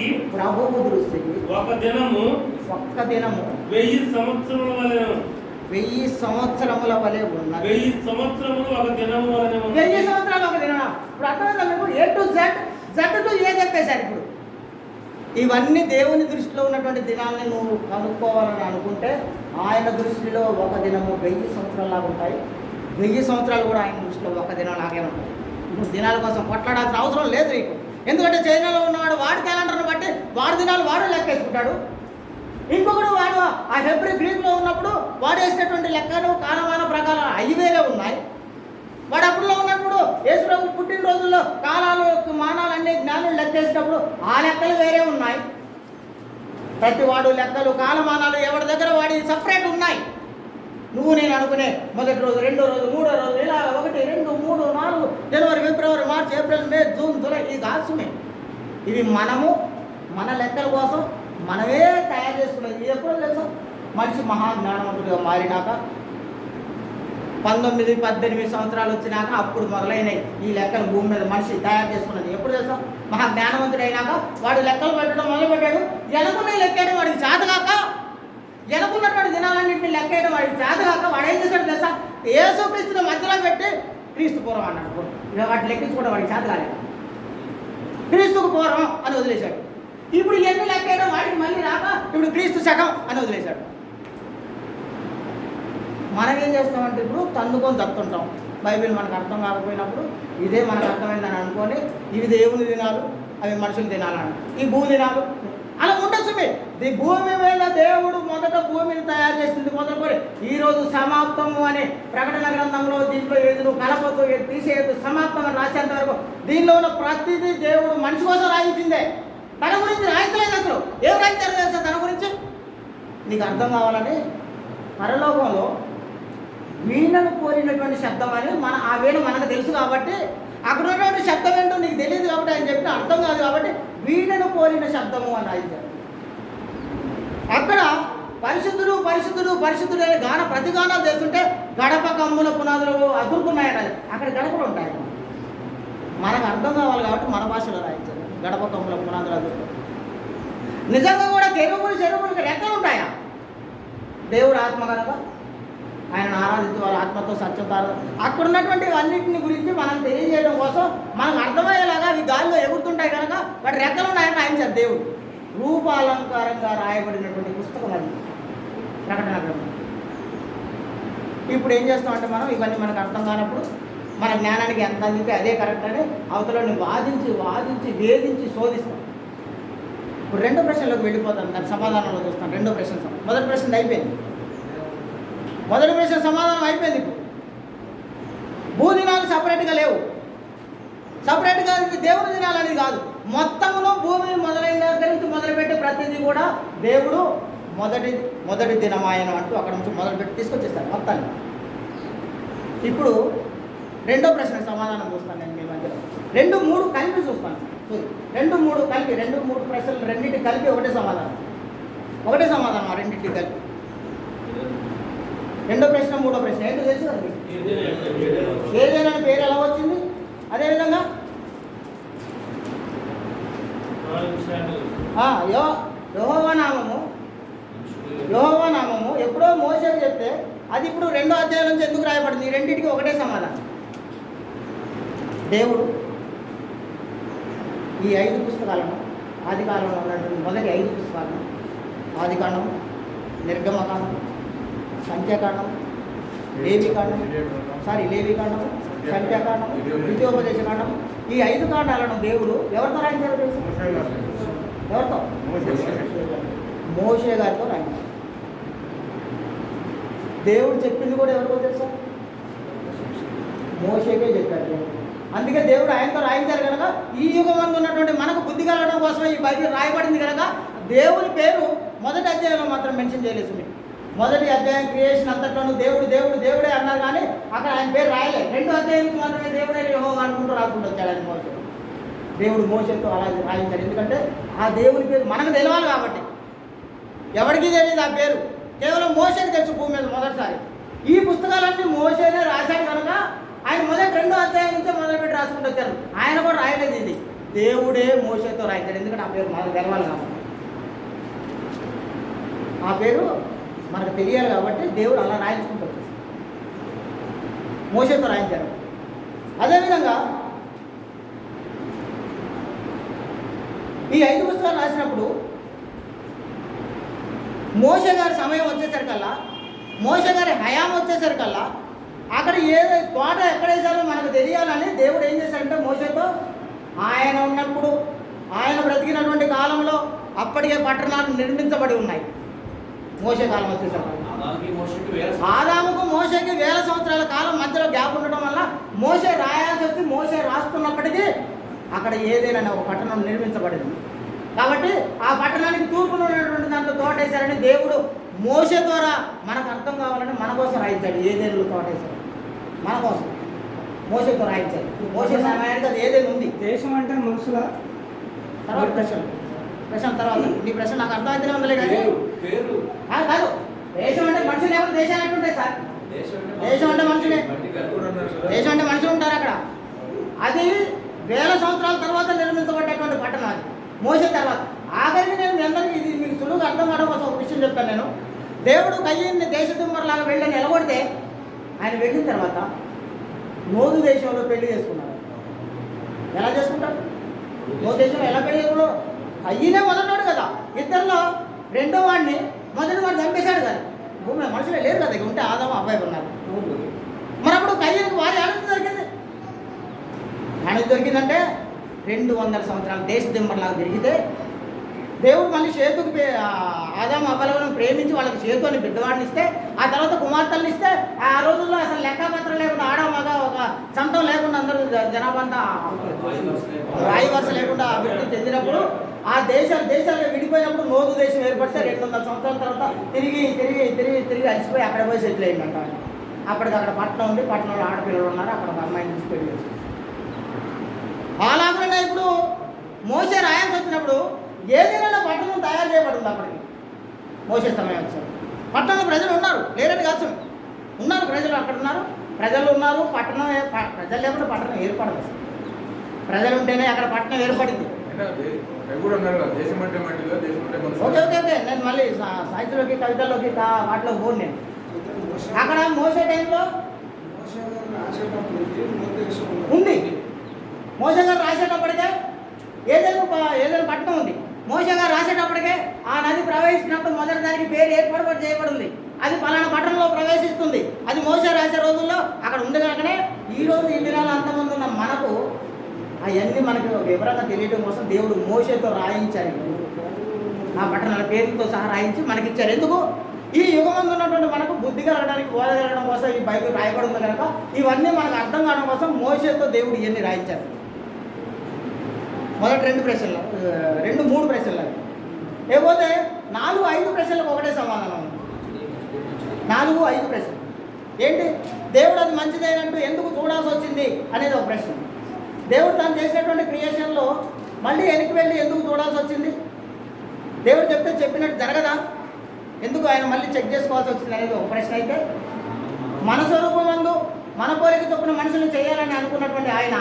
ఒక దినము 1000 సంవత్సరముల వలె 1000 సంవత్సరముల వలె ఉన్నది. 1000 సంవత్సరములు ఒక దినము వలె 1000 సంవత్సరాలు ఒక దినం. ఇప్పుడు అర్థమైందా మీకు? A to Z to A చెప్పేశారు. ఇప్పుడు ఇవన్నీ దేవుని దృష్టిలో ఉన్నటువంటి దినాన్ని నువ్వు కనుక్కోవాలని అనుకుంటే, ఆయన దృష్టిలో ఒక దినము 1000 సంవత్సరాలు ఉంటాయి. 1000 సంవత్సరాలు కూడా ఆయన దృష్టిలో ఒక దినం లాగే ఉంటాయి. నువ్వు దినాల కోసం కొట్లాడాల్సిన అవసరం లేదు నీకు. ఎందుకంటే చైనాలో ఉన్నవాడు వాడి క్యాలెండర్ని బట్టి వాడి దినాలు వాడు లెక్కేసుకుంటాడు. ఇంకొకడు వాడు ఆ హెబ్రీ గ్రీక్లో ఉన్నప్పుడు వాడు వేసినటువంటి లెక్కలు కాలమాన ప్రకారం 5,000 ఉన్నాయి. వాడు అప్పుడులో ఉన్నప్పుడు యేసుప్రభు పుట్టినరోజుల్లో కాలాలు మానాలు అన్ని జ్ఞానులు లెక్కేసినప్పుడు ఆ లెక్కలు వేరే ఉన్నాయి. ప్రతి వాడు లెక్కలు కాలమానాలు ఎవరి దగ్గర వాడి సపరేట్ ఉన్నాయి. నువ్వు నేను అనుకునే మొదటి రోజు, 2వ రోజు, 3వ రోజు, ఇలా 1, 2, 3, 4 జనవరి, ఫిబ్రవరి, మార్చి, ఏప్రిల్, మే, జూన్, జూలై, ఈ కాసుమే. ఇవి మనము మన లెక్కల కోసం మనమే తయారు చేసుకునేది. ఇది ఎప్పుడో తెలుసా? మనిషి మహాజ్ఞానవంతుడిగా మారినాక 19, 18 సంవత్సరాలు వచ్చినాక అప్పుడు మొదలైనవి ఈ లెక్కలు భూమి మీద మనిషి తయారు చేసుకున్నది. ఎప్పుడు తెలుసా? మహా జ్ఞానవంతుడు అయినాక వాడు లెక్కలు పెట్టడం మొదలుపెట్టాడు. ఎనుకునే లెక్కేయడం వాడికి చేతగాక, ఎనుకున్నటువంటి దినాలన్నింటినీ లెక్కేయడం వాడికి చేతగాక వాడు ఏం చేశాడు తెలుసా? యేసుక్రీస్తుని మధ్యలో పెట్టి క్రీస్తు పూర్వం అన్నాడు. ఇక వాటిని లెక్కించుకోవడం వాడికి చేత కాలేదు. క్రీస్తుకు పూర్వం అని వదిలేశాడు. ఇప్పుడు ఎన్ని లెక్కేయడం వాడికి మళ్ళీ రాక ఇప్పుడు క్రీస్తు శకం అని వదిలేశాడు. మనం ఏం చేస్తామంటే ఇప్పుడు తన్నుకొని తత్తుంటాం. బైబిల్ మనకు అర్థం కాకపోయినప్పుడు ఇదే మనకు అర్థమైందని అనుకొని ఇవి దేవుని దినాలు, అవి మనుషుల దినాలు, ఈ భూ దినాలు అలా ఉండొచ్చు. ఈ భూమి మీద దేవుడు మొదట భూమిని తయారు చేసింది మొదలుకొని ఈరోజు సమాప్తము అనే ప్రకటన గ్రంథంలో దీంట్లో ఏది నువ్వు కలపొద్దు, ఏది తీసేయద్దు, సమాప్తం అని రాసేంత వరకు దీనిలో ఉన్న ప్రతిదీ దేవుడు మనిషి కోసం రాయించిందే. తన గురించి రాయించలేదు. అసలు ఏం రాయించారు తెలుసా? తన గురించి నీకు అర్థం కావాలని పరలోకంలో వీణను కోరినటువంటి శబ్దం అని ఆ వీణ మనకు తెలుసు కాబట్టి, అక్కడ ఉన్నటువంటి శబ్దం ఏంటో నీకు తెలియదు కాబట్టి ఆయన చెప్పిన అర్థం కాదు కాబట్టి వీణను కోరిన శబ్దము అని రాయించారు. అక్కడ పరిశుద్ధుడు పరిశుద్ధుడు పరిశుద్ధుడు అనే ప్రతిగానాలు చేస్తుంటే గడప కమ్ముల పునాదులు అదురుతున్నాయని అక్కడ గడపలు ఉంటాయి. మనకు అర్థం కావాలి కాబట్టి మన భాషలో రాయించారు. గడప కమ్ముల పునాదులు అదురుతాయి. నిజంగా కూడా చెరువులకి రెక్కలు ఉంటాయా? దేవుడు ఆత్మ కనుక ఆయన ఆరాధించే వారు ఆత్మతో సత్యంతో అక్కడ ఉన్నటువంటి అన్నింటిని గురించి మనం తెలియజేయడం కోసం మనకు అర్థమయ్యేలాగా అవి గాలిలో ఎగురుతుంటాయి కనుక వాటి రెక్కలు ఉన్నాయని రాయించారు దేవుడు. రూపాలంకారంగా రాయబడినటువంటి పుస్తకం అది ప్రకటన గ్రంథం. ఇప్పుడు ఏం చేస్తామంటే మనం ఇవన్నీ మనకు అర్థం కానప్పుడు మన జ్ఞానానికి ఎంత అందితే అదే కరెక్ట్ అని అవతలని వాదించి వేధించి శోధిస్తాం. ఇప్పుడు 2వ ప్రశ్నలోకి వెళ్ళిపోతాను. దాని సమాధానంలో చూస్తాను. 2వ ప్రశ్న మొదటి ప్రశ్న అయిపోయింది. మొదటి ప్రశ్న సమాధానం అయిపోయింది. ఇప్పుడు భూదినాలు సపరేట్గా లేవు. సపరేట్గా దేవుని దినాలు అనేది కాదు. మొత్తములో భూమి మొదలైన దగ్గర నుంచి మొదలుపెట్టి ప్రతిదీ కూడా దేవుడు మొదటి దినమాయన అంటూ అక్కడ నుంచి మొదలుపెట్టి తీసుకొచ్చేస్తాడు మొత్తాన్ని. ఇప్పుడు 2వ ప్రశ్న సమాధానం చూస్తాను నేను మీ మధ్యలో. రెండు మూడు కలిపి చూస్తాను. రెండు మూడు కలిపి, రెండు మూడు ప్రశ్నలు రెండింటికి కలిపి ఒకటే సమాధానం ఆ రెండింటికి కలిపి. రెండో ప్రశ్న మూడో ప్రశ్న ఏంటో తెలుసు కదా మీకు? ఏదైనా పేరు ఎలా వచ్చింది? అదేవిధంగా యెహోవా నామము ఎప్పుడో మోసేకు చెప్తే అది ఇప్పుడు రెండో అధ్యాయం నుంచి ఎందుకు రాయబడింది? ఈ రెండింటికి ఒకటే సమాధానం. దేవుడు ఈ 5 పుస్తకాలను, ఆది కాలంలో ఉన్నటువంటి మొదటి 5 పుస్తకాలను, ఆదికాండం, నిర్గమకాండం, సంఖ్యాకాండం, లేవికాండం, సంఖ్యాకాండం, ద్వితీయోపదేశకాండం, ఈ 5 కాండాలను దేవుడు ఎవరితో రాయించారో తెలుసు? ఎవరితో? మోషే గారితో రాయించారు. దేవుడు చెప్పింది కూడా ఎవరికో తెలుసా? మోషేకే చెప్పారు దేవుడు. అందుకే దేవుడు ఆయనతో రాయించారు కనుక ఈ యుగమందు ఉన్నటువంటి మనకు బుద్ధి కలగడం కోసం ఈ బైబిల్ రాయబడింది కనుక దేవుని పేరు మొదటి అధ్యాయంలో మాత్రం మెన్షన్ చేయలేదు. మీకు మొదటి అధ్యాయం క్రియేషన్ అంతట్లోనూ దేవుడే అన్నారు, కానీ అక్కడ ఆయన పేరు రాయలేదు. రెండో అధ్యాయానికి మాత్రమే దేవుడే యెహోవా అనుకుంటూ రాసుకుంటూ వచ్చాడు ఆయన మోషే. దేవుడు మోషేతో అలా రాయించాడు. ఎందుకంటే ఆ దేవుని పేరు మనకు తెలవాలి కాబట్టి. ఎవరికి తెలియదు ఆ పేరు, కేవలం మోషేకి తెలుసు భూమి మీద మొదటిసారి. ఈ పుస్తకాలన్నీ మోషేనే రాశాడు కనుక ఆయన మొదటి రెండో అధ్యాయం నుంచే మొదలుపెట్టి రాసుకుంటూ వచ్చారు. ఆయన కూడా రాయలేదు, ఇది దేవుడే మోషేతో రాయించాడు. ఎందుకంటే ఆ పేరు మనకు తెలవాలి కాబట్టి, ఆ పేరు మనకు తెలియాలి కాబట్టి దేవుడు అలా రాయించుకుంటూ వచ్చేసి మోషేతో రాయించారు. అదేవిధంగా ఈ 5 పుస్తకాలు రాసినప్పుడు మోషే గారి సమయం వచ్చేసరికల్లా, మోషే గారి హయాం వచ్చేసరికల్లా అక్కడ ఏదో తోట ఎక్కడ వేసారో మనకు తెలియాలని దేవుడు ఏం చేశాడంటే మోషేతో ఆయన ఉన్నప్పుడు, ఆయన బ్రతికినటువంటి కాలంలో అప్పటికే పట్టణాలు నిర్మించబడి ఉన్నాయి. మోషే కాలం వచ్చేసరికి ఆదాముకు మోషేకి 1000 సంవత్సరాల కాలం మధ్యలో గ్యాప్ ఉండడం వల్ల మోషే రాయాల్సి వచ్చి మోషే రాస్తున్నప్పటికీ అక్కడ ఏదైనా ఒక పట్టణం నిర్మించబడింది. కాబట్టి ఆ పట్టణానికి తూర్పులో ఉన్నటువంటి దాంట్లో తోటేశారని దేవుడు మోషే ద్వారా మనకు అర్థం కావాలని మన కోసం రాయించాడు. ఏదేళ్ళు తోటేశారు మన కోసం మోషేతో రాయించాడు. మోషే సమయానికి అది ఏదైనా ఉంది. దేశం అంటే మనుషుల తర్వాత ప్రశ్న తర్వాత నీ ప్రశ్న నాకు అర్థమైతేనే ఉందిలే కానీ కాదు. దేశం అంటే మనుషులు లేకపోతే దేశాలు ఎట్లుంటాయి సార్? దేశం అంటే మనుషులే, దేశం అంటే మనుషులు ఉంటారు అక్కడ. అది 1000 సంవత్సరాల తర్వాత నిర్మించబడ్డటువంటి పట్టణం అది మోసే తర్వాత. ఆఖరికి నేను మీ అందరికీ ఇది మీకు సులువుగా అర్థం అవడం కోసం ఒక విషయం చెప్తాను. నేను దేవుడు కయ్యని దేశదుమ్మరలాగా వెళ్ళని నిలబడితే ఆయన వెళ్ళిన తర్వాత నోదు దేశంలో పెళ్లి చేసుకున్నారు. ఎలా చేసుకుంటారు? నోదు దేశంలో ఎలా పెళ్లి చేసుకున్నాడు? అయ్యనే మొదటివాడు కదా. ఇద్దరిలో రెండో వాడిని మొదటి వాడు చంపేశాడు కదా. భూమి మనుషులే లేరు కదా, ఇక ఉంటే ఆదాము అబ్బాయి ఉన్నారు. మరి అప్పుడు కయ్యనికి వారి ఆనందం దొరికింది. ఆనందం దొరికిందంటే 200 సంవత్సరాలు దేశ దిమ్మలాగా తిరిగితే దేవుడు మళ్ళీ చేతుకి ఆదాము అవ్వలను ప్రేమించి వాళ్ళకి చేతు అని బిడ్డవాడిని ఇస్తే, ఆ తర్వాత కుమార్తెలను ఇస్తే, ఆ రోజుల్లో అసలు లెక్కపత్రం లేకుండా ఆడ మగ ఒక సంతం లేకుండా అందరూ జనాభా అంతా వాయు వరుస లేకుండా అభివృద్ధి చెందినప్పుడు ఆ దేశాలు విడిపోయినప్పుడు నోదు దేశం ఏర్పడితే 200 సంవత్సరాల తర్వాత తిరిగి అలసిపోయి అక్కడ పోయి సెటిల్ అయిందంట. అప్పటికక్కడ పట్టణం ఉంది, పట్టణంలో ఆడపిల్లలు ఉన్నారు, అక్కడ ఒక అమ్మాయిని తీసి పెళ్లి చేసి అలాగే ఇప్పుడు మోసే రాయాల్సి వచ్చినప్పుడు ఏదైనా పట్టణం తయారు చేయబడింది. అప్పటికి మోసే సమయం వచ్చారు. పట్టణంలో ప్రజలు ఉన్నారు, లేరని కాదు, ఉన్నారు ప్రజలు, అక్కడ ఉన్నారు, ప్రజలు ఉన్నారు. పట్టణం ప్రజలు లేకుండా పట్టణం ఏర్పడదు. అసలు ప్రజలు ఉంటేనే అక్కడ పట్టణం ఏర్పడింది. ఓకే ఓకే ఓకే నేను మళ్ళీ సాహిత్యంలోకి కవితల్లోకి వాటిలో పోను. నేను అక్కడ మోసే టైంలో ఉంది. మోసే గారు రాసేటప్పటికే ఏదైనా పట్టణం ఉంది. మోసే గారు రాసేటప్పటికే ఆ నది ప్రవహిస్తున్నప్పుడు మొదటి దానికి పేరు ఏర్పాటు చేయబడింది. అది పలానా పట్టణంలో ప్రవేశిస్తుంది. అది మోసే రాసే రోజుల్లో అక్కడ ఉంది కనుకనే ఈరోజు ఈ దినాలు అంతమంది ఉన్న మనకు అవన్నీ మనకు వివరంగా తెలియడం కోసం దేవుడు మోసేతో రాయించారు. ఆ పట్టణాల పేరుతో సహా రాయించి మనకిచ్చారు. ఎందుకు? ఈ యుగమందు ఉన్నటువంటి మనకు బుద్ధి కలగడానికి, బోధ కలగడం కోసం ఈ బైబిల్ రాయబడి ఉంది కనుక ఇవన్నీ మనకు అర్థం కావడం కోసం మోసేతో దేవుడు ఇవన్నీ రాయించారు. మొదటి 2 ప్రశ్నలు 3 ప్రశ్నలు లేకపోతే 4-5 ప్రశ్నలకు ఒకటే సమాధానం ఉంది. 4-5 ప్రశ్నలు ఏంటి? దేవుడు అది మంచిదైనట్టు ఎందుకు చూడాల్సి వచ్చింది అనేది ఒక ప్రశ్న. దేవుడు తాను చేసినటువంటి క్రియేషన్లో మళ్ళీ వెనక్కి వెళ్ళి ఎందుకు చూడాల్సి వచ్చింది? దేవుడు చెప్తే చెప్పినట్టు జరగదా? ఎందుకు ఆయన మళ్ళీ చెక్ చేసుకోవాల్సి వచ్చింది అనేది ఒక ప్రశ్న అయితే, మన స్వరూపమందు మన పోలిక చొప్పున మనుషులు చేయాలని అనుకున్నటువంటి ఆయన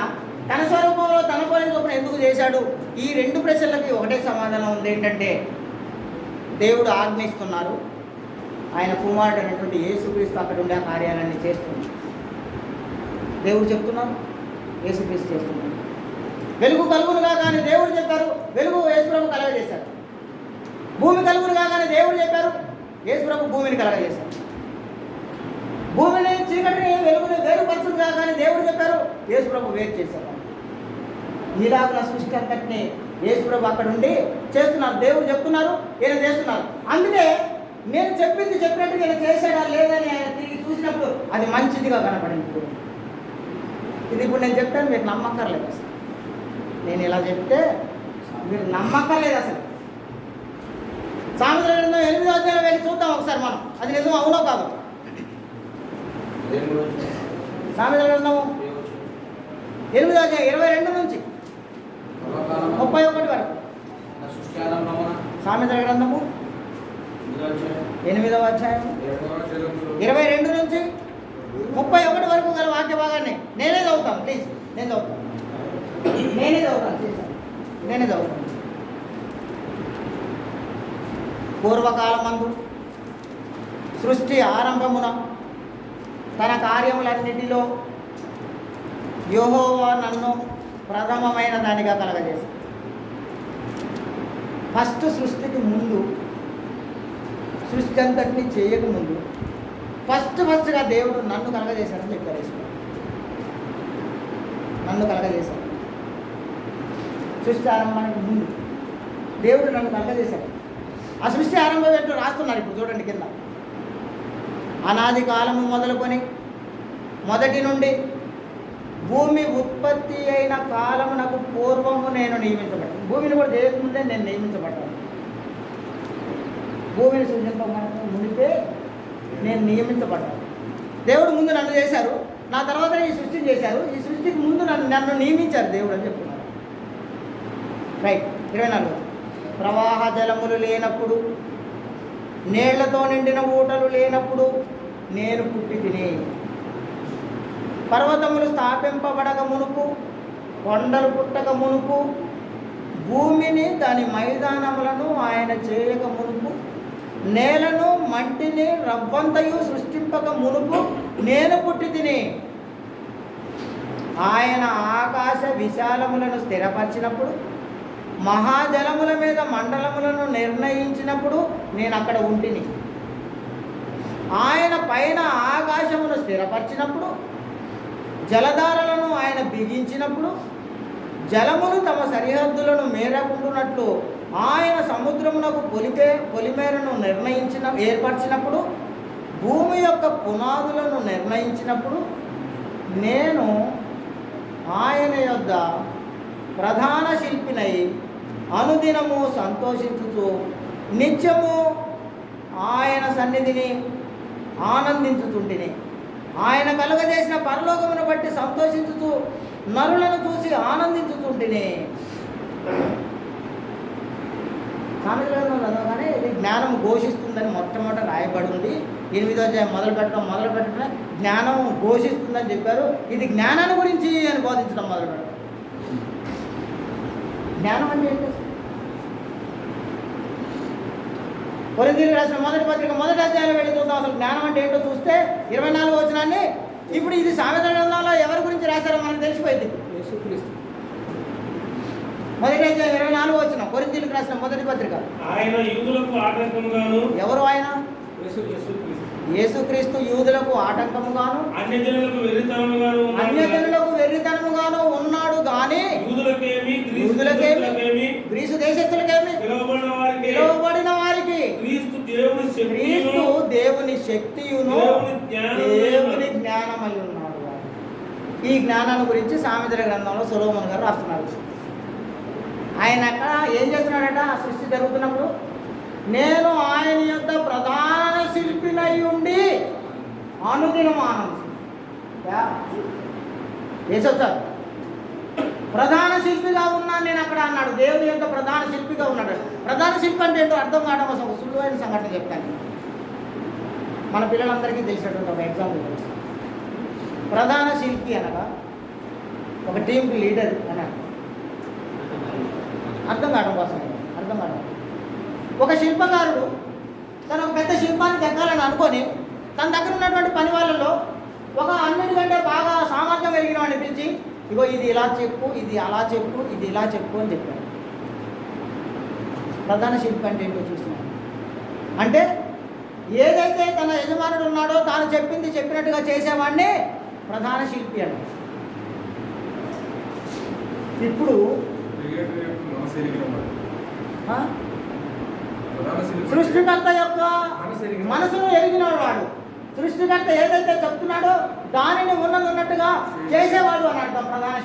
తన స్వరూపంలో తన పోలిక చొప్పున ఎందుకు చేశాడు? ఈ రెండు ప్రశ్నలకి ఒకటే సమాధానం ఉంది, ఏంటంటే దేవుడు ఆజ్ఞిస్తున్నారు, ఆయన కుమారుడు అనేటువంటి యేసుక్రీస్తు అక్కడ ఉండే ఆ కార్యాలన్నీ చేస్తున్నారు. దేవుడు చెప్తున్నారు, యేసుక్రీస్తు చేస్తున్నారు. వెలుగు కలుగునుగా కానీ దేవుడు చెప్పారు, వెలుగు యేసుప్రభు కలగజేశారు. భూమి కలుగునుగా కానీ దేవుడు చెప్పారు, యేసుప్రభు భూమిని కలగజేశారు. భూమిని చీకటిని వెలుగుని వేరుపరచునుగా కానీ దేవుడు చెప్పారు, యేసుప్రభు వేరు చేశారు. ఇలాగుల సృష్టి అంతటిని యేసుప్రభు అక్కడ ఉండి చేస్తున్నారు. దేవుడు చెప్తున్నారు, ఈయన చేస్తున్నారు. అందుకే నేను చెప్పింది చెప్పినట్టు ఈయన చేశాడా లేదని ఆయన తిరిగి చూసినప్పుడు అది మంచిదిగా కనపడింది. ఇది ఇప్పుడు నేను చెప్తాను, మీరు నమ్మక్కర్లేదు అసలు. నేను ఇలా చెప్తే మీరు నమ్మక్కర్లేదు అసలు. సామెతల గ్రంథం 8వ అధ్యాయంలో వెళ్ళి చూద్దాం ఒకసారి మనం, అది నిజం అవునో కాదు. సామెతల గ్రంథం 8వ అధ్యాయం 22 నుంచి 31 వరకు. సామెతల గ్రంథము 8వ అధ్యాయం 22 నుంచి 31 వరకు గల వాక్య భాగాన్ని నేనే చదువుతాను. ప్లీజ్, నేనే చదువుతాను. పూర్వకాలమందు సృష్టి ఆరంభమున తన కార్యములన్నిటిలో యెహోవా నన్ను ప్రథమమైన దానిగా కలగజేశాడు. ఫస్ట్ సృష్టికి ముందు, సృష్టి అంతటిని చేయకముందు ఫస్ట్గా దేవుడు నన్ను కలగజేశాడని చెప్పారు. నన్ను కలగజేశాడు. సృష్టి ఆరంభానికి ముందు దేవుడు నన్ను కలగజేశాడు. ఆ సృష్టి ఆరంభం ఏంటో రాస్తున్నారు ఇప్పుడు చూడండి కింద. అనాది కాలము మొదలుకొని మొదటి నుండి భూమి ఉత్పత్తి అయిన కాలమునకు పూర్వము నేను నియమించబడ్డాను. భూమిని కూడా చేయకముందే నేను నియమించబడ్డాను. భూమిని సృజింపడానికి ముందే నేను నియమించబడ్డాను. దేవుడు ముందు నన్ను చేశారు, నా తర్వాత ఈ సృష్టిని చేశారు. ఈ సృష్టికి ముందు నన్ను నియమించారు దేవుడు అని చెప్తున్నారు. రైట్. 24. ప్రవాహ జలములు లేనప్పుడు, నీళ్లతో నిండిన ఊటలు లేనప్పుడు నేను పుట్టి తిని, పర్వతములు స్థాపింపబడక మునుపు, కొండలు పుట్టక మునుపు, భూమిని దాని మైదానములను ఆయన చేయక మునుపు, నేలను మట్టిని రవ్వంతయు సృష్టింపక మునుపు నేను పుట్టి తిని, ఆయన ఆకాశ విశాలములను స్థిరపరిచినప్పుడు, మహాజలముల మీద మండలములను నిర్ణయించినప్పుడు నేను అక్కడ ఉంటిని. ఆయన పైన ఆకాశమును స్థిరపరిచినప్పుడు, జలధారలను ఆయన బిగించినప్పుడు, జలములు తమ సరిహద్దులను మేరకుండునట్లు ఆయన సముద్రమునకు పొలిమేరను ఏర్పరిచినప్పుడు, భూమి యొక్క పునాదులను నిర్ణయించినప్పుడు నేను ఆయన యొద్ద ప్రధాన శిల్పినై అనుదినము సంతోషించుతూ నిత్యము ఆయన సన్నిధిని ఆనందించుతుంటిని. ఆయన కలుగజేసిన పరలోకమును బట్టి సంతోషించుతూ నరులను చూసి ఆనందించుతుంటిని. సామెతలను చదవగానే ఇది జ్ఞానం ఘోషిస్తుందని మొట్టమొదట రాయబడి ఉంది. 8వ అధ్యాయం మొదలు పెట్టడం జ్ఞానం ఘోషిస్తుందని చెప్పారు. ఇది జ్ఞానాన్ని గురించి అని బోధించడం మొదలుపెట్టారు. జ్ఞానం అంటే ఏంటి? కొరింథీయులకు రాసిన మొదటి పత్రిక 1వ అధ్యాయంలో వెళ్ళి చూద్దాం. అసలు జ్ఞానం అంటే ఏంటో చూస్తే 24వ వచనాన్ని ఇప్పుడు ఇది సామెతల గ్రంథంలో ఎవరి గురించి రాశారో మనకు తెలిసిపోయింది. యేసుక్రీస్తు. 1వ అధ్యాయం 24వ వచనం, కొరింథీయులకు రాసిన మొదటి పత్రిక. ఆయన యూదులకు ఆటంకముగాను. ఎవరు ఆయన? యేసుక్రీస్తు. యేసుక్రీస్తు యూదులకు ఆటంకముగాను అన్యజనులకు వెర్రితనముగాను ఉన్నాడు గాని యూదులకేమి గ్రీసు దేశస్థులకేమి పిలువబడిన వారికి క్రీస్తు దేవుని శక్తియును దేవుని జ్ఞానమై ఉన్నాడు. ఈ జ్ఞానాన్ని గురించి సామెతల గ్రంథంలో సొలొమోను గారు రాస్తున్నారు. ఆయన అక్కడ ఏం చేస్తున్నాడట? ఆ సృష్టి జరుగుతున్నప్పుడు నేను ఆయన యొక్క ప్రధాన శిల్పినై ఉండి అనుదినం ఆనందిస్తాను. వేసొచ్చారు ప్రధాన శిల్పిగా ఉన్నాను నేను అక్కడ అన్నాడు. దేవుని యొక్క ప్రధాన శిల్పిగా ఉన్నాడు. ప్రధాన శిల్పి అంటే ఏంటో అర్థం కావడం కోసం ఒక సులువైన సంఘటన చెప్తాను. మన పిల్లలందరికీ తెలిసినటువంటి ఒక ఎగ్జాంపుల్. ప్రధాన శిల్పి అనగా ఒక టీంకి లీడర్ అన్నాడు. అర్థం కావడం కోసం అర్థం కావడం. ఒక శిల్పకారుడు తను ఒక పెద్ద శిల్పాన్ని చెక్కాలని అనుకొని తన దగ్గర ఉన్నటువంటి పని వాళ్ళలో ఒక అన్నిటికంటే బాగా సామర్థ్యం కలిగిన వాడిని పిలిచి, ఇగో ఇది ఇలా చెప్పు, ఇది అలా చెప్పు, ఇది ఇలా చెప్పు అని చెప్పాడు. ప్రధాన శిల్పి అంటే ఏంటో చూస్తున్నాను. అంటే ఏదైతే తన యజమానుడు ఉన్నాడో తాను చెప్పింది చెప్పినట్టుగా చేసేవాడిని ప్రధాన శిల్పి అంటే. ఇప్పుడు ఆ? సృష్టికర్త యొక్క మనసును ఎరిగిన వాడు, సృష్టికర్త ఏదైతే చెప్తున్నాడో దానిని ఉన్నట్టుగా చేసేవాడు అని అర్థం ప్రధాన